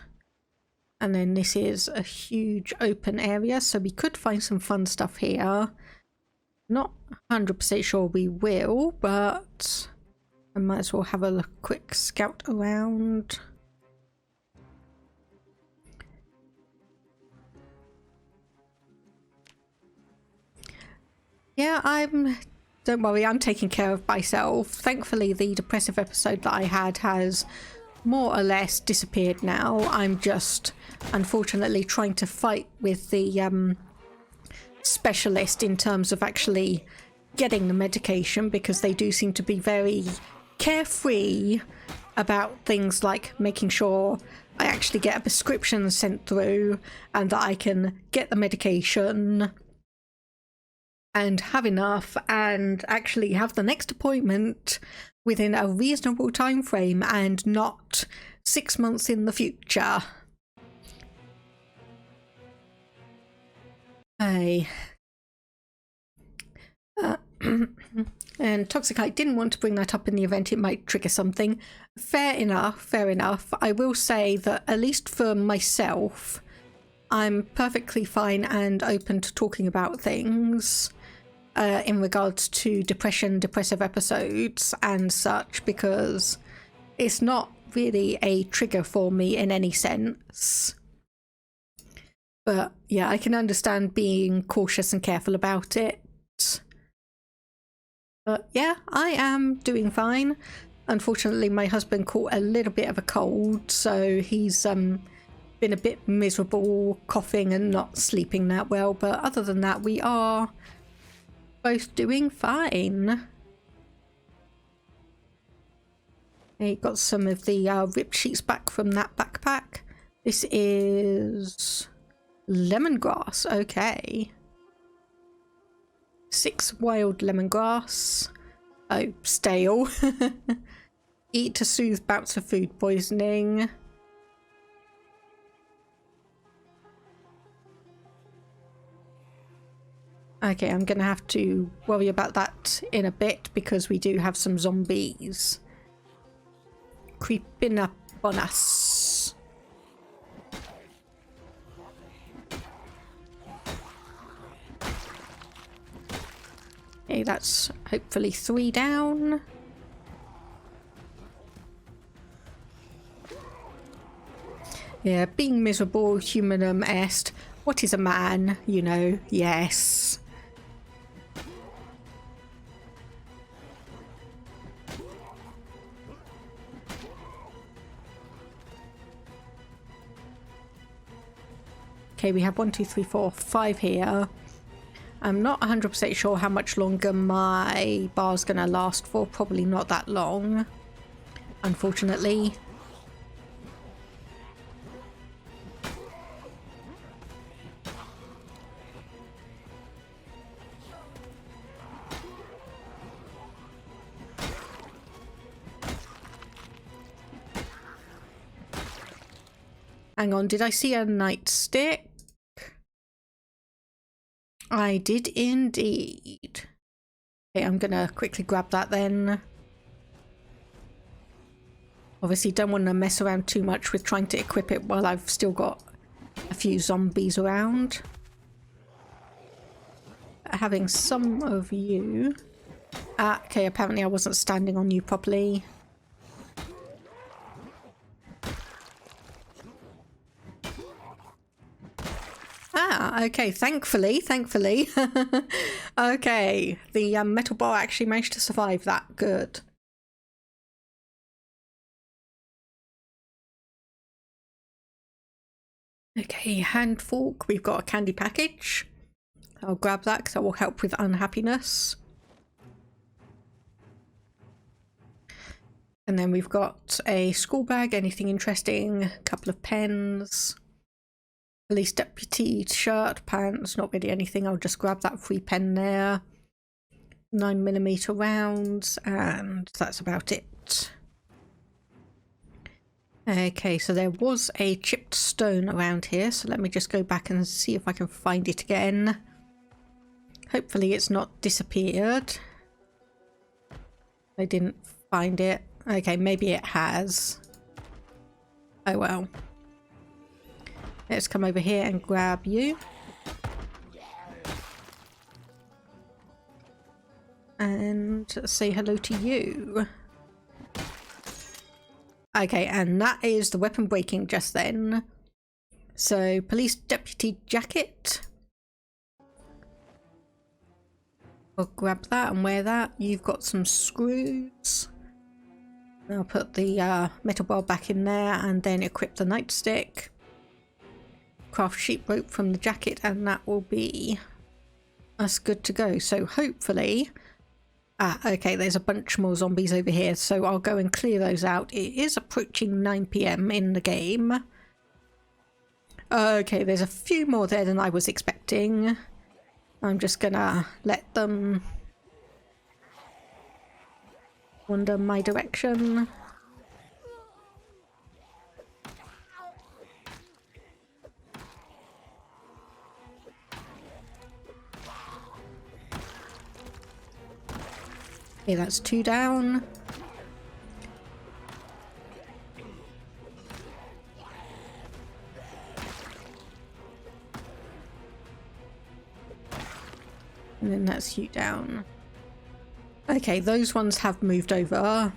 And then this is a huge open area, so we could find some fun stuff here. Not 100% sure we will, but I might as well have a quick scout around. Yeah, don't worry, I'm taking care of myself. Thankfully, the depressive episode that I had has more or less disappeared now. I'm just, unfortunately, trying to fight with the specialist in terms of actually getting the medication, because they do seem to be very carefree about things like making sure I actually get a prescription sent through and that I can get the medication and have enough and actually have the next appointment within a reasonable time frame and not 6 months in the future. Hey. And Toxicite didn't want to bring that up in the event it might trigger something. Fair enough, fair enough. I will say that at least for myself, I'm perfectly fine and open to talking about things in regards to depression, depressive episodes and such, because it's not really a trigger for me in any sense. But yeah, I can understand being cautious and careful about it. But yeah, I am doing fine. Unfortunately, my husband caught a little bit of a cold, so he's been a bit miserable, coughing and not sleeping that well. But other than that, we are both doing fine. I got some of the ripped sheets back from that backpack. This is lemongrass, okay. 6 wild lemongrass. Oh, stale. Eat to soothe bouts of food poisoning. Okay, I'm gonna have to worry about that in a bit because we do have some zombies creeping up on us. Okay, that's hopefully 3 down. Yeah, being miserable, humanum est. What is a man? You know, yes. Okay, we have 1, 2, 3, 4, 5 here. I'm not 100% sure how much longer my bar's gonna last for. Probably not that long, unfortunately. Hang on, did I see a nightstick? I did indeed. Okay, I'm gonna quickly grab that then. Obviously don't want to mess around too much with trying to equip it while I've still got a few zombies around. Having some of you... Ah, okay, apparently I wasn't standing on you properly. Ah, okay, thankfully. Okay, the metal bar actually managed to survive that. Good. Okay, hand fork. We've got a candy package. I'll grab that because that will help with unhappiness. And then we've got a school bag, anything interesting, a couple of pens, police deputy shirt, pants, not really anything. I'll just grab that free pen there. 9mm rounds, and that's about it. Okay, so there was a chipped stone around here, so let me just go back and see if I can find it again. Hopefully it's not disappeared. I didn't find it. Okay, maybe it has. Oh well. Let's come over here and grab you. And say hello to you. Okay, and that is the weapon breaking just then. So, police deputy jacket. I'll grab that and wear that. You've got some screws. I'll put the metal bar back in there and then equip the nightstick. Craft sheep rope from the jacket and that will be us good to go. So hopefully... Ah, okay, there's a bunch more zombies over here, so I'll go and clear those out. It is approaching 9 PM in the game. Okay, there's a few more there than I was expecting. I'm just gonna let them wander my direction. Okay, that's 2 down. And then that's you down. Okay, those ones have moved over.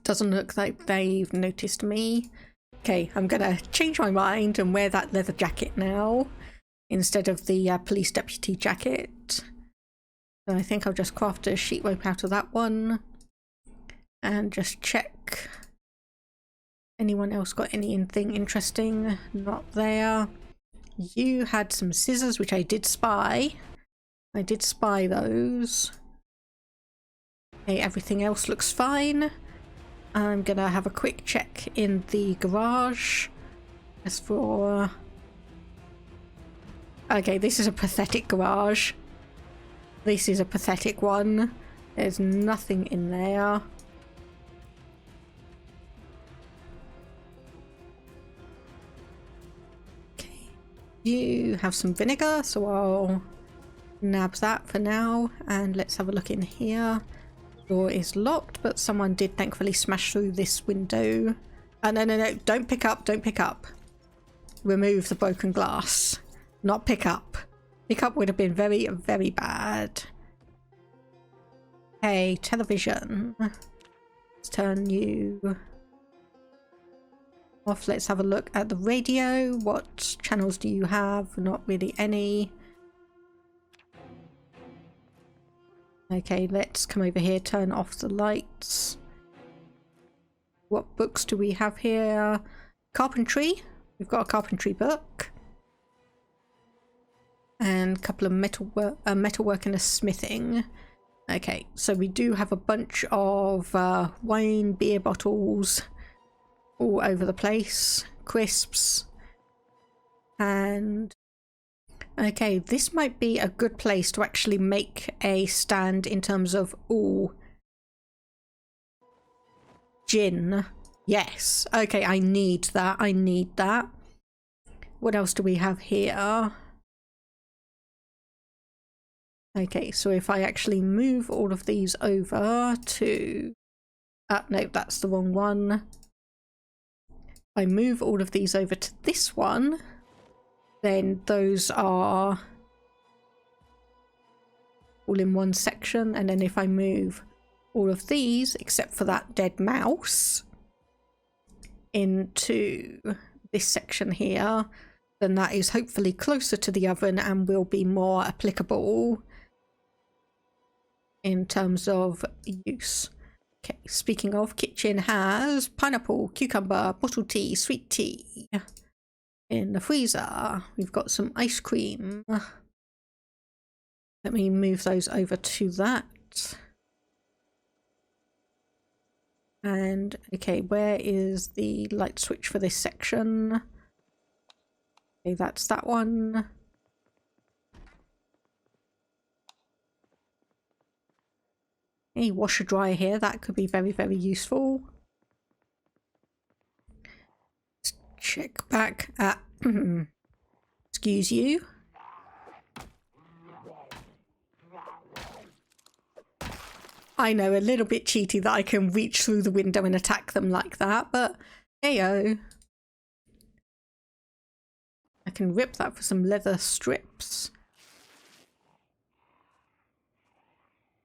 Doesn't look like they've noticed me. Okay, I'm gonna change my mind and wear that leather jacket now instead of the police deputy jacket. So I think I'll just craft a sheet rope out of that one and just check. Anyone else got anything interesting? Not there. You had some scissors, which I did spy. I did spy those. Okay, everything else looks fine. I'm gonna have a quick check in the garage. As for... Okay, this is a pathetic garage. This is a pathetic one. There's nothing in there. Okay. You have some vinegar, so I'll nab that for now. And let's have a look in here. Door is locked, but someone did thankfully smash through this window. No, don't pick up, don't pick up. Remove the broken glass. Not pick up. Pick up would have been very, very bad. Hey, television. Let's turn you off. Let's have a look at the radio. What channels do you have? Not really any. Okay, let's come over here, turn off the lights. What books do we have here? Carpentry. We've got a carpentry book. And a couple of metalwork and a smithing. Okay, so we do have a bunch of wine, beer bottles all over the place. Crisps. And... okay, this might be a good place to actually make a stand in terms of... ooh. Gin. Yes. Okay, I need that. I need that. What else do we have here? Okay, so if I actually move all of these over to... no, that's the wrong one. I move all of these over to this one, then those are all in one section. And then if I move all of these, except for that dead mouse, into this section here, then that is hopefully closer to the oven and will be more applicable in terms of use. Okay, speaking of, kitchen has pineapple, cucumber, bottled tea, sweet tea. In the freezer, we've got some ice cream. Let me move those over to that. And, okay, where is the light switch for this section? Okay, that's that one. A washer dryer here, that could be very, very useful. Let's check back at... excuse you. I know, a little bit cheaty that I can reach through the window and attack them like that, but heyo. I can rip that for some leather strips.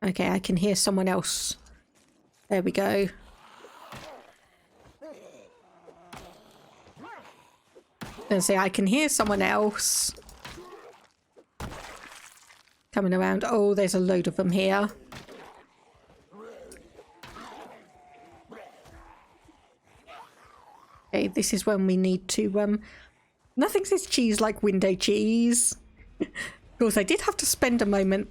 Okay, I can hear someone else. There we go. And say I can hear someone else coming around. Oh, there's a load of them here. Okay, this is when we need to nothing says cheese like window cheese. Of course, I did have to spend a moment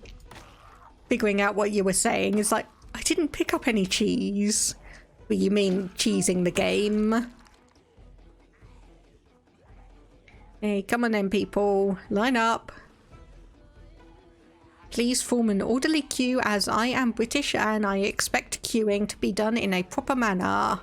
figuring out what you were saying. It's like, I didn't pick up any cheese. Well, you mean cheesing the game. Hey, come on then, people. Line up. Please form an orderly queue, as I am British and I expect queuing to be done in a proper manner.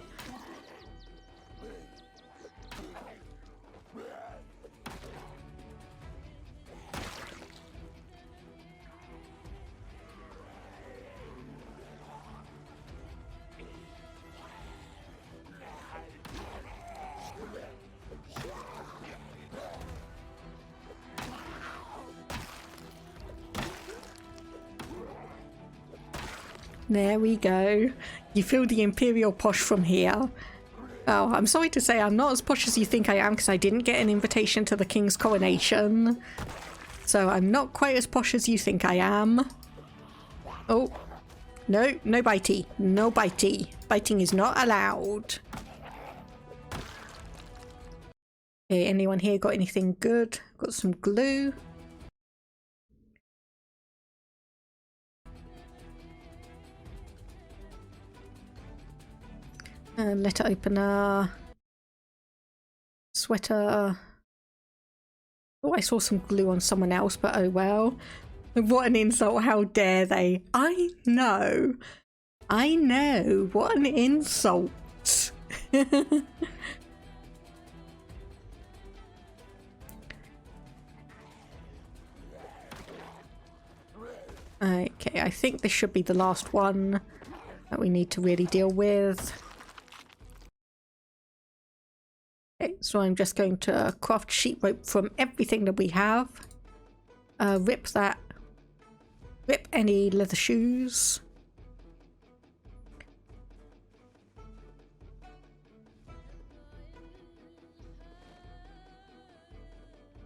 There we go. You feel the imperial posh from here. Oh, I'm sorry to say I'm not as posh as you think I am, because I didn't get an invitation to the king's coronation. So I'm not quite as posh as you think I am. Oh, no, no bitey. No bitey. Biting is not allowed. Okay, anyone here got anything good? Got some glue. And letter opener. Sweater. Oh, I saw some glue on someone else, but oh well. What an insult, how dare they? I know. I know. What an insult. Okay, I think this should be the last one that we need to really deal with. Okay, so I'm just going to craft sheet rope from everything that we have. Rip that. Rip any leather shoes.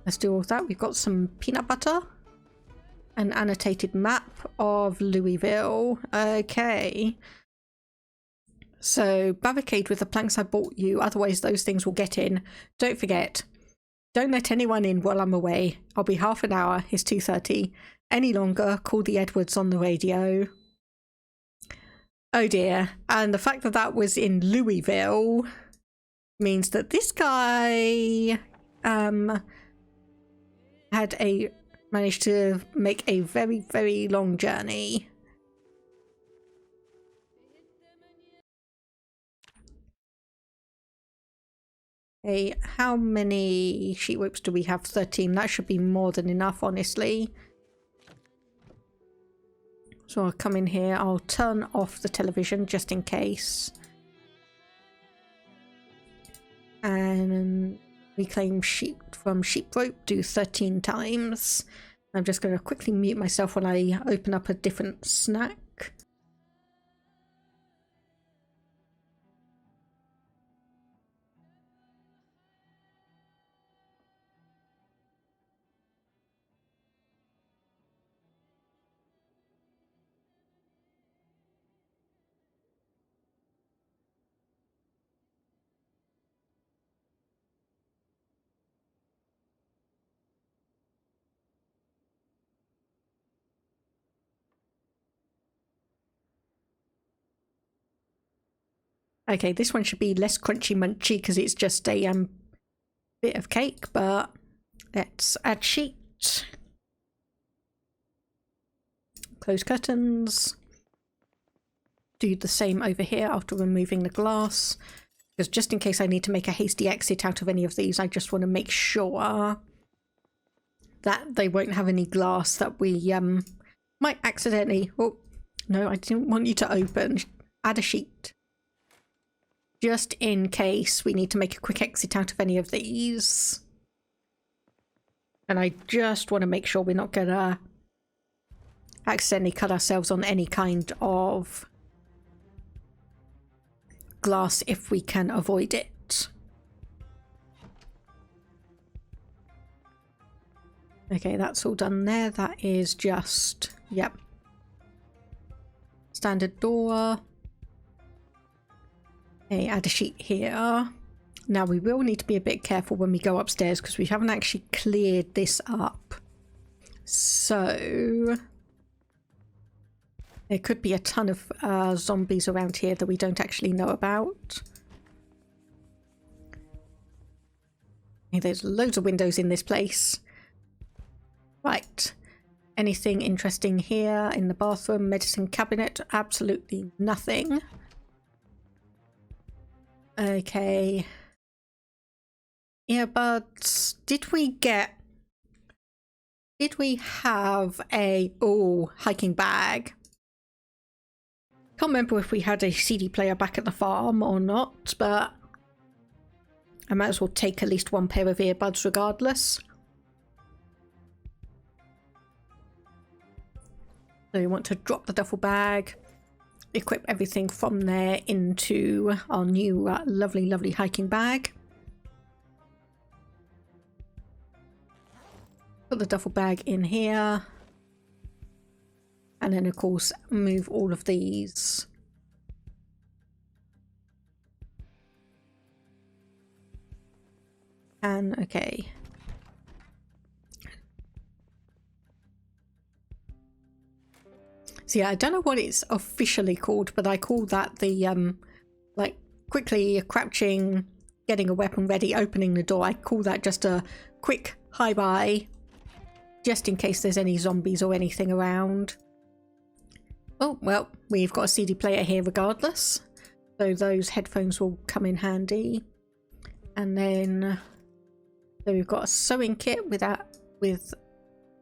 Let's do all that. We've got some peanut butter. An annotated map of Louisville. Okay. So, barricade with the planks I bought you, otherwise those things will get in. Don't forget, don't let anyone in while I'm away. I'll be half an hour, it's 2:30. Any longer, call the Edwards on the radio. Oh dear, and the fact that that was in Louisville means that this guy managed to make a very, very long journey. Okay, how many sheet ropes do we have? 13. That should be more than enough, honestly. So I'll come in here. I'll turn off the television just in case. And reclaim sheep from sheep rope. Do 13 times. I'm just going to quickly mute myself while I open up a different snack. Okay, this one should be less crunchy munchy because it's just a bit of cake, but let's add sheet. Close curtains. Do the same over here after removing the glass. Because just in case I need to make a hasty exit out of any of these, I just want to make sure that they won't have any glass that we might accidentally... Oh, no, I didn't want you to open. Add a sheet. Just in case we need to make a quick exit out of any of these. And I just want to make sure we're not going to accidentally cut ourselves on any kind of glass if we can avoid it. Okay, that's all done there. That is just, yep. Standard door. Okay, add a sheet here. Now we will need to be a bit careful when we go upstairs because we haven't actually cleared this up. So there could be a ton of zombies around here that we don't actually know about. Okay, there's loads of windows in this place. Right. Anything interesting here in the bathroom? Medicine cabinet? Absolutely nothing. Okay. Earbuds. Did we have a hiking bag? Can't remember if we had a CD player back at the farm or not, but I might as well take at least one pair of earbuds regardless. So you want to drop the duffel bag, equip everything from there into our new lovely hiking bag. Put the duffel bag in here. And then of course move all of these. And okay. So yeah, I don't know what it's officially called, but I call that the like quickly crouching, getting a weapon ready, opening the door. I call that just a quick hi bye, just in case there's any zombies or anything around. Oh well, we've got a CD player here regardless, so those headphones will come in handy. And then so we've got a sewing kit with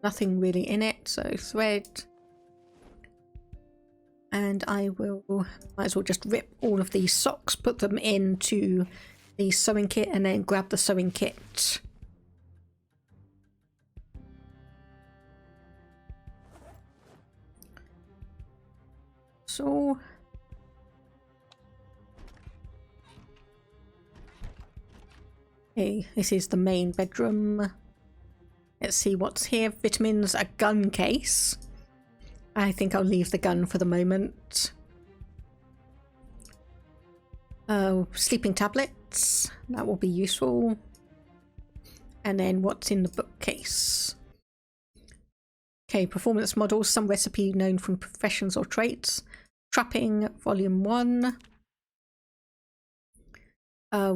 nothing really in it, so thread. And I might as well just rip all of these socks, put them into the sewing kit, and then grab the sewing kit. So okay, this is the main bedroom. Let's see what's here. Vitamins, a gun case. I think I'll leave the gun for the moment. Sleeping tablets, that will be useful. And then what's in the bookcase? Okay, performance models, some recipe known from professions or traits. Trapping, volume 1.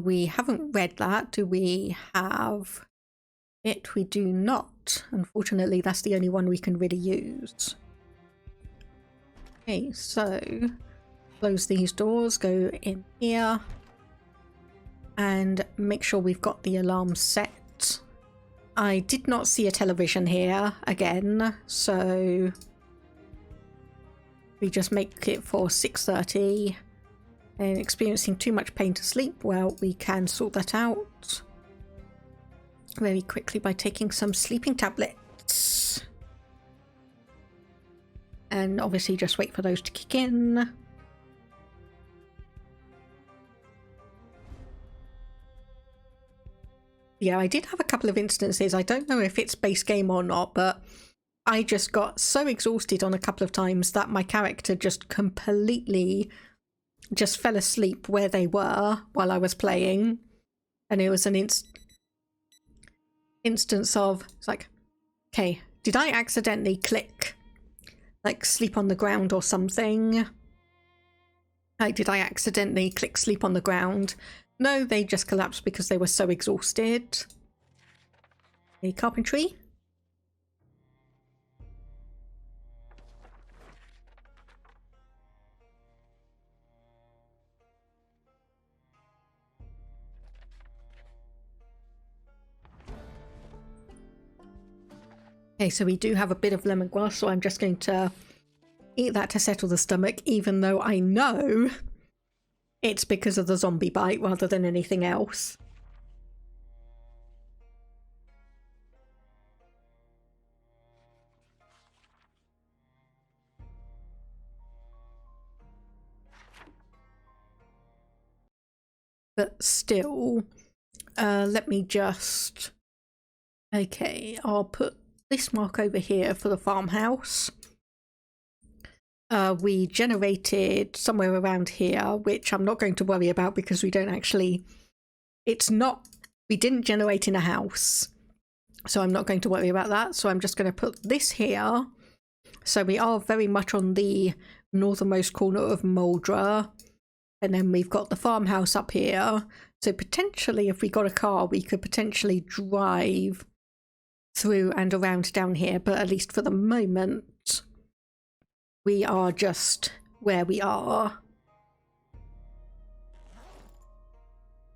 We haven't read that. Do we have it? We do not. Unfortunately, that's the only one we can really use. Okay, so close these doors, go in here. and make sure we've got the alarm set. I did not see a television here again, so we just make it for 6:30. And experiencing too much pain to sleep, well, we can sort that out very quickly by taking some sleeping tablets. And obviously just wait for those to kick in. Yeah, I did have a couple of instances. I don't know if it's base game or not, but I just got so exhausted on a couple of times that my character just completely just fell asleep where they were while I was playing. And it was an instance of, it's like, okay, did I accidentally click like sleep on the ground or something? Like, did I accidentally click sleep on the ground? No, they just collapsed because they were so exhausted. A carpentry. Okay, so we do have a bit of lemongrass, so I'm just going to eat that to settle the stomach, even though I know it's because of the zombie bite rather than anything else. But still, let me just... Okay, I'll put this mark over here for the farmhouse. We generated somewhere around here, which I'm not going to worry about because we don't actually... We didn't generate in a house, so I'm not going to worry about that. So I'm just going to put this here. So we are very much on the northernmost corner of Muldraugh. And then we've got the farmhouse up here. So potentially, if we got a car, we could potentially drive through and around down here. But at least for the moment, we are just where we are.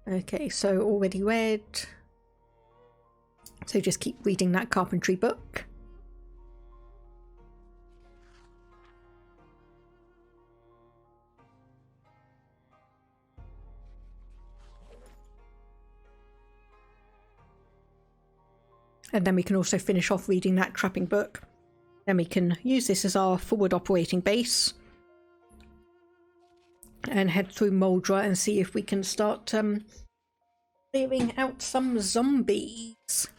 Okay, so already read. So just keep reading that carpentry book. And then we can also finish off reading that trapping book. Then we can use this as our forward operating base. And head through Muldraugh and see if we can start clearing out some zombies.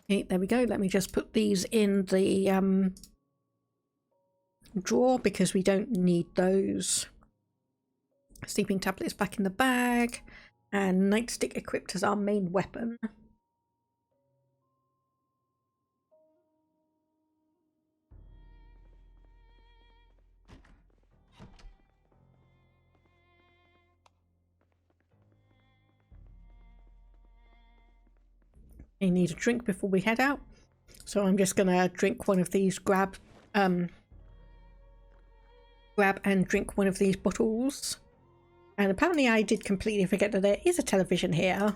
Okay, there we go. Let me just put these in the drawer because we don't need those. Sleeping tablets back in the bag, and nightstick equipped as our main weapon. We need a drink before we head out, so I'm just gonna drink one of these, grab and drink one of these bottles. And apparently I did completely forget that there is a television here.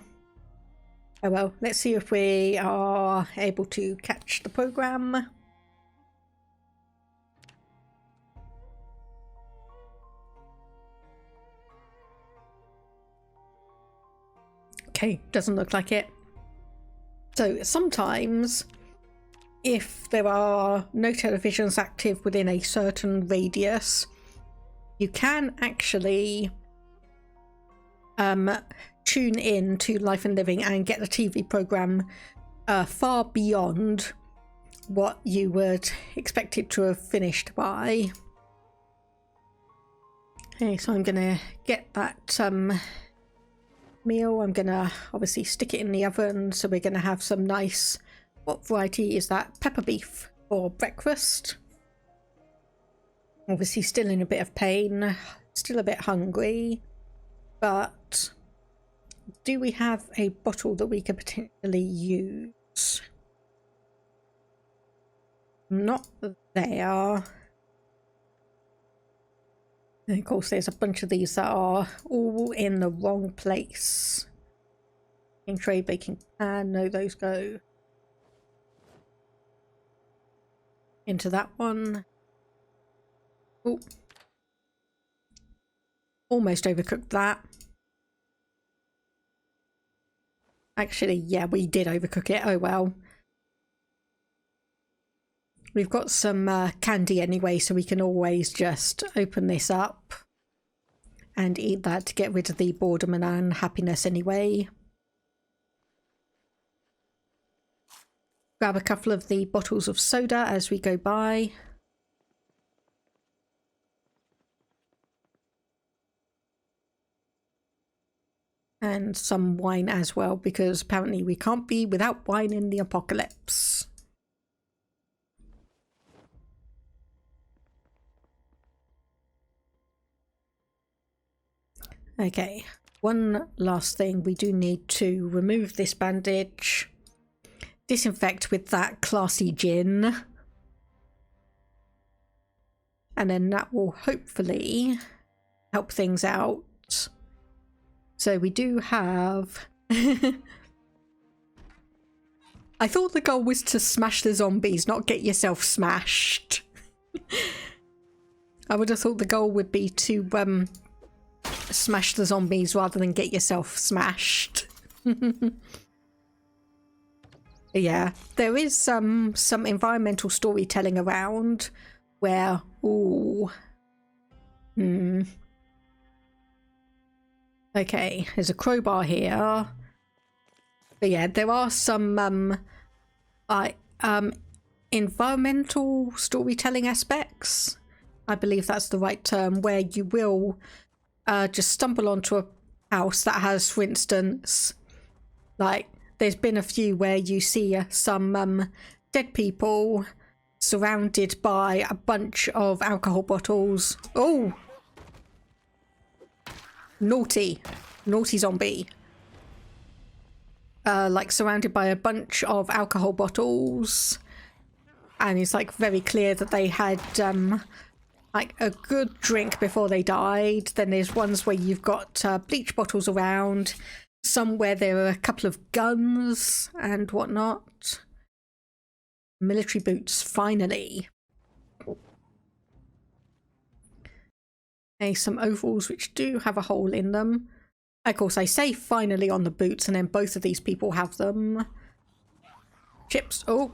Oh well, let's see if we are able to catch the program. Okay, doesn't look like it. So sometimes, if there are no televisions active within a certain radius, you can actually tune in to Life and Living and get the TV program far beyond what you would expect it to have finished by. Okay, so I'm gonna get that meal. I'm gonna obviously stick it in the oven, so we're gonna have some nice, what variety is that? Pepper beef for breakfast. Obviously still in a bit of pain, still a bit hungry. But do we have a bottle that we could potentially use? Not there. And of course there's a bunch of these that are all in the wrong place. Baking tray, baking pan, no, those go into that one. Oh, almost overcooked that. Actually, yeah, we did overcook it. Oh well. We've got some candy anyway, so we can always just open this up and eat that to get rid of the boredom and unhappiness anyway. Grab a couple of the bottles of soda as we go by. And some wine as well, because apparently we can't be without wine in the apocalypse. Okay, one last thing. We do need to remove this bandage. Disinfect with that classy gin. And then that will hopefully help things out. So we do have... I thought the goal was to smash the zombies, not get yourself smashed. I would have thought the goal would be to smash the zombies rather than get yourself smashed. Yeah, there is some environmental storytelling around where... Ooh. Okay, there's a crowbar here. But yeah, there are some environmental storytelling aspects. I believe that's the right term, where you will just stumble onto a house that has, for instance, like there's been a few where you see some dead people surrounded by a bunch of alcohol bottles. Oh! Naughty zombie. Like surrounded by a bunch of alcohol bottles, and it's like very clear that they had like a good drink before they died. Then there's ones where you've got bleach bottles around, some where there are a couple of guns and whatnot. Military boots, finally. Okay, some overalls which do have a hole in them. Of course, I say finally on the boots, and then both of these people have them. Chips. Oh.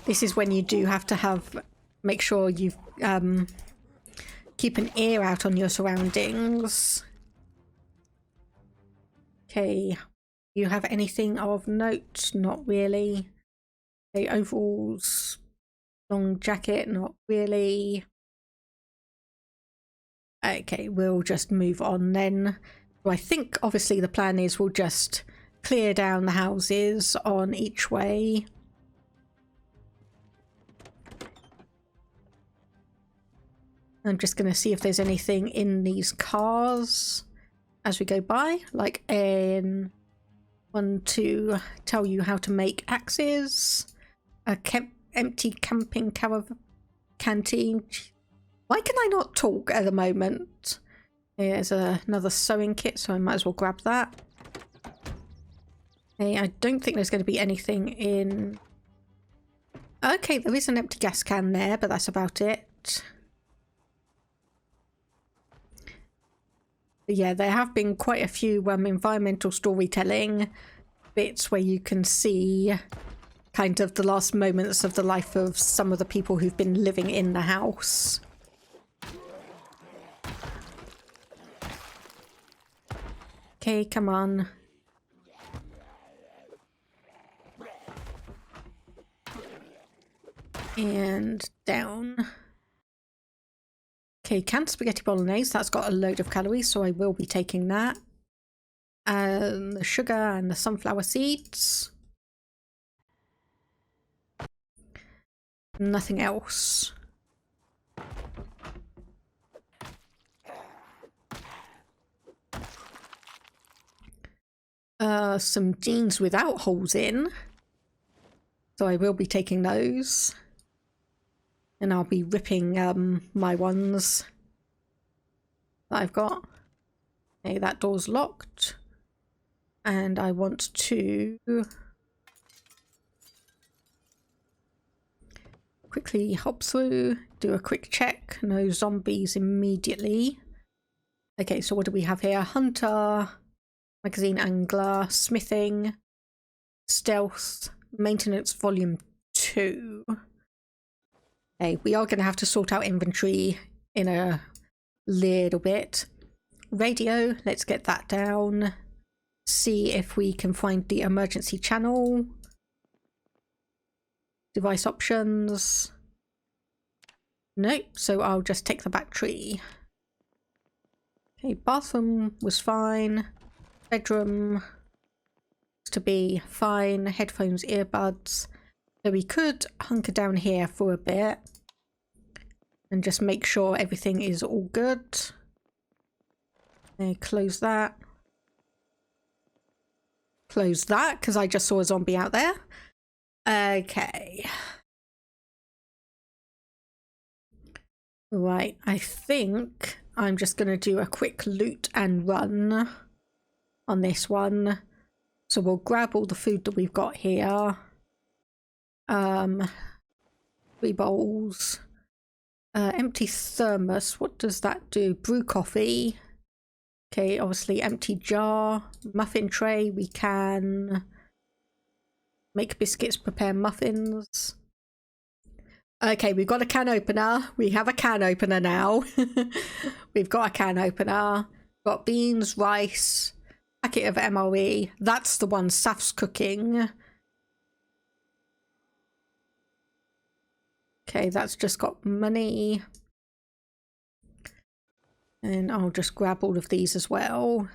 This is when you do have to make sure you keep an ear out on your surroundings. Okay. You have anything of note? Not really. Okay, overalls. Long jacket, not really. Okay, we'll just move on then. So I think obviously the plan is we'll just clear down the houses on each way. I'm just going to see if there's anything in these cars as we go by, like one to tell you how to make axes, a empty camping canteen. Why can I not talk at the moment? There's another sewing kit, so I might as well grab that. Okay, I don't think there's going to be anything in... Okay, there is an empty gas can there, but that's about it. But yeah, there have been quite a few environmental storytelling bits where you can see kind of the last moments of the life of some of the people who've been living in the house. Okay, come on. And down. Okay, canned spaghetti bolognese. That's got a load of calories, so I will be taking that. And the sugar and the sunflower seeds. Nothing else. some jeans without holes in. So I will be taking those. And I'll be ripping my ones that I've got. Okay, that door's locked. And I want to quickly hop through, do a quick check. No zombies immediately. Okay, so what do we have here? Hunter, magazine angler, smithing, stealth, maintenance volume 2. Okay, we are going to have to sort out inventory in a little bit. Radio, let's get that down. See if we can find the emergency channel. Device options. Nope, so I'll just take the battery. Okay, bathroom was fine. Bedroom to be fine. Headphones, earbuds. So we could hunker down here for a bit and just make sure everything is all good. Okay, close that. Close that because I just saw a zombie out there. Okay. Right, I think I'm just going to do a quick loot and run on this one. So we'll grab all the food that we've got here. 3 bowls. Empty thermos. What does that do? Brew coffee. Okay, obviously empty jar. Muffin tray. We can make biscuits, prepare muffins. Okay, we've got a can opener. We have a can opener now. We've got a can opener. Got beans, rice, packet of MRE. That's the one Saf's cooking. Okay, that's just got money. And I'll just grab all of these as well.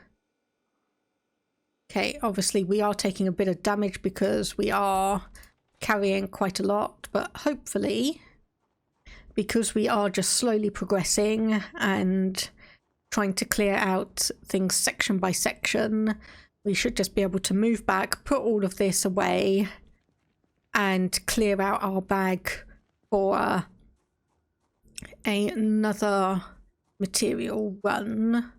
Okay, obviously we are taking a bit of damage because we are carrying quite a lot, but hopefully, because we are just slowly progressing and trying to clear out things section by section, we should just be able to move back, put all of this away, and clear out our bag for another material run.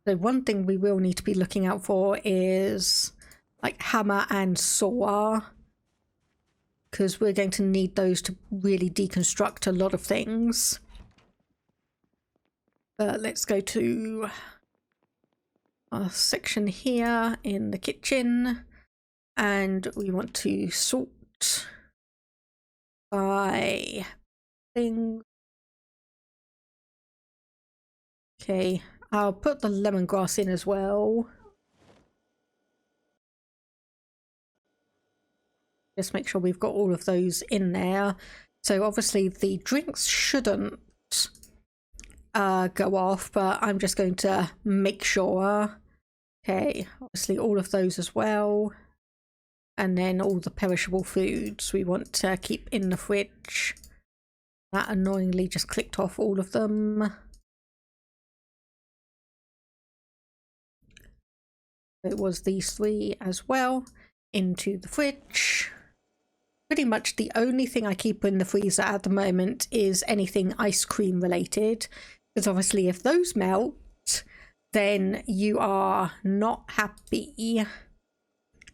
So one thing we will need to be looking out for is like hammer and saw, because we're going to need those to really deconstruct a lot of things. Let's go to our section here in the kitchen, and we want to sort by things. Okay, I'll put the lemongrass in as well. Just make sure we've got all of those in there. So obviously the drinks shouldn't go off, but I'm just going to make sure. Okay, obviously all of those as well. And then all the perishable foods we want to keep in the fridge. That annoyingly just clicked off all of them. It was these 3 as well into the fridge. Pretty much the only thing I keep in the freezer at the moment is anything ice cream related, because obviously if those melt, then you are not happy.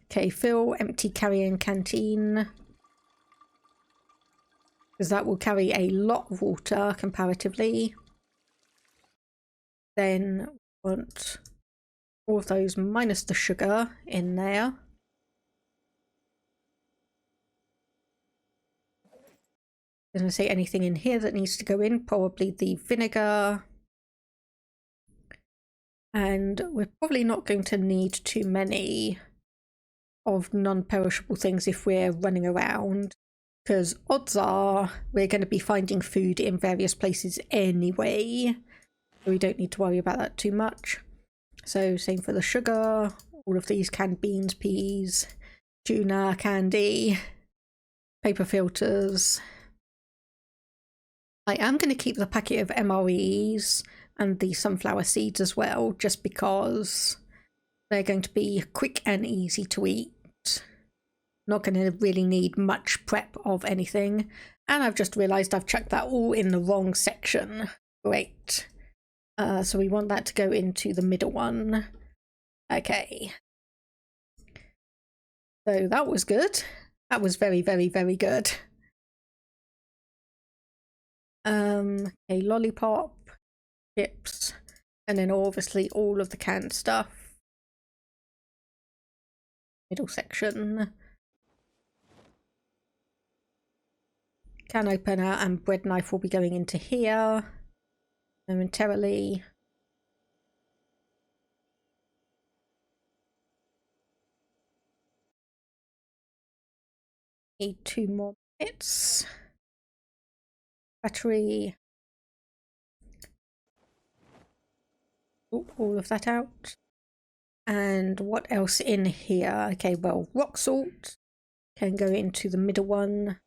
Okay, fill empty carrying canteen, because that will carry a lot of water comparatively. Then we want all of those minus the sugar in there. Doesn't say anything in here that needs to go in. Probably the vinegar. And we're probably not going to need too many of non-perishable things if we're running around, because odds are we're going to be finding food in various places anyway, so we don't need to worry about that too much. So same for the sugar, all of these canned beans, peas, tuna, candy, paper filters. I am going to keep the packet of MREs and the sunflower seeds as well, just because They're going to be quick and easy to eat. Not going to really need much prep of anything. And I've just realised I've chucked that all in the wrong section. Great. So we want that to go into the middle one. Okay. So that was good. That was very, very, very good. Okay, lollipop, chips, and then obviously all of the canned stuff. Middle section. Can opener and bread knife will be going into here momentarily. Need 2 more minutes. Battery. Oh, all of that out. And what else in here? Okay, well, rock salt can go into the middle one.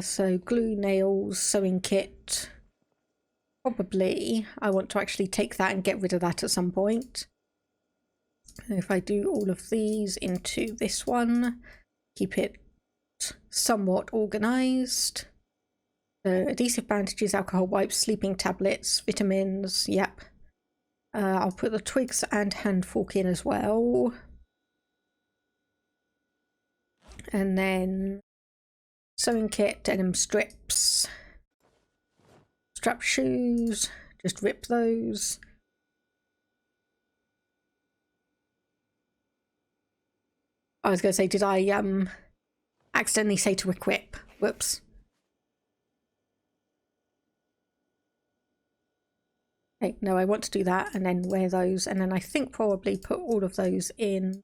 So glue, nails, sewing kit. Probably I want to actually take that and get rid of that at some point. If I do all of these into this one, keep it somewhat organised. So adhesive bandages, alcohol wipes, sleeping tablets, vitamins, yep. I'll put the twigs and hand fork in as well. And then sewing kit, denim strips, strap shoes, just rip those. I was going to say, did I accidentally say to equip? Whoops. Okay, no, I want to do that and then wear those, and then I think probably put all of those in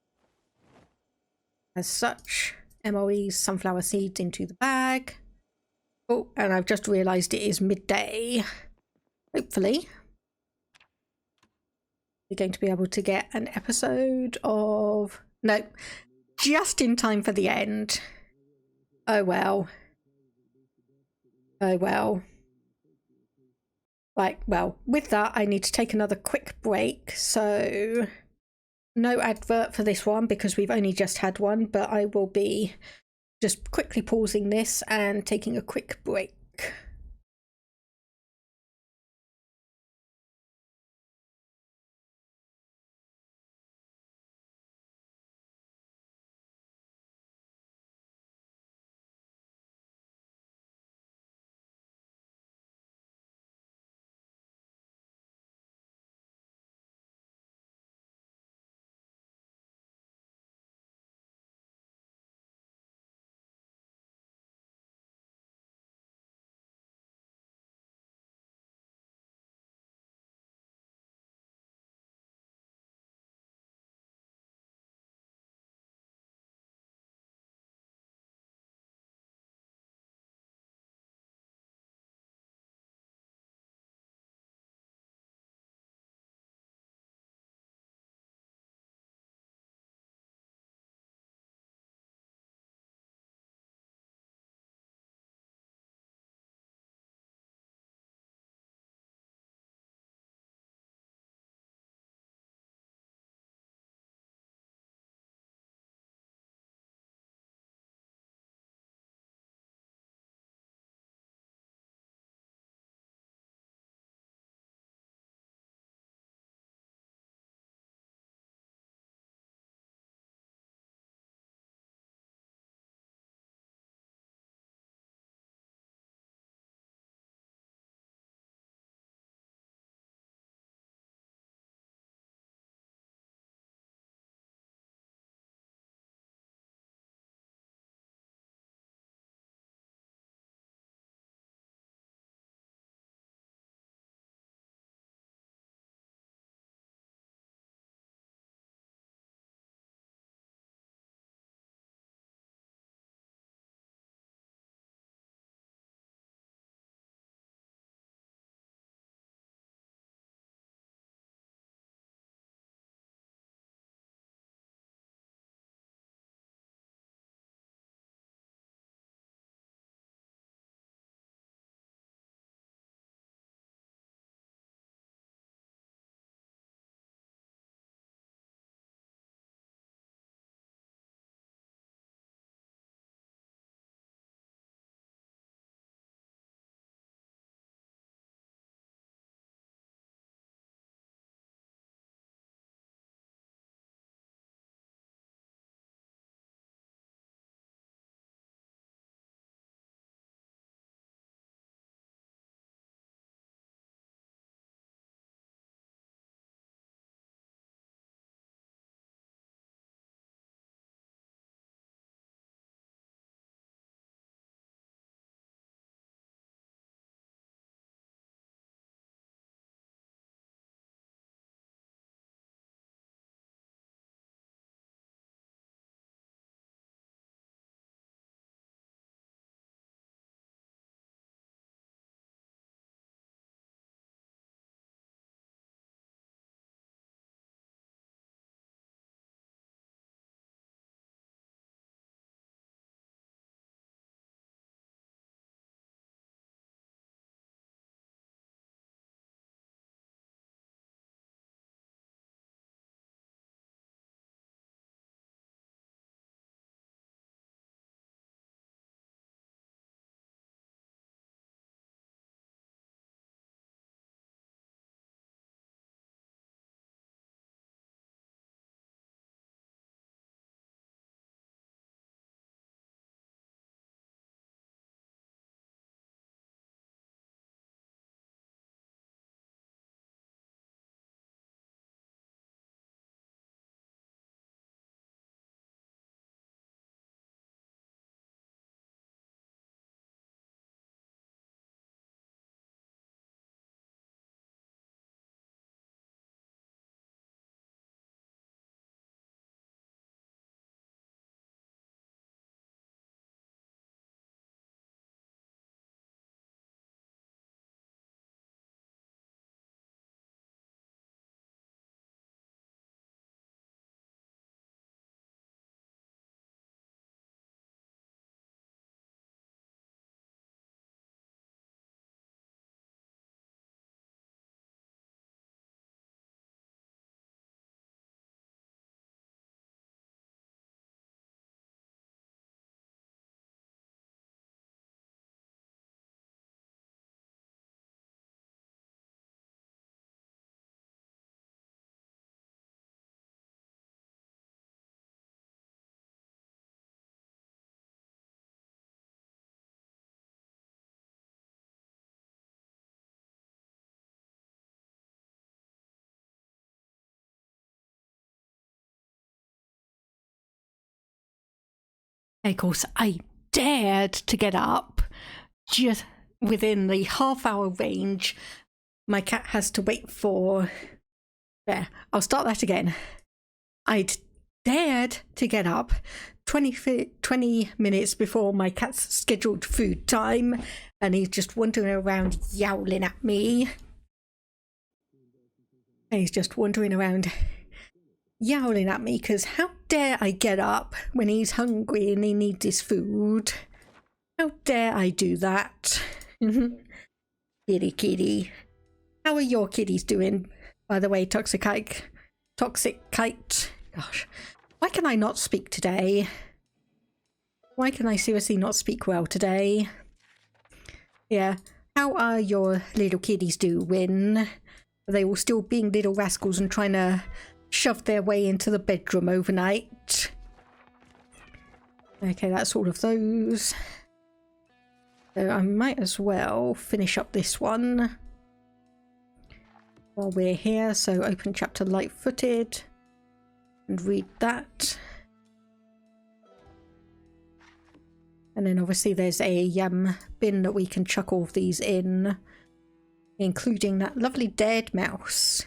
as such. MOEs, sunflower seeds into the bag. Oh, and I've just realised it is midday. Hopefully we're going to be able to get an episode of... No, just in time for the end. Oh well. Oh well. Right, well, with that I need to take another quick break, so no advert for this one because we've only just had one, but I will be just quickly pausing this and taking a quick break. And of course, I dared to get up just within the half-hour range. My cat has to wait for... There, I'll start that again. I'd dared to get up 20 minutes before my cat's scheduled food time, and he's just wandering around yowling at me. And he's just wandering around yowling at me because how dare I get up when he's hungry and he needs his food? How dare I do that? Kitty. How are your kitties doing? By the way, Toxic Kite. Gosh, why can I not speak today? Why can I seriously not speak well today? Yeah, how are your little kitties doing? Are they all still being little rascals and trying to shove their way into the bedroom overnight? Okay, that's all of those. So I might as well finish up this one while we're here. So open chapter light-footed and read that. And then obviously there's a bin that we can chuck all of these in, including that lovely dead mouse.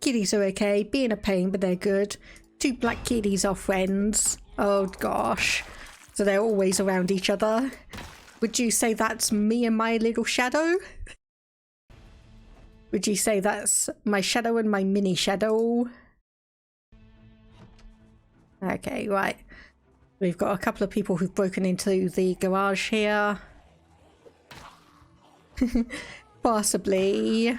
Kitties are okay, being a pain, but they're good. 2 black kitties are friends. Oh gosh. So they're always around each other. Would you say that's me and my little shadow? Would you say that's my shadow and my mini shadow? Okay, right. We've got a couple of people who've broken into the garage here. Possibly.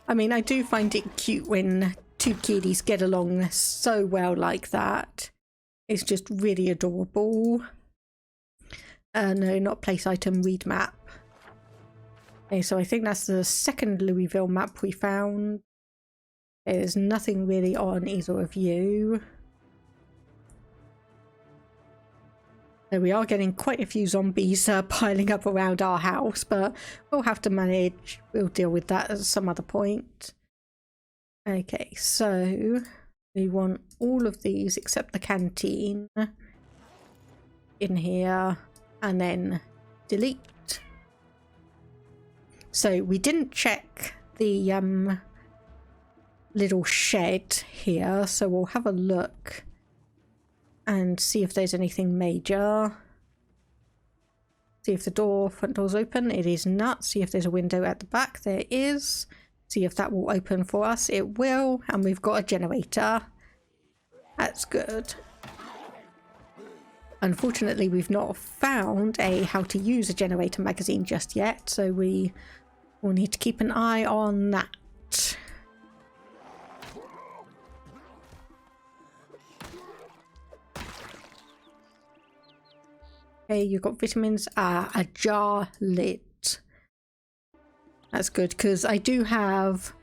I mean, I do find it cute when 2 kitties get along so well like that. It's just really adorable. No, not place item, read map. Okay, so I think that's the second Louisville map we found. There's nothing really on either of you. So we are getting quite a few zombies piling up around our house, but we'll have to manage. We'll deal with that at some other point. Okay, so we want all of these except the canteen in here, and then delete. So we didn't check the little shed here, so we'll have a look and see if there's anything major. See if the front door's open. It is not. See if there's a window at the back. There is. See if that will open for us. It will. And we've got a generator. That's good. Unfortunately, we've not found a how to use a generator magazine just yet, so we will need to keep an eye on that. Okay, you've got vitamins. A jar lid. That's good, because I do have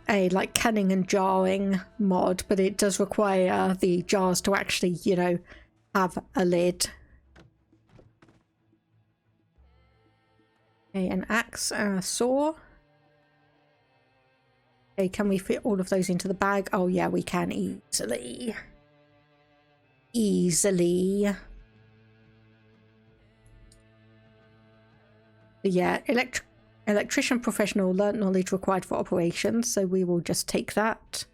a like canning and jarring mod, but it does require the jars to actually, you know, have a lid. Okay, an axe and a saw. Okay, can we fit all of those into the bag? Oh yeah, we can easily. Easily. Yeah, electrician professional, learnt knowledge required for operations, so we will just take that.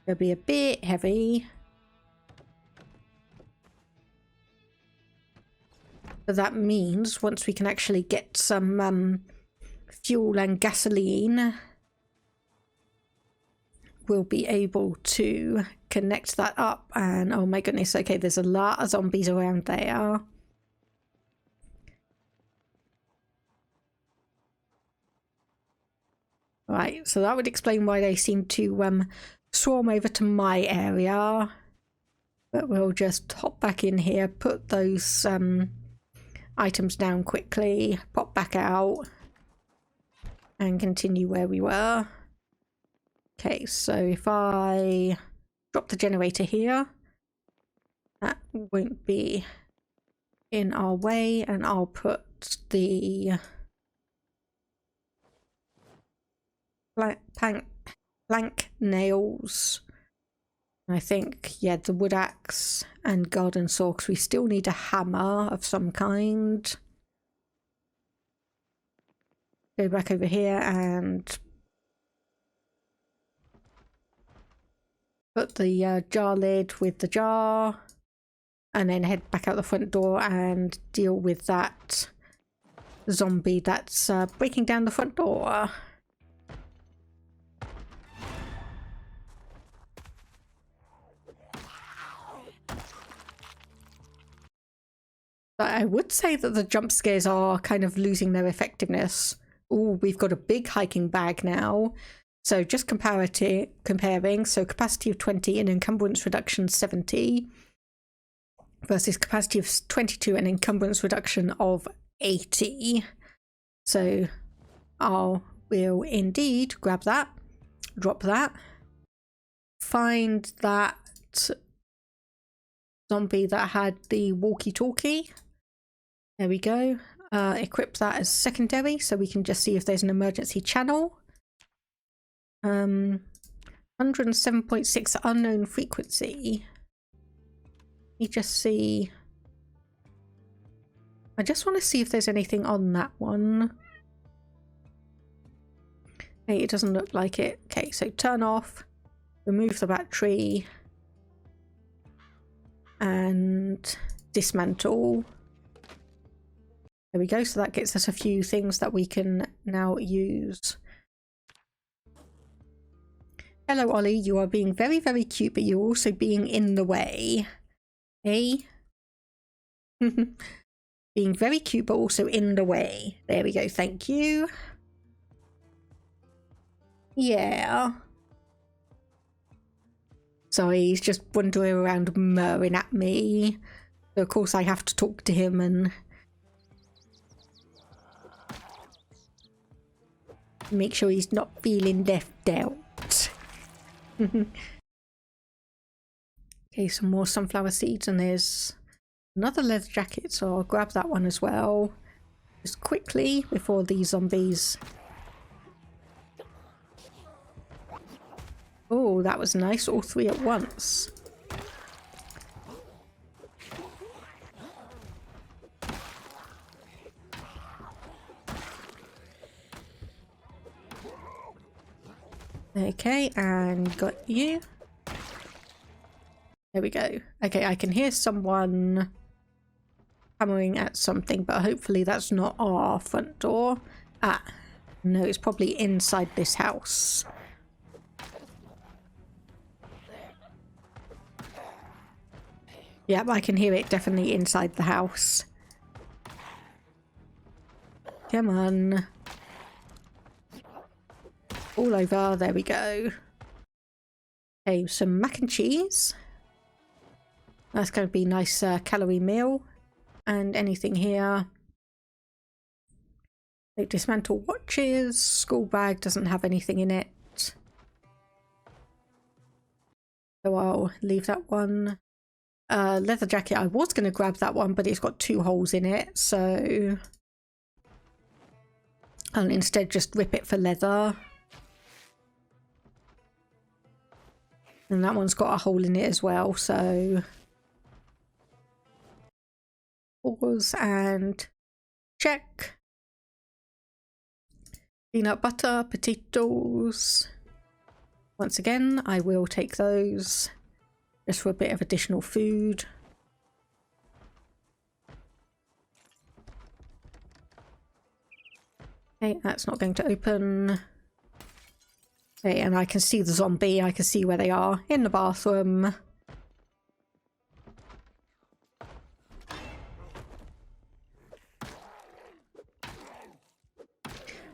It'll be a bit heavy. But that means once we can actually get some fuel and gasoline, we'll be able to connect that up. And oh my goodness, okay, there's a lot of zombies around there. Right, so that would explain why they seem to swarm over to my area. But we'll just hop back in here, put those items down quickly, pop back out, and continue where we were. Okay, so if I drop the generator here, that won't be in our way, and I'll put the plank nails. I think, yeah, the wood axe and garden saw, because we still need a hammer of some kind. Go back over here and put the jar lid with the jar, and then head back out the front door and deal with that zombie that's breaking down the front door. But I would say that the jump scares are kind of losing their effectiveness. Oh, we've got a big hiking bag now. So just comparing, so capacity of 20 and encumbrance reduction 70 versus capacity of 22 and encumbrance reduction of 80. So we'll indeed grab that, drop that, find that zombie that had the walkie-talkie. There we go. Equip that as secondary so we can just see if there's an emergency channel. 107.6 unknown frequency. Let me just see. I just want to see if there's anything on that one. Okay, it doesn't look like it. Okay, so turn off, remove the battery, and dismantle. There we go, so that gets us a few things that we can now use. Hello Ollie, you are being very, very cute, but you're also being in the way. Hey? Being very cute, but also in the way. There we go, thank you. Yeah. Sorry, he's just wandering around murring at me. So of course I have to talk to him and make sure he's not feeling left out. Okay, some more sunflower seeds, and there's another leather jacket, so I'll grab that one as well. Just quickly before these zombies. Oh, that was nice, all three at once. Okay, and got you. There we go. Okay, I can hear someone hammering at something, but hopefully that's not our front door. Ah, no, it's probably inside this house. Yep, I can hear it definitely inside the house. Come on. All over, there we go. Okay, some mac and cheese. That's going to be a nice calorie meal. And anything here. Dismantle watches. School bag doesn't have anything in it. So I'll leave that one. Leather jacket, I was going to grab that one, but it's got 2 holes in it. So I'll instead just rip it for leather. And that one's got a hole in it as well, so pause and check. Peanut butter, potatoes. Once again, I will take those just for a bit of additional food. Okay, that's not going to open. Okay, and I can see the zombie. I can see where they are in the bathroom.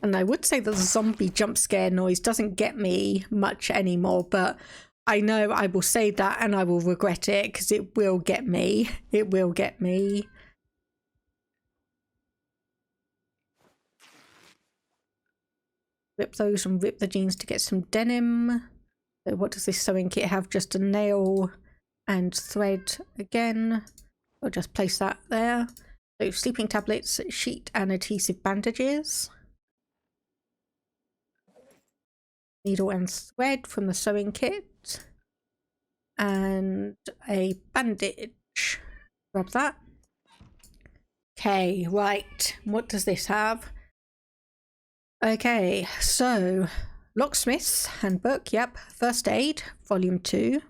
And I would say that the zombie jump scare noise doesn't get me much anymore, but I know I will say that and I will regret it because it will get me. It will get me. Rip those and rip the jeans to get some denim. So what does this sewing kit have? Just a nail and thread again. I'll just place that there. So sleeping tablets, sheet and adhesive bandages. needle and thread from the sewing kit, and a bandage. Grab that. Okay, right. What does this have? Okay, so Locksmith's Handbook, yep. First Aid, Volume 2.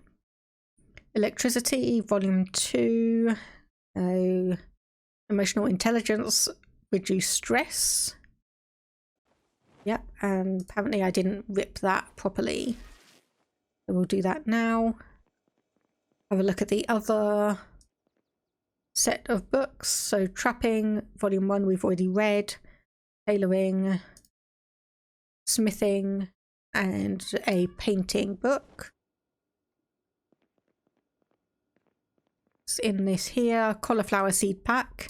Electricity, Volume 2. Emotional Intelligence, Reduce Stress. Yep, and apparently I didn't rip that properly. So we'll do that now. Have a look at the other set of books. So Trapping, Volume 1 we've already read. Tailoring, Smithing, and a painting book. It's in this here, Cauliflower Seed Pack.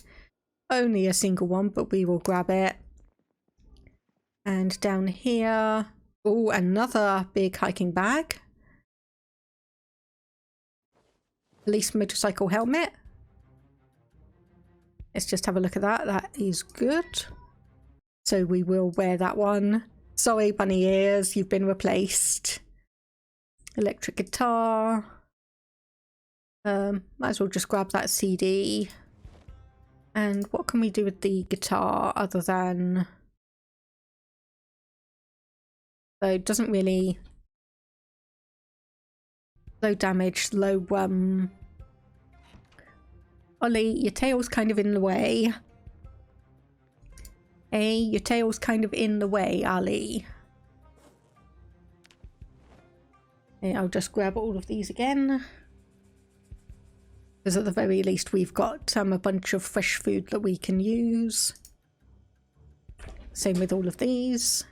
Only a single one, but we will grab it. And down here, oh, another big hiking bag. Police motorcycle helmet. Let's just have a look at that. That is good. So we will wear that one. Sorry, bunny ears, you've been replaced. Electric guitar. Might as well just grab that CD. And what can we do with the guitar other than... So it doesn't really... Low damage, low... Ollie, your tail's kind of in the way. Hey, your tail's kind of in the way, Ali. Okay, I'll just grab all of these again. Because at the very least we've got a bunch of fresh food that we can use. Same with all of these.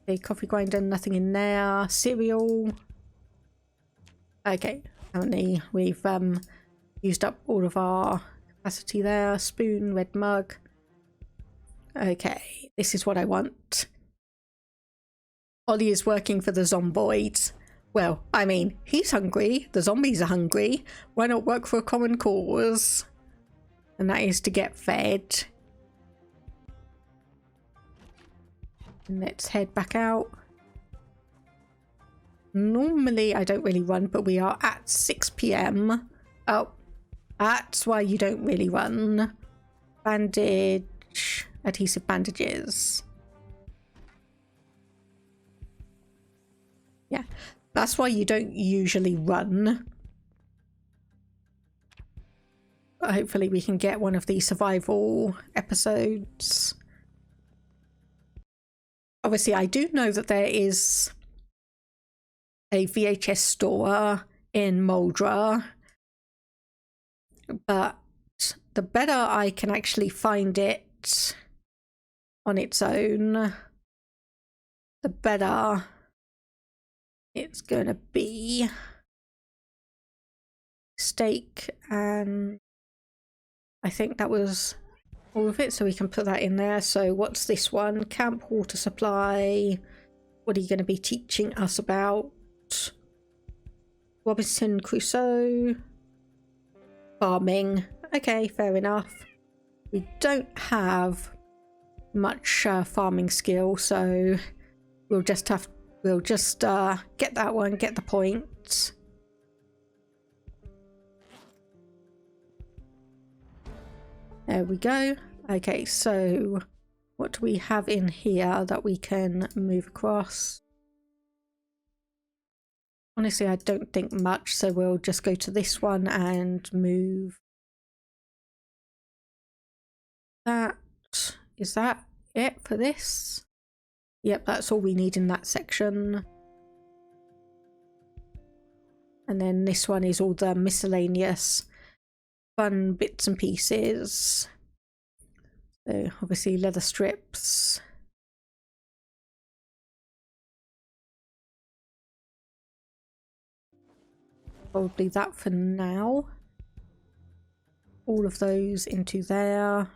Okay, coffee grinder, nothing in there. Cereal. Okay, apparently we've used up all of our capacity there. Spoon, red mug. Okay, this is what I want. Ollie is working for the Zomboid. Well, I mean, he's hungry. The zombies are hungry. Why not work for a common cause? And that is to get fed. And let's head back out. Normally, I don't really run, but we are at 6 PM. Oh, that's why you don't really run. Bandage. Adhesive bandages. Yeah, that's why you don't usually run. But hopefully we can get one of the survival episodes. Obviously, I do know that there is a VHS store in Muldraugh, but the better I can actually find it on its own, the better it's gonna be. Steak, and I think that was all of it, so we can put that in there. So what's this one? Camp water supply. What are you going to be teaching us about? Robinson Crusoe. Farming. Okay, fair enough. We don't have much farming skill, so we'll just get that one, get the point. There we go. Okay, so what do we have in here that we can move across? Honestly, I don't think much, so we'll just go to this one and move that. Is that it for this? Yep, that's all we need in that section. And then this one is all the miscellaneous fun bits and pieces. So obviously leather strips. Probably that for now. All of those into there.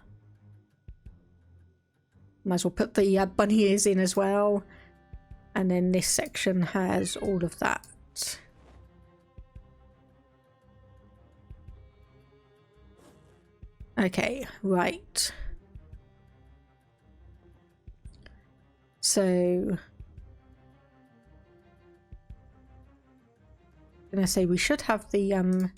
Might as well put the bunny ears in as well. And then this section has all of that. Okay, right. So gonna say we should have the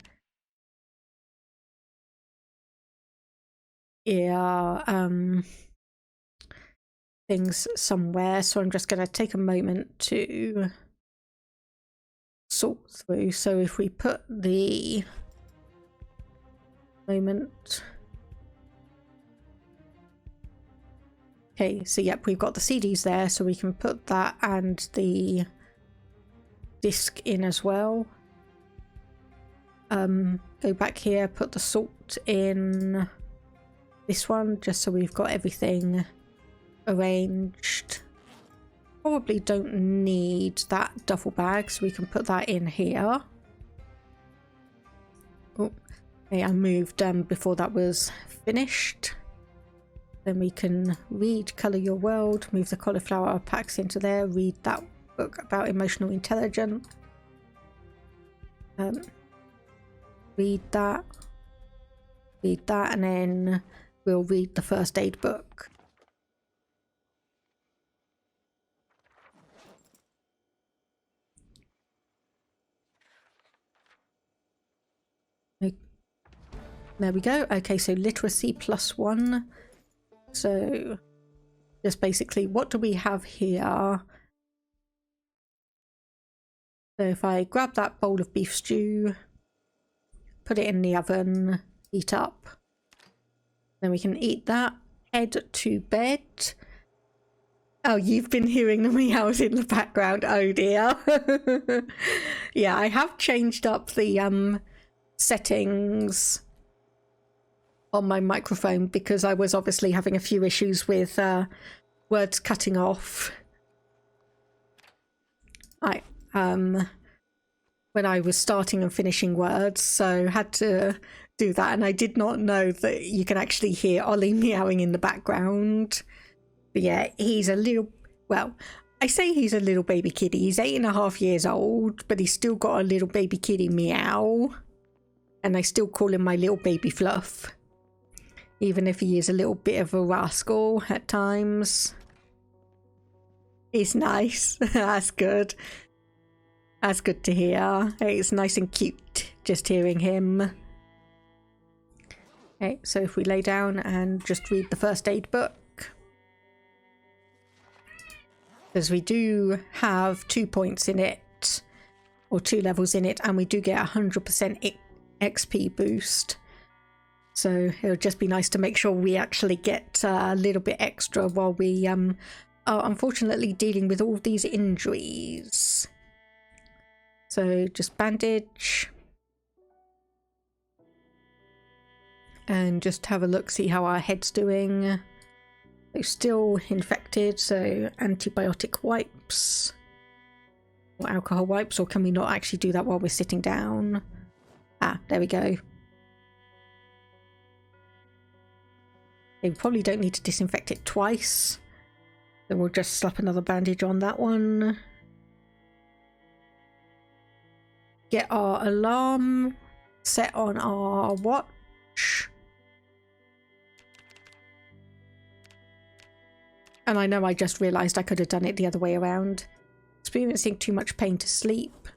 things somewhere, so I'm just gonna take a moment to sort through. So if we put the moment, okay, so yep, we've got the CDs there, so we can put that and the disc in as well. Go back here, put the salt in this one, just so we've got everything arranged. Probably don't need that duffel bag, so we can put that in here. Oh, okay, I moved before that was finished. Then we can read Colour Your World, move the cauliflower packs into there, read that book about emotional intelligence. Read that, and then we'll read the first aid book. There we go. Okay, so literacy +1. So just basically, what do we have here? So if I grab that bowl of beef stew, put it in the oven, heat up, then we can eat that, head to bed. Oh, you've been hearing the meows in the background. Oh dear. Yeah, I have changed up the settings on my microphone because I was obviously having a few issues with words cutting off. When I was starting and finishing words, so had to do that, and I did not know that you can actually hear Ollie meowing in the background. But yeah, he's a little, well, I say he's a little baby kitty. He's 8.5 years old, but he's still got a little baby kitty meow, and I still call him my little baby Fluff, even if he is a little bit of a rascal at times. He's nice. That's good. That's good to hear. It's nice and cute just hearing him. Okay, so if we lay down and just read the first aid book, because we do have 2 points in it, or 2 levels in it, and we do get 100% XP boost. So it would just be nice to make sure we actually get a little bit extra while we are unfortunately dealing with all these injuries. So just bandage. And just have a look, see how our head's doing. So still infected, so antibiotic wipes. Or alcohol wipes, or can we not actually do that while we're sitting down? Ah, there we go. We probably don't need to disinfect it twice. Then we'll just slap another bandage on that one. Get our alarm set on our watch. And I know I just realised I could have done it the other way around. Experiencing too much pain to sleep.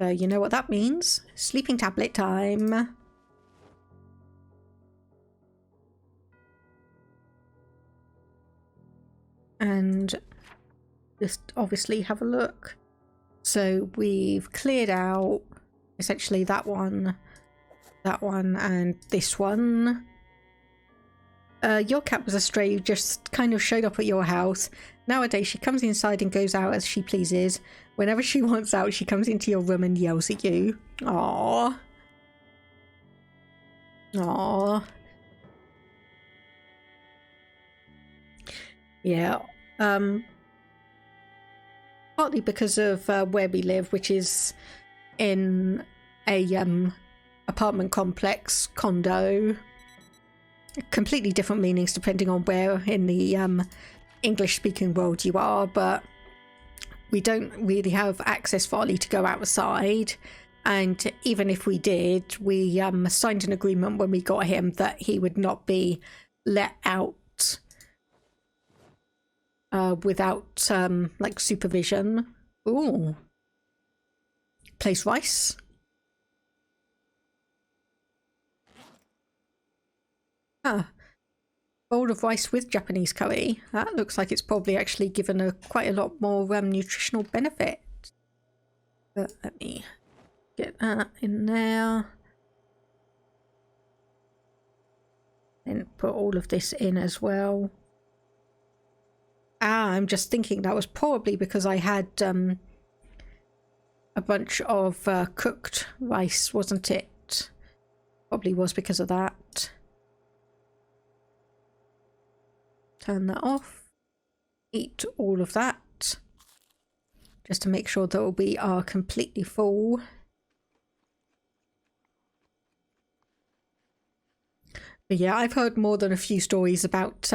So you know what that means. Sleeping tablet time. And just obviously have a look. So we've cleared out essentially that one, and this one. Your cat was a stray who just kind of showed up at your house. Nowadays she comes inside and goes out as she pleases. Whenever she wants out, she comes into your room and yells at you. Aww. Aww. Yeah. Partly because of where we live, which is in a apartment complex, condo. Completely different meanings depending on where in the English-speaking world you are, but we don't really have access for Ollie to go outside. And even if we did, we signed an agreement when we got him that he would not be let out without like supervision. Ooh. place rice. Ah, bowl of rice with Japanese curry. That looks like it's probably actually given a quite a lot more nutritional benefit. But let me get that in there. And put all of this in as well. Ah, I'm just thinking that was probably because I had a bunch of cooked rice, wasn't it? Probably was because of that. Turn that off. Eat all of that. Just to make sure that we are completely full. But yeah, I've heard more than a few stories about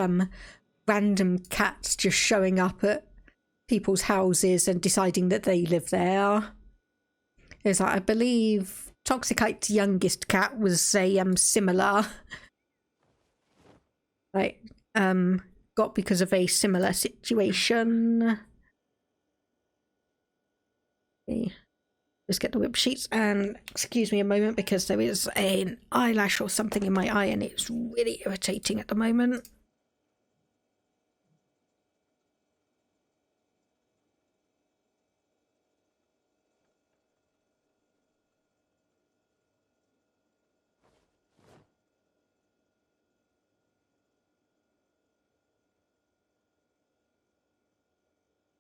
random cats just showing up at people's houses and deciding that they live there. There's like, I believe Toxicite's youngest cat was a similar, like got because of a similar situation. Okay. Just get the whip sheets and excuse me a moment because there is an eyelash or something in my eye and it's really irritating at the moment.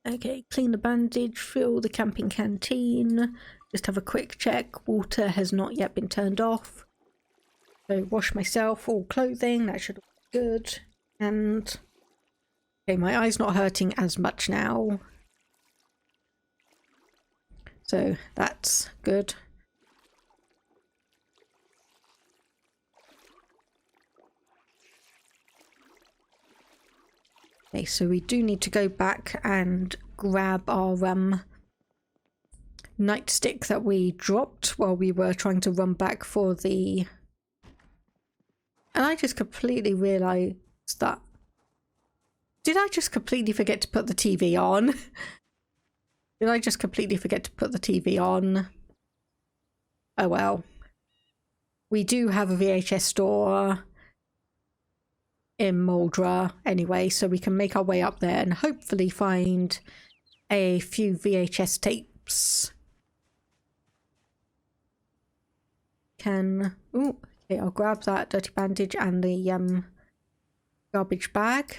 Okay, clean the bandage, fill the camping canteen, just have a quick check. Water has not yet been turned off. So wash myself, all clothing, that should be good. And okay, my eye's not hurting as much now. So that's good. Okay, so we do need to go back and grab our nightstick that we dropped while we were trying to run back for the... And I just completely realised that... Did I just completely forget to put the TV on? Did I just completely forget to put the TV on? Oh well. We do have a VHS store in Muldraugh anyway, so we can make our way up there and hopefully find a few VHS tapes. Ooh, okay, I'll grab that dirty bandage and the garbage bag.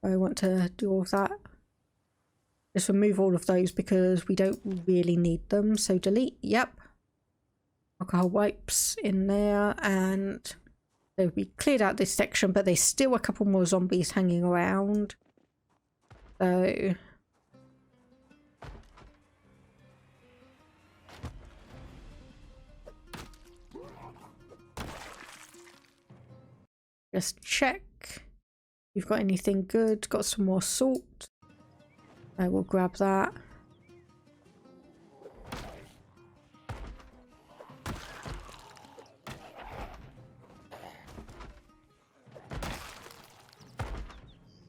I want to do all of that. Just remove all of those because we don't really need them. So delete, yep. Alcohol wipes in there, and so we cleared out this section, but there's still a couple more zombies hanging around. So just check if you've got anything good. Got some more salt. I will grab that.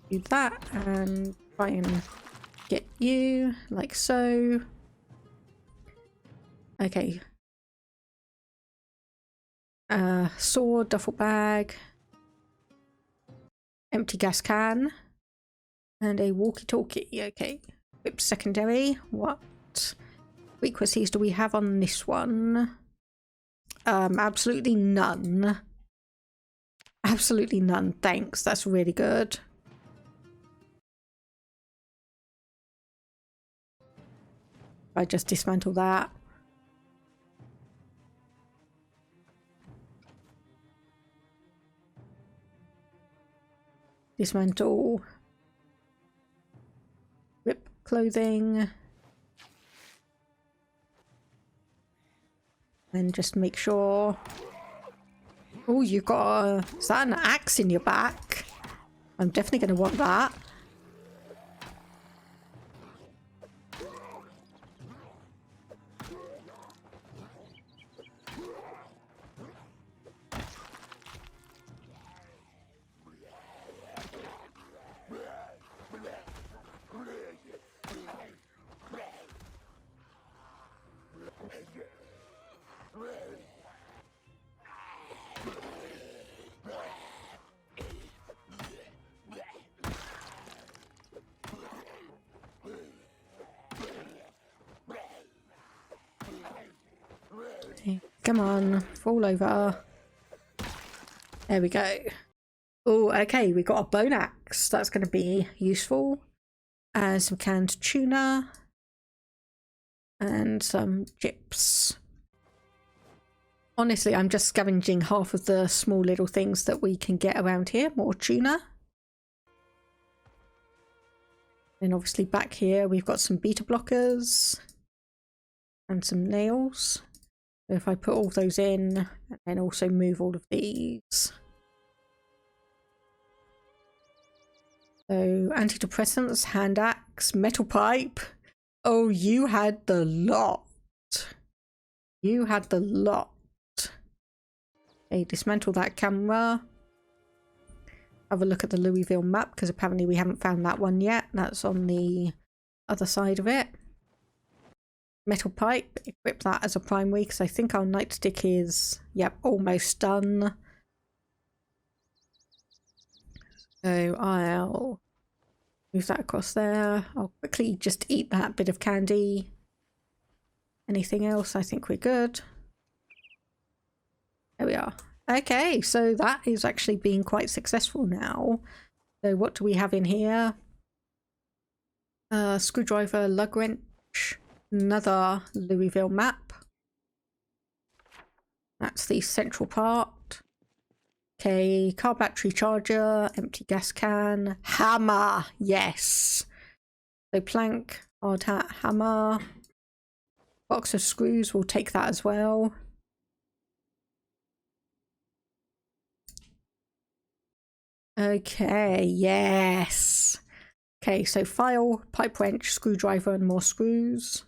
Do that and try and get you like so. Okay. Sword, duffel bag, empty gas can, and a walkie-talkie. Okay. Whip secondary. What frequencies do we have on this one? Absolutely none. Absolutely none. Thanks. That's really good. I just dismantle that. Dismantle. Rip clothing. And just make sure. Oh, you got a... Is that an axe in your back? I'm definitely going to want that. come on, fall over. There we go. Oh, okay, we got a bone axe. That's going to be useful. And some canned tuna. And some chips. Honestly, I'm just scavenging half of the small little things that we can get around here. More tuna. And obviously back here we've got some beta blockers. And some nails. So if I put all those in, and then also move all of these. So antidepressants, hand axe, metal pipe. Oh, you had the lot. You had the lot. Okay, dismantle that camera. Have a look at the Louisville map, because apparently we haven't found that one yet. That's on the other side of it. Metal pipe, equip that as a primary, because I think our nightstick is, yep, almost done. So I'll move that across there. I'll quickly just eat that bit of candy. Anything else? I think we're good. There we are. Okay, so that is actually being quite successful now. So what do we have in here? Screwdriver, lug wrench, another Louisville map. That's the central part. Okay, car battery charger, empty gas can, hammer, yes. So plank, hard hat, hammer. Box of screws, we'll take that as well. Okay, yes. Okay, so file, pipe wrench, screwdriver, and more screws.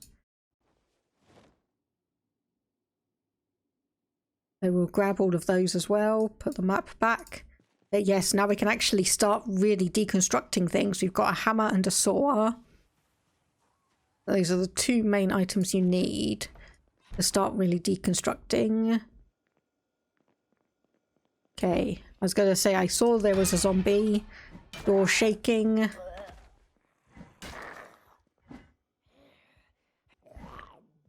So we'll grab all of those as well, put the map back. But yes, now we can actually start really deconstructing things. We've got a hammer and a saw. Those are the two main items you need to start really deconstructing. Okay, I was going to say I saw there was a zombie. Door shaking.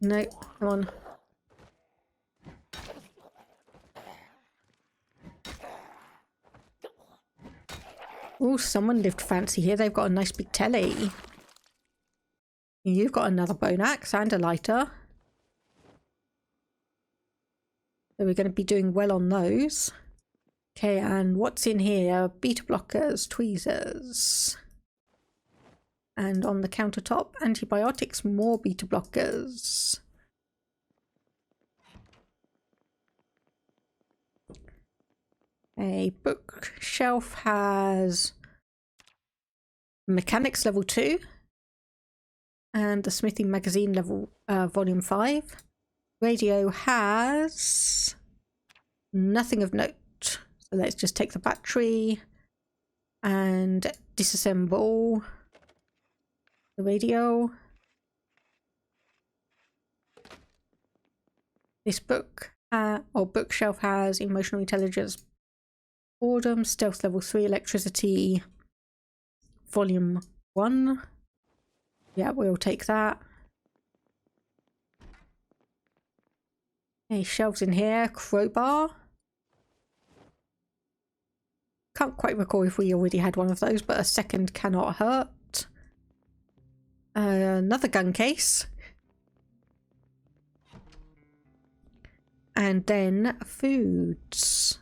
No, come on. Oh, someone lived fancy here. They've got a nice big telly. You've got another bone axe and a lighter. So we're going to be doing well on those. Okay, and what's in here? Beta blockers, tweezers. And on the countertop, antibiotics, more beta blockers. A bookshelf has mechanics level 2 and the smithing magazine level volume 5. Radio has nothing of note. So let's just take the battery and disassemble the radio. This book or bookshelf has emotional intelligence, boredom, stealth level 3, electricity volume 1. Yeah, we'll take that. Okay, shelves in here, crowbar. Can't quite recall if we already had one of those, but a second cannot hurt. Another gun case. And then foods.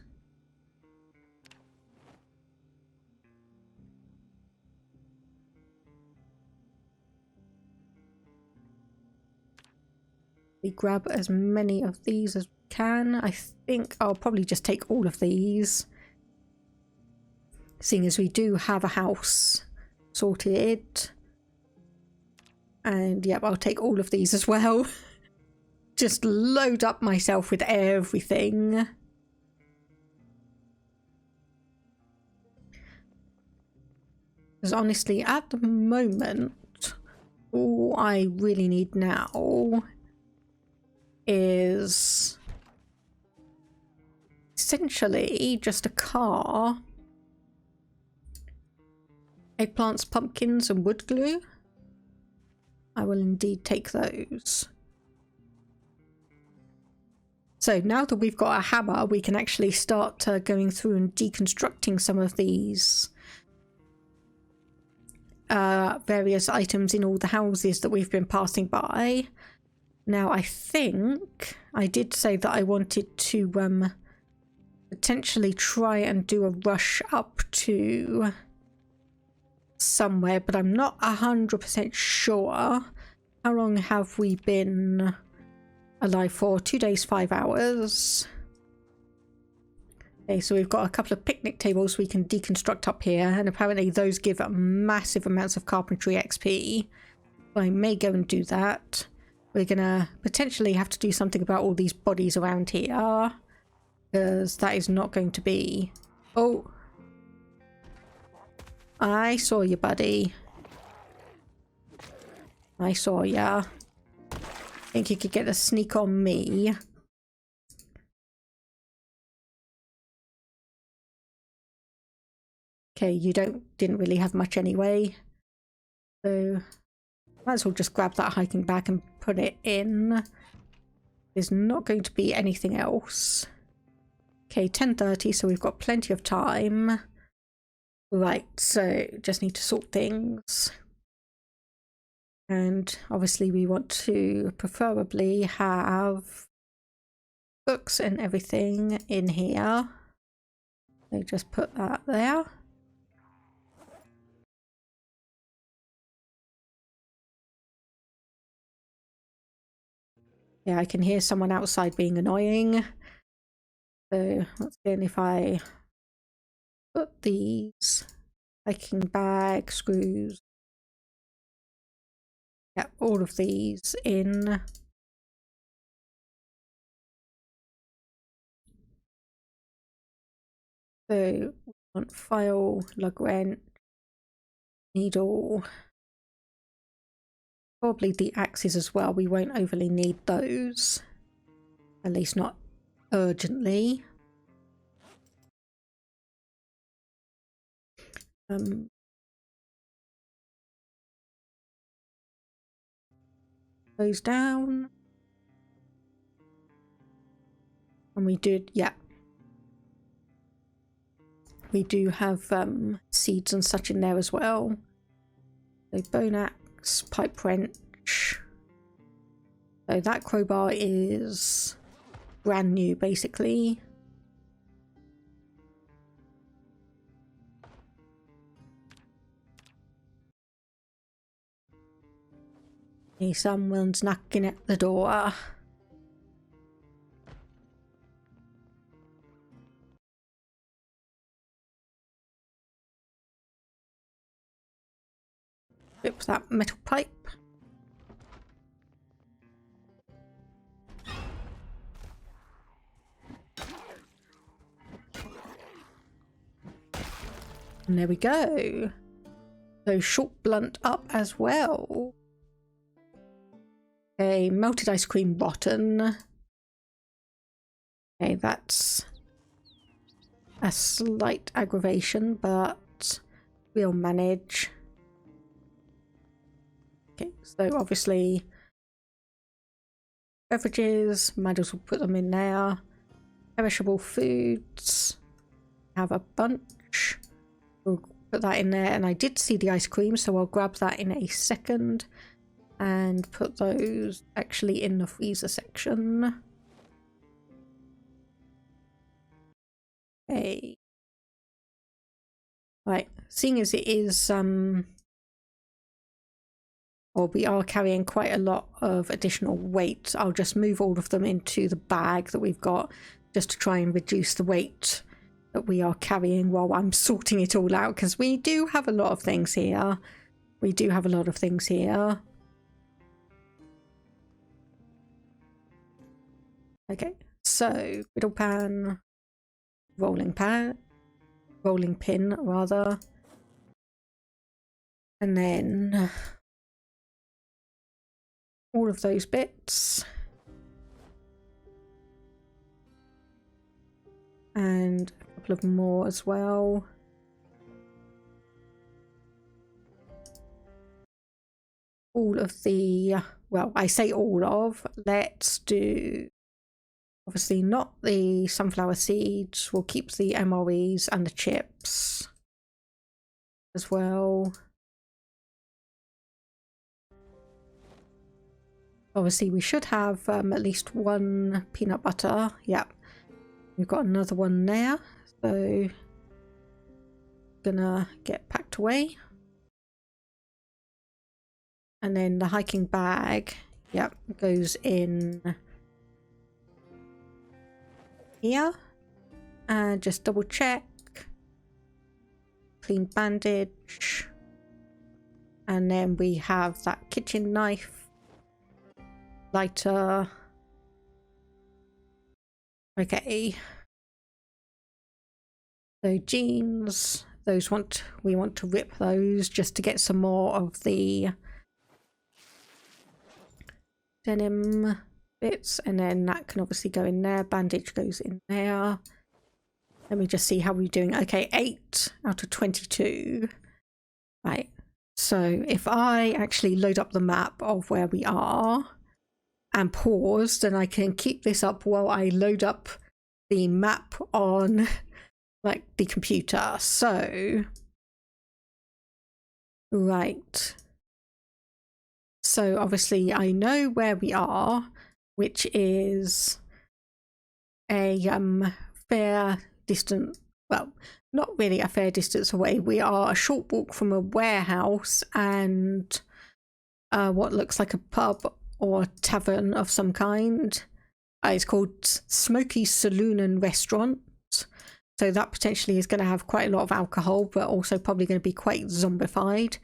We grab as many of these as we can. I think I'll probably just take all of these. Seeing as we do have a house sorted. And yep, I'll take all of these as well. Just load up myself with everything. Because honestly, at the moment, all I really need now is essentially just a car, eggplants, pumpkins, and wood glue. I will indeed take those. So now that we've got a hammer, we can actually start going through and deconstructing some of these various items in all the houses that we've been passing by. Now, I think I did say that I wanted to potentially try and do a rush up to somewhere, but I'm not 100% sure. How long have we been alive for? 2 days, 5 hours. Okay, so we've got a couple of picnic tables we can deconstruct up here, and apparently those give massive amounts of carpentry XP. So I may go and do that. We're gonna potentially have to do something about all these bodies around here, because that is not going to be... Oh! I saw you, buddy. I saw ya. Think you could get a sneak on me. Okay, you didn't really have much anyway. So might as well just grab that hiking bag and put it in. There's not going to be anything else. Okay, 10:30, so we've got plenty of time. Right, so just need to sort things. And obviously we want to preferably have books and everything in here. So just put that there. Yeah, I can hear someone outside being annoying. So let's see if I put these hiking bag, screws. Yeah, all of these in. So we want file, lug wrench, needle. Probably the axes as well. We won't overly need those. At least not urgently. Those down. And we did, yeah. We do have seeds and such in there as well. So bone axe, pipe wrench. So that crowbar is brand new, basically. Hey, someone's knocking at the door. Rip that metal pipe. And there we go. So short blunt up as well. Okay, melted ice cream rotten. Okay, that's a slight aggravation, but we'll manage. Okay, so obviously beverages, might as well put them in there. Perishable foods, have a bunch. We'll put that in there, and I did see the ice cream, so I'll grab that in a second and put those actually in the freezer section. Okay. Right, seeing as it is or we are carrying quite a lot of additional weight, I'll just move all of them into the bag that we've got, just to try and reduce the weight that we are carrying while I'm sorting it all out, because we do have a lot of things here. We do have a lot of things here. Okay, so griddle pan, rolling pin rather, and then all of those bits, and a couple of more as well. All of the, well, I say all of, let's do Obviously not the sunflower seeds. We'll keep the MREs and the chips as well. Obviously we should have at least one peanut butter. Yep, we've got another one there, so gonna get packed away. And then the hiking bag, yep, goes in here. And just double check. Clean bandage. And then we have that kitchen knife. Lighter. Okay. So jeans, we want to rip those just to get some more of the denim bits, and then that can obviously go in there. Bandage goes in there. Let me just see how we're doing. Okay, 8 out of 22. Right. So if I actually load up the map of where we are and pause, then I can keep this up while I load up the map on like the computer. So right. So obviously I know where we are, which is a fair distance, well, not really a fair distance away. We are a short walk from a warehouse and what looks like a pub or tavern of some kind. It's called Smoky Saloon and Restaurant. So that potentially is going to have quite a lot of alcohol, but also probably going to be quite zombified.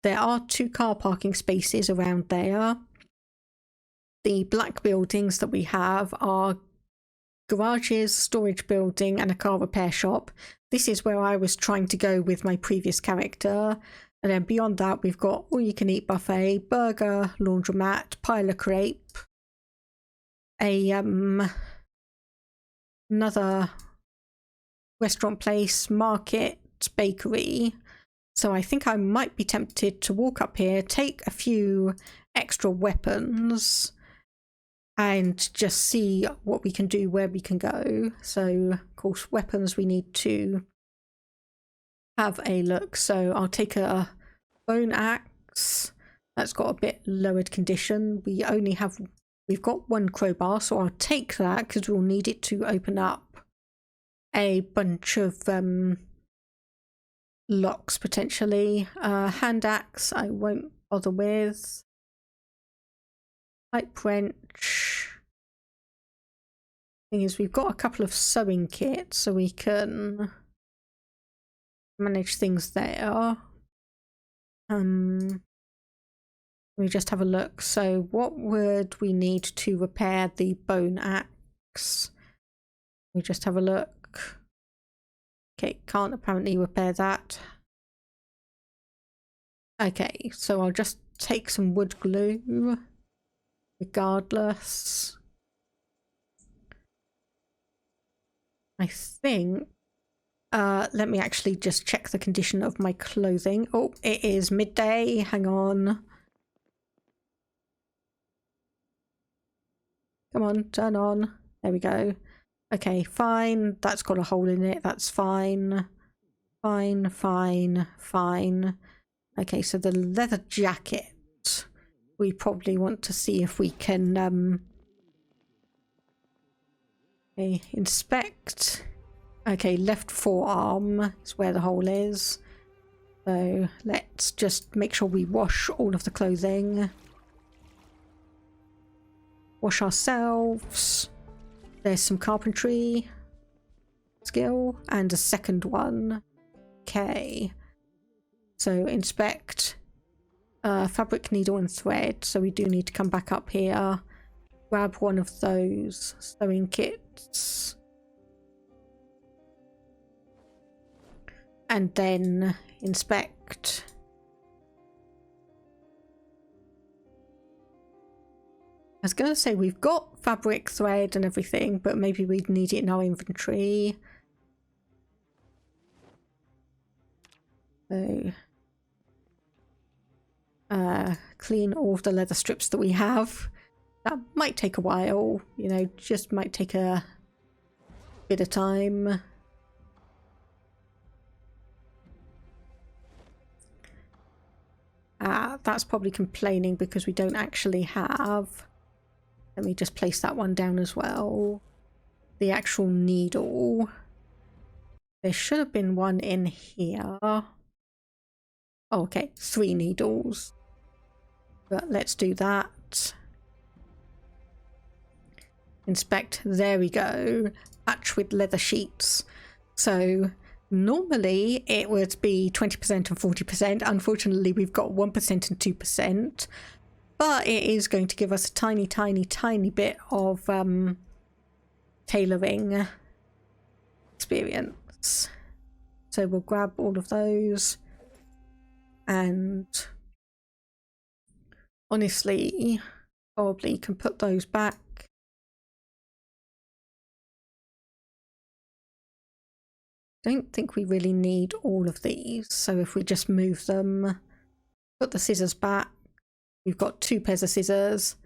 There are 2 car parking spaces around there. The black buildings that we have are garages, storage building, and a car repair shop. This is where I was trying to go with my previous character. And then beyond that, we've got all-you-can-eat buffet, burger, laundromat, pile of crepe, another restaurant place, market, bakery. So I think I might be tempted to walk up here, take a few extra weapons, and just see what we can do, where we can go. So, of course, weapons we need to have a look. So I'll take a bone axe. That's got a bit lowered condition. We've got 1 crowbar, so I'll take that because we'll need it to open up a bunch of locks potentially. Hand axe I won't bother with. Pipe wrench. Thing is, we've got a couple of sewing kits, so we can manage things there. We just have a look. So what would we need to repair the bone axe? We just have a look. Okay, can't apparently repair that. Okay, so I'll just take some wood glue regardless. I think let me actually just check the condition of my clothing. Oh, it is midday. Hang on. Come on, turn on. There we go. Okay, fine. That's got a hole in it. That's fine. Fine, fine, fine. Okay, so the leather jacket. We probably want to see if we can okay, inspect. Okay, left forearm is where the hole is. So let's just make sure we wash all of the clothing. Wash ourselves. There's some carpentry skill and a second one. Okay. So inspect. Fabric, needle and thread. So we do need to come back up here. Grab one of those sewing kits. And then inspect. I was going to say we've got fabric, thread and everything, but maybe we'd need it in our inventory. So clean all of the leather strips that we have. That might take a while, you know, just might take a bit of time. That's probably complaining because we don't actually have... Let me just place that one down as well. The actual needle. There should have been one in here. Oh, okay, 3 needles. But let's do that. Inspect. There we go. Patch with leather sheets. So normally it would be 20% and 40%. Unfortunately, we've got 1% and 2. But it is going to give us a tiny, tiny, tiny bit of tailoring experience. So we'll grab all of those. And honestly, probably can put those back. Don't think we really need all of these. So if we just move them, put the scissors back. We've got 2 pairs of scissors.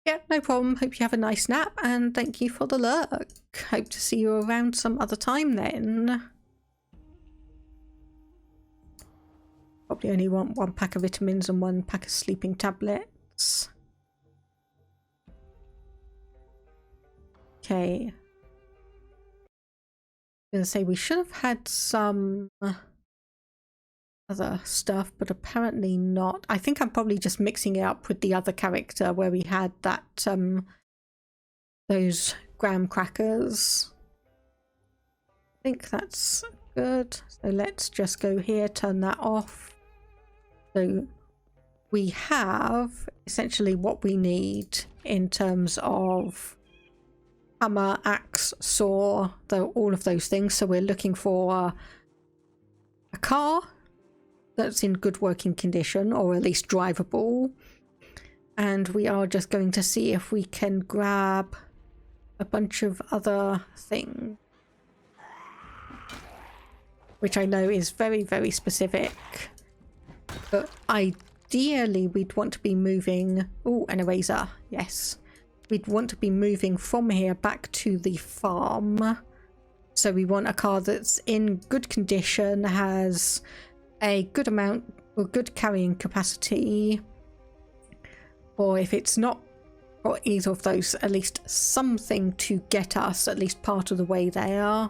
Yeah, no problem. Hope you have a nice nap and thank you for the lurk. Hope to see you around some other time then. Probably only want 1 pack of vitamins and 1 pack of sleeping tablets. Okay. I was going to say we should have had some other stuff, but apparently not. I think I'm probably just mixing it up with the other character where we had that those graham crackers. I think that's good. So let's just go here, turn that off. So we have essentially what we need in terms of hammer, axe, saw, though all of those things. So we're looking for a car that's in good working condition, or at least drivable. And we are just going to see if we can grab a bunch of other things, which I know is very, very specific. But ideally we'd want to be moving... Oh, an eraser. Yes. We'd want to be moving from here back to the farm. So we want a car that's in good condition, has a good amount or good carrying capacity. Or if it's not got either of those, at least something to get us at least part of the way there.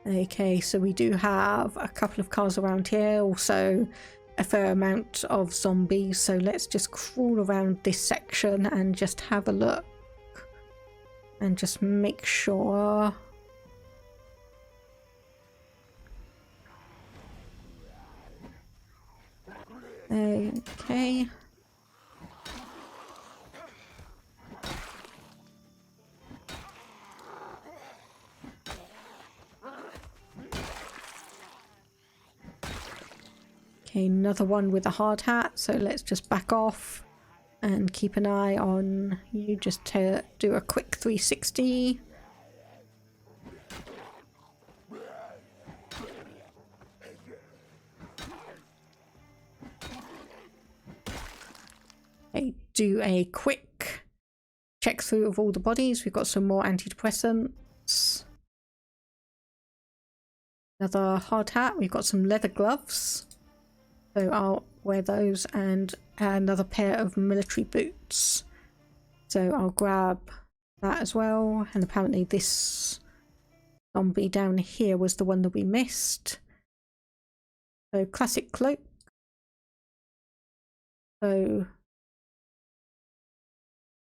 Okay, so we do have a couple of cars around here, also a fair amount of zombies, so let's just crawl around this section and just have a look and just make sure. Okay. Okay, another one with a hard hat, so let's just back off and keep an eye on you, just to do a quick 360. Okay, do a quick check through of all the bodies. We've got some more antidepressants. Another hard hat. We've got some leather gloves. So I'll wear those, and another pair of military boots. So I'll grab that as well. And apparently this zombie down here was the one that we missed. So classic cloak. So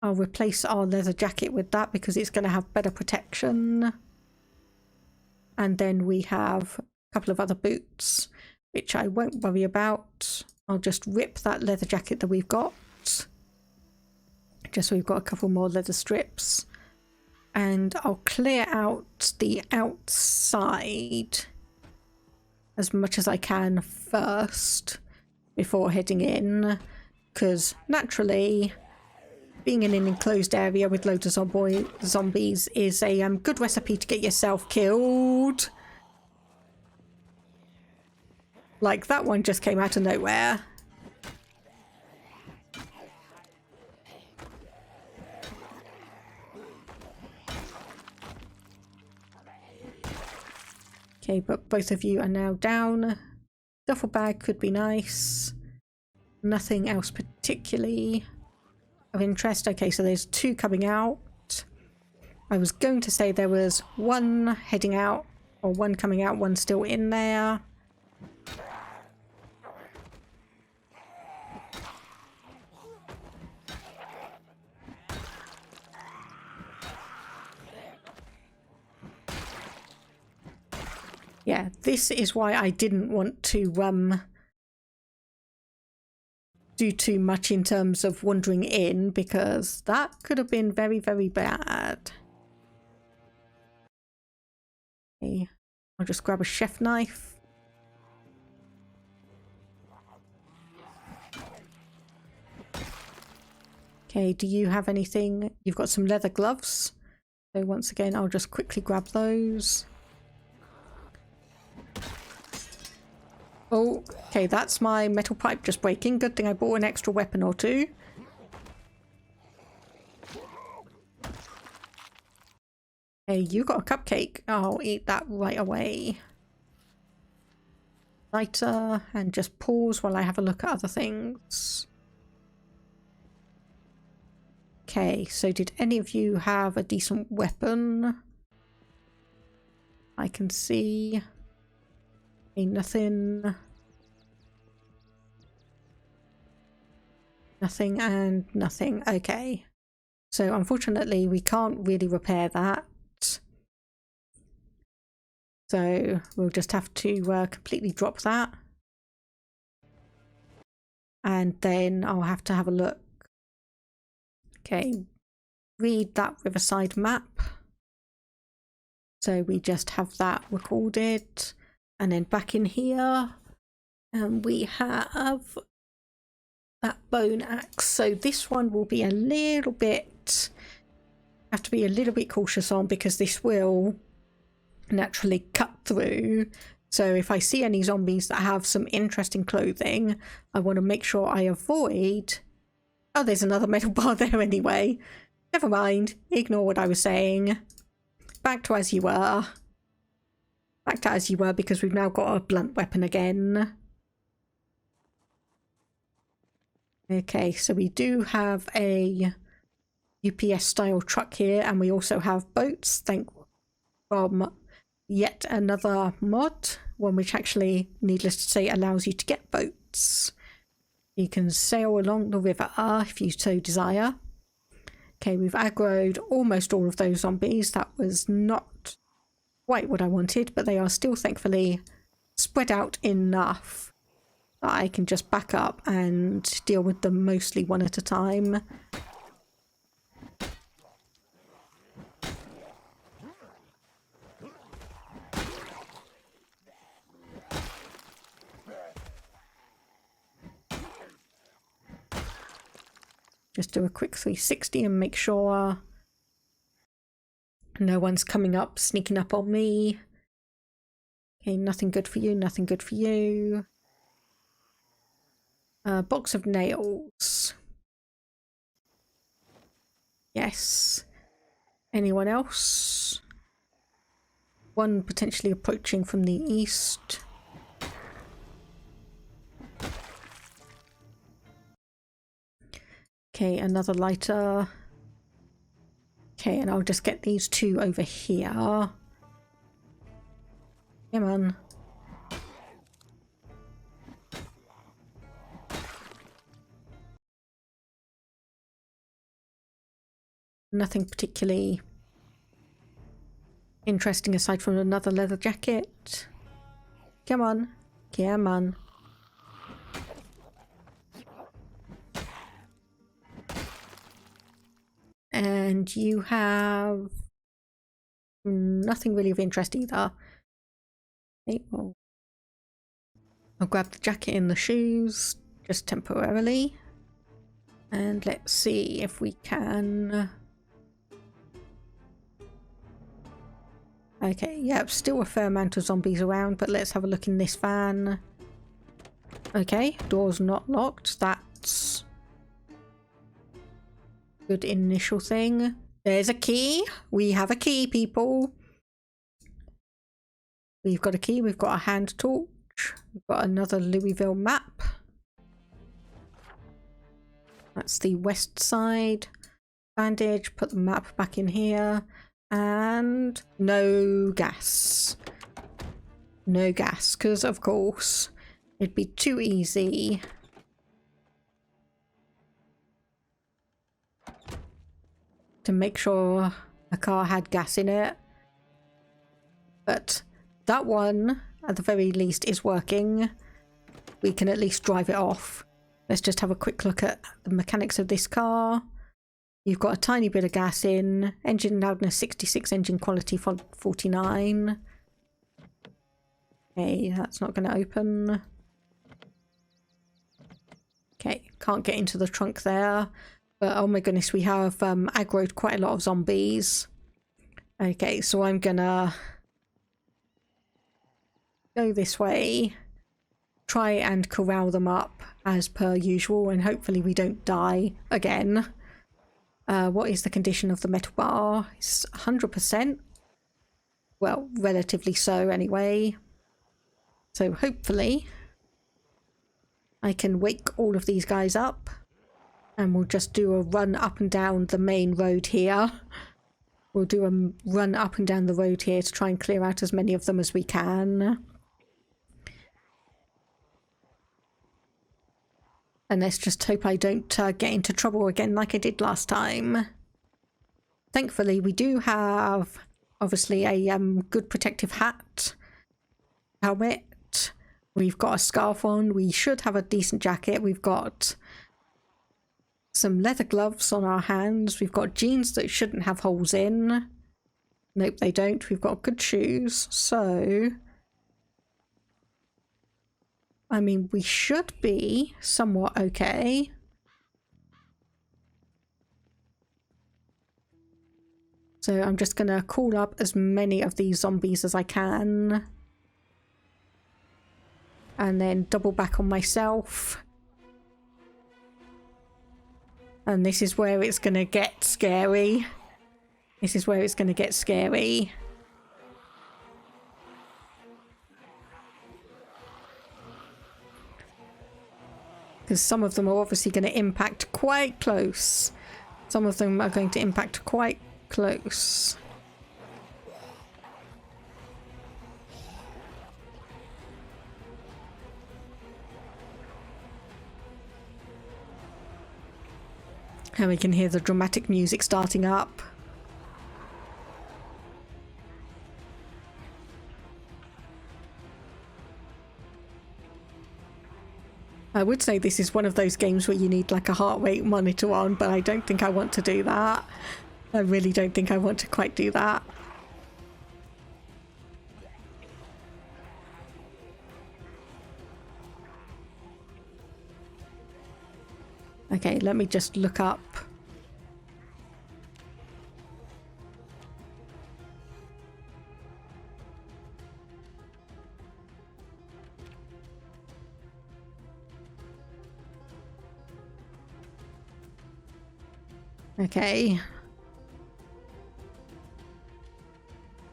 I'll replace our leather jacket with that because it's going to have better protection. And then we have a couple of other boots, which I won't worry about. I'll just rip that leather jacket that we've got. Just so we've got a couple more leather strips. And I'll clear out the outside as much as I can first before heading in. Because naturally, being in an enclosed area with loads of zombies is a good recipe to get yourself killed. Like that one just came out of nowhere. Okay, but both of you are now down. Duffel bag could be nice. Nothing else particularly of interest. Okay, so there's 2 coming out. I was going to say there was 1 heading out, or 1 coming out, 1 still in there. Yeah, this is why I didn't want to do too much in terms of wandering in, because that could have been very, very bad. Okay, I'll just grab a chef knife. Okay, do you have anything? You've got some leather gloves. So once again, I'll just quickly grab those. Oh, okay, that's my metal pipe just breaking. Good thing I bought an extra weapon or 2. Hey, you got a cupcake. I'll eat that right away. Lighter, and just pause while I have a look at other things. Okay, so did any of you have a decent weapon? I can see... nothing. Nothing and nothing. Okay. So unfortunately we can't really repair that. So we'll just have to completely drop that. And then I'll have to have a look. Okay. Read that Riverside map. So we just have that recorded. And then back in here, we have that bone axe. So this one will be a little bit, have to be a little bit cautious on, because this will naturally cut through. So if I see any zombies that have some interesting clothing, I want to make sure I avoid... Oh, there's another metal bar there anyway. Never mind. Ignore what I was saying. Back to as you were. Back to as you were, because we've now got a blunt weapon again. Okay, so we do have a UPS style truck here, and we also have boats, from yet another mod, one which actually, needless to say, allows you to get boats. You can sail along the river if you so desire. Okay, we've aggroed almost all of those zombies. That was not quite what I wanted, but they are still thankfully spread out enough that I can just back up and deal with them mostly one at a time. Just do a quick 360 and make sure no one's coming up, sneaking up on me. Okay, nothing good for you, nothing good for you. Box of nails. Yes. Anyone else? One potentially approaching from the east. Okay, another lighter. Okay, and I'll just get these 2 over here. Come on. Nothing particularly interesting aside from another leather jacket. Come on. Come on. And you have nothing really of interest either. Okay, well, I'll grab the jacket and the shoes just temporarily. And let's see if we can... Okay, yep, still a fair amount of zombies around, but let's have a look in this van. Okay, door's not locked. That's good initial thing. There's a key. We have a key, people. We've got a key, we've got a hand torch, we've got another Louisville map. That's the west side. Bandage, put the map back in here. And no gas. No gas, because of course it'd be too easy to make sure a car had gas in it. But that one, at the very least, is working. We can at least drive it off. Let's just have a quick look at the mechanics of this car. You've got a tiny bit of gas in. Engine loudness 66, engine quality 49. Okay, that's not going to open. Okay, can't get into the trunk there. But oh my goodness, we have aggroed quite a lot of zombies. Okay, so I'm gonna go this way. Try and corral them up as per usual, and hopefully we don't die again. What is the condition of the metal bar? It's 100%. Well, relatively so anyway. So hopefully I can wake all of these guys up. And we'll just do a run up and down the main road here. We'll do a run up and down the road here to try and clear out as many of them as we can. And let's just hope I don't get into trouble again like I did last time. Thankfully, we do have, obviously, a good protective hat. Helmet. We've got a scarf on. We should have a decent jacket. We've got some leather gloves on our hands. We've got jeans that shouldn't have holes in. Nope, they don't. We've got good shoes. So, I mean, we should be somewhat okay. So I'm just going to call up as many of these zombies as I can. And then double back on myself. And this is where it's going to get scary. This is where it's going to get scary. Because some of them are obviously going to impact quite close. Some of them are going to impact quite close. And we can hear the dramatic music starting up. I would say this is one of those games where you need like a heart rate monitor on, but I don't think I want to do that. I really don't think I want to quite do that. Okay, let me just look up. Okay.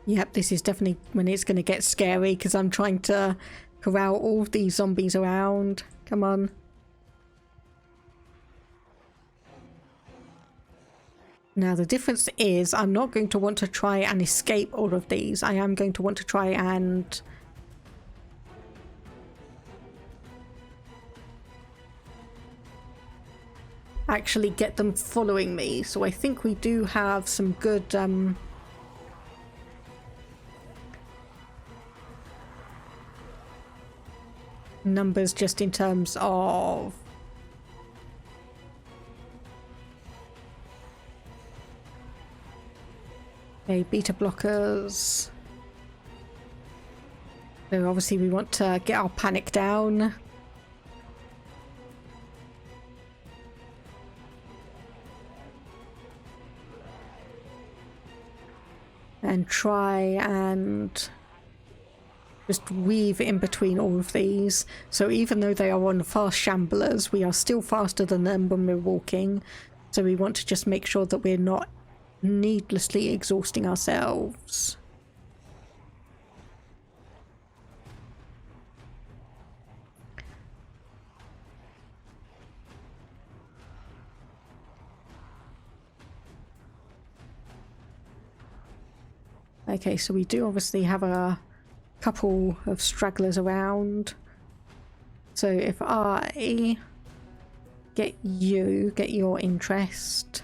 Yep, this is definitely when it's going to get scary because I'm trying to corral all of these zombies around. Come on. Now the difference is I'm not going to want to try and escape all of these. I am going to want to try and actually get them following me. So I think we do have some good numbers just in terms of okay, beta blockers. So obviously we want to get our panic down. And try and just weave in between all of these. So even though they are on fast shamblers, we are still faster than them when we're walking. So we want to just make sure that we're not needlessly exhausting ourselves. Okay, so we do obviously have a couple of stragglers around. So if I get your interest.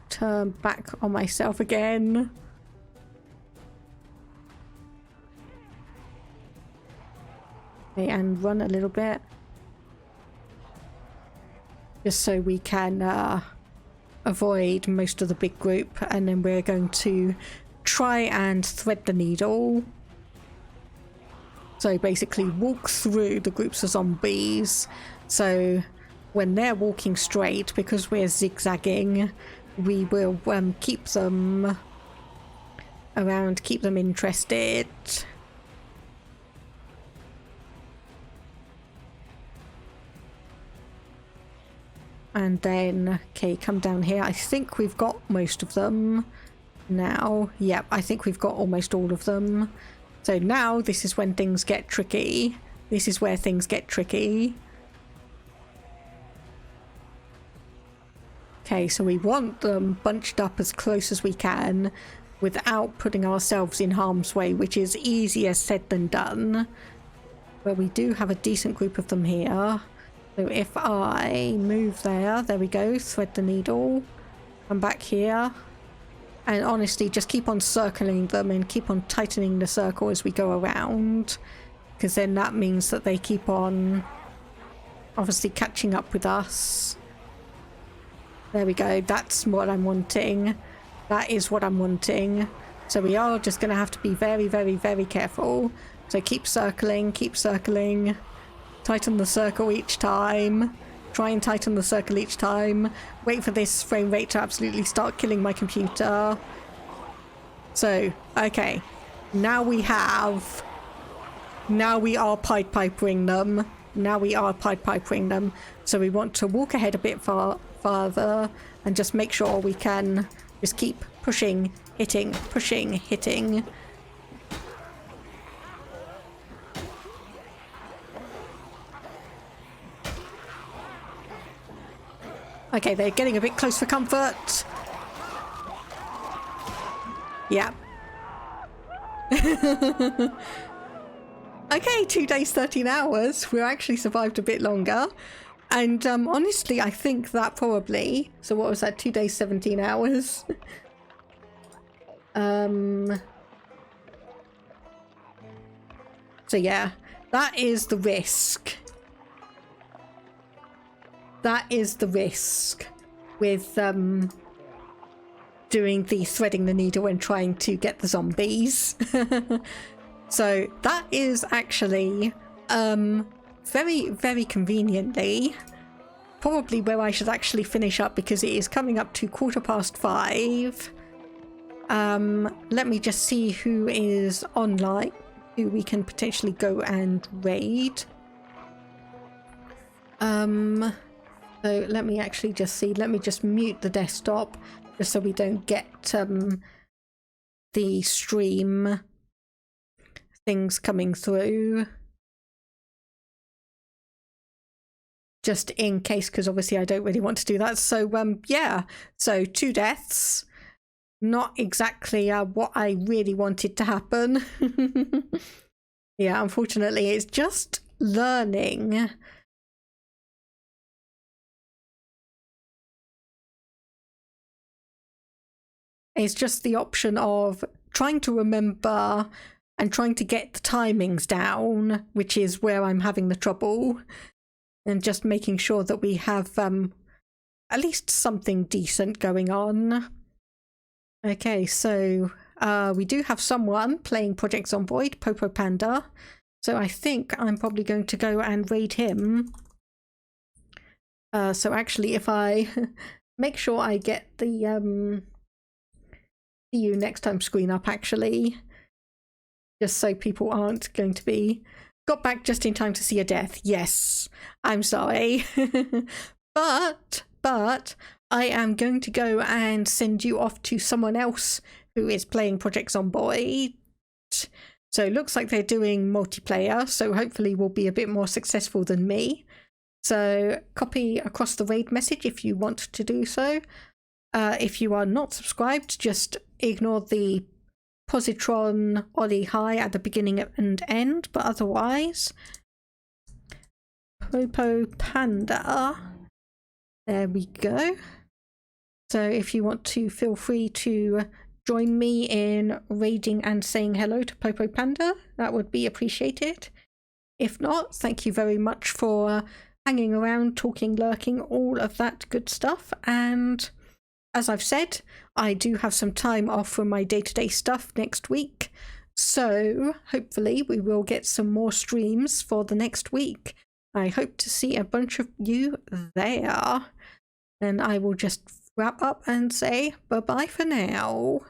Turn back on myself again. Okay, and run a little bit. Just so we can avoid most of the big group, and then we're going to try and thread the needle. So basically walk through the groups of zombies. So when they're walking straight, because we're zigzagging, we will keep them around, keep them interested. And then, okay, come down here. I think we've got most of them now. Yep, I think we've got almost all of them. So now this is when things get tricky. This is where things get tricky. Okay, so we want them bunched up as close as we can without putting ourselves in harm's way, which is easier said than done. But we do have a decent group of them here. So if I move there we go, thread the needle, come back here, and honestly just keep on circling them and keep on tightening the circle as we go around, because then that means that they keep on obviously catching up with us. There we go, that's what I'm wanting. That is what I'm wanting. So we are just going to have to be very, very, very careful. So keep circling, keep circling. Tighten the circle each time. Try and tighten the circle each time. Wait for this frame rate to absolutely start killing my computer. So, okay. Now we are Pied Pipering them. Now we are Pied Pipering them. So we want to walk ahead a bit farther and just make sure we can just keep pushing, hitting, pushing, hitting. Okay, they're getting a bit close for comfort. Yeah. Okay, 2 days, 13 hours. We actually survived a bit longer. And honestly, I think that probably... So what was that? 2 days, 17 hours? So yeah, that is the risk. That is the risk with doing the threading the needle and trying to get the zombies. So that is actually very, very conveniently probably where I should actually finish up, because it is coming up to 5:15. Let me just see who is online, who we can potentially go and raid. So let me actually just see. Let me just mute the desktop just so we don't get the stream things coming through. Just in case, because obviously I don't really want to do that. So yeah, so 2 deaths. Not exactly what I really wanted to happen. Yeah, unfortunately, it's just learning. It's just the option of trying to remember and trying to get the timings down, which is where I'm having the trouble, and just making sure that we have at least something decent going on. Okay, so we do have someone playing Project Zomboid, Popo Panda, so I think I'm probably going to go and raid him. So actually, if I make sure I get the see you next time screen up, actually, just so people aren't going to be got back just in time to see a death. Yes, I'm sorry. but I am going to go and send you off to someone else who is playing Project Zomboid. So it looks like they're doing multiplayer, so hopefully we'll be a bit more successful than me. So copy across the raid message if you want to do so. If you are not subscribed, just ignore the positron Ollie hi at the beginning and end, but otherwise, Popo Panda, there we go. So if you want to, feel free to join me in raiding and saying hello to Popo Panda, that would be appreciated. If not, thank you very much for hanging around, talking, lurking, all of that good stuff. And as I've said, I do have some time off from my day-to-day stuff next week. So hopefully we will get some more streams for the next week. I hope to see a bunch of you there. And I will just wrap up and say bye-bye for now.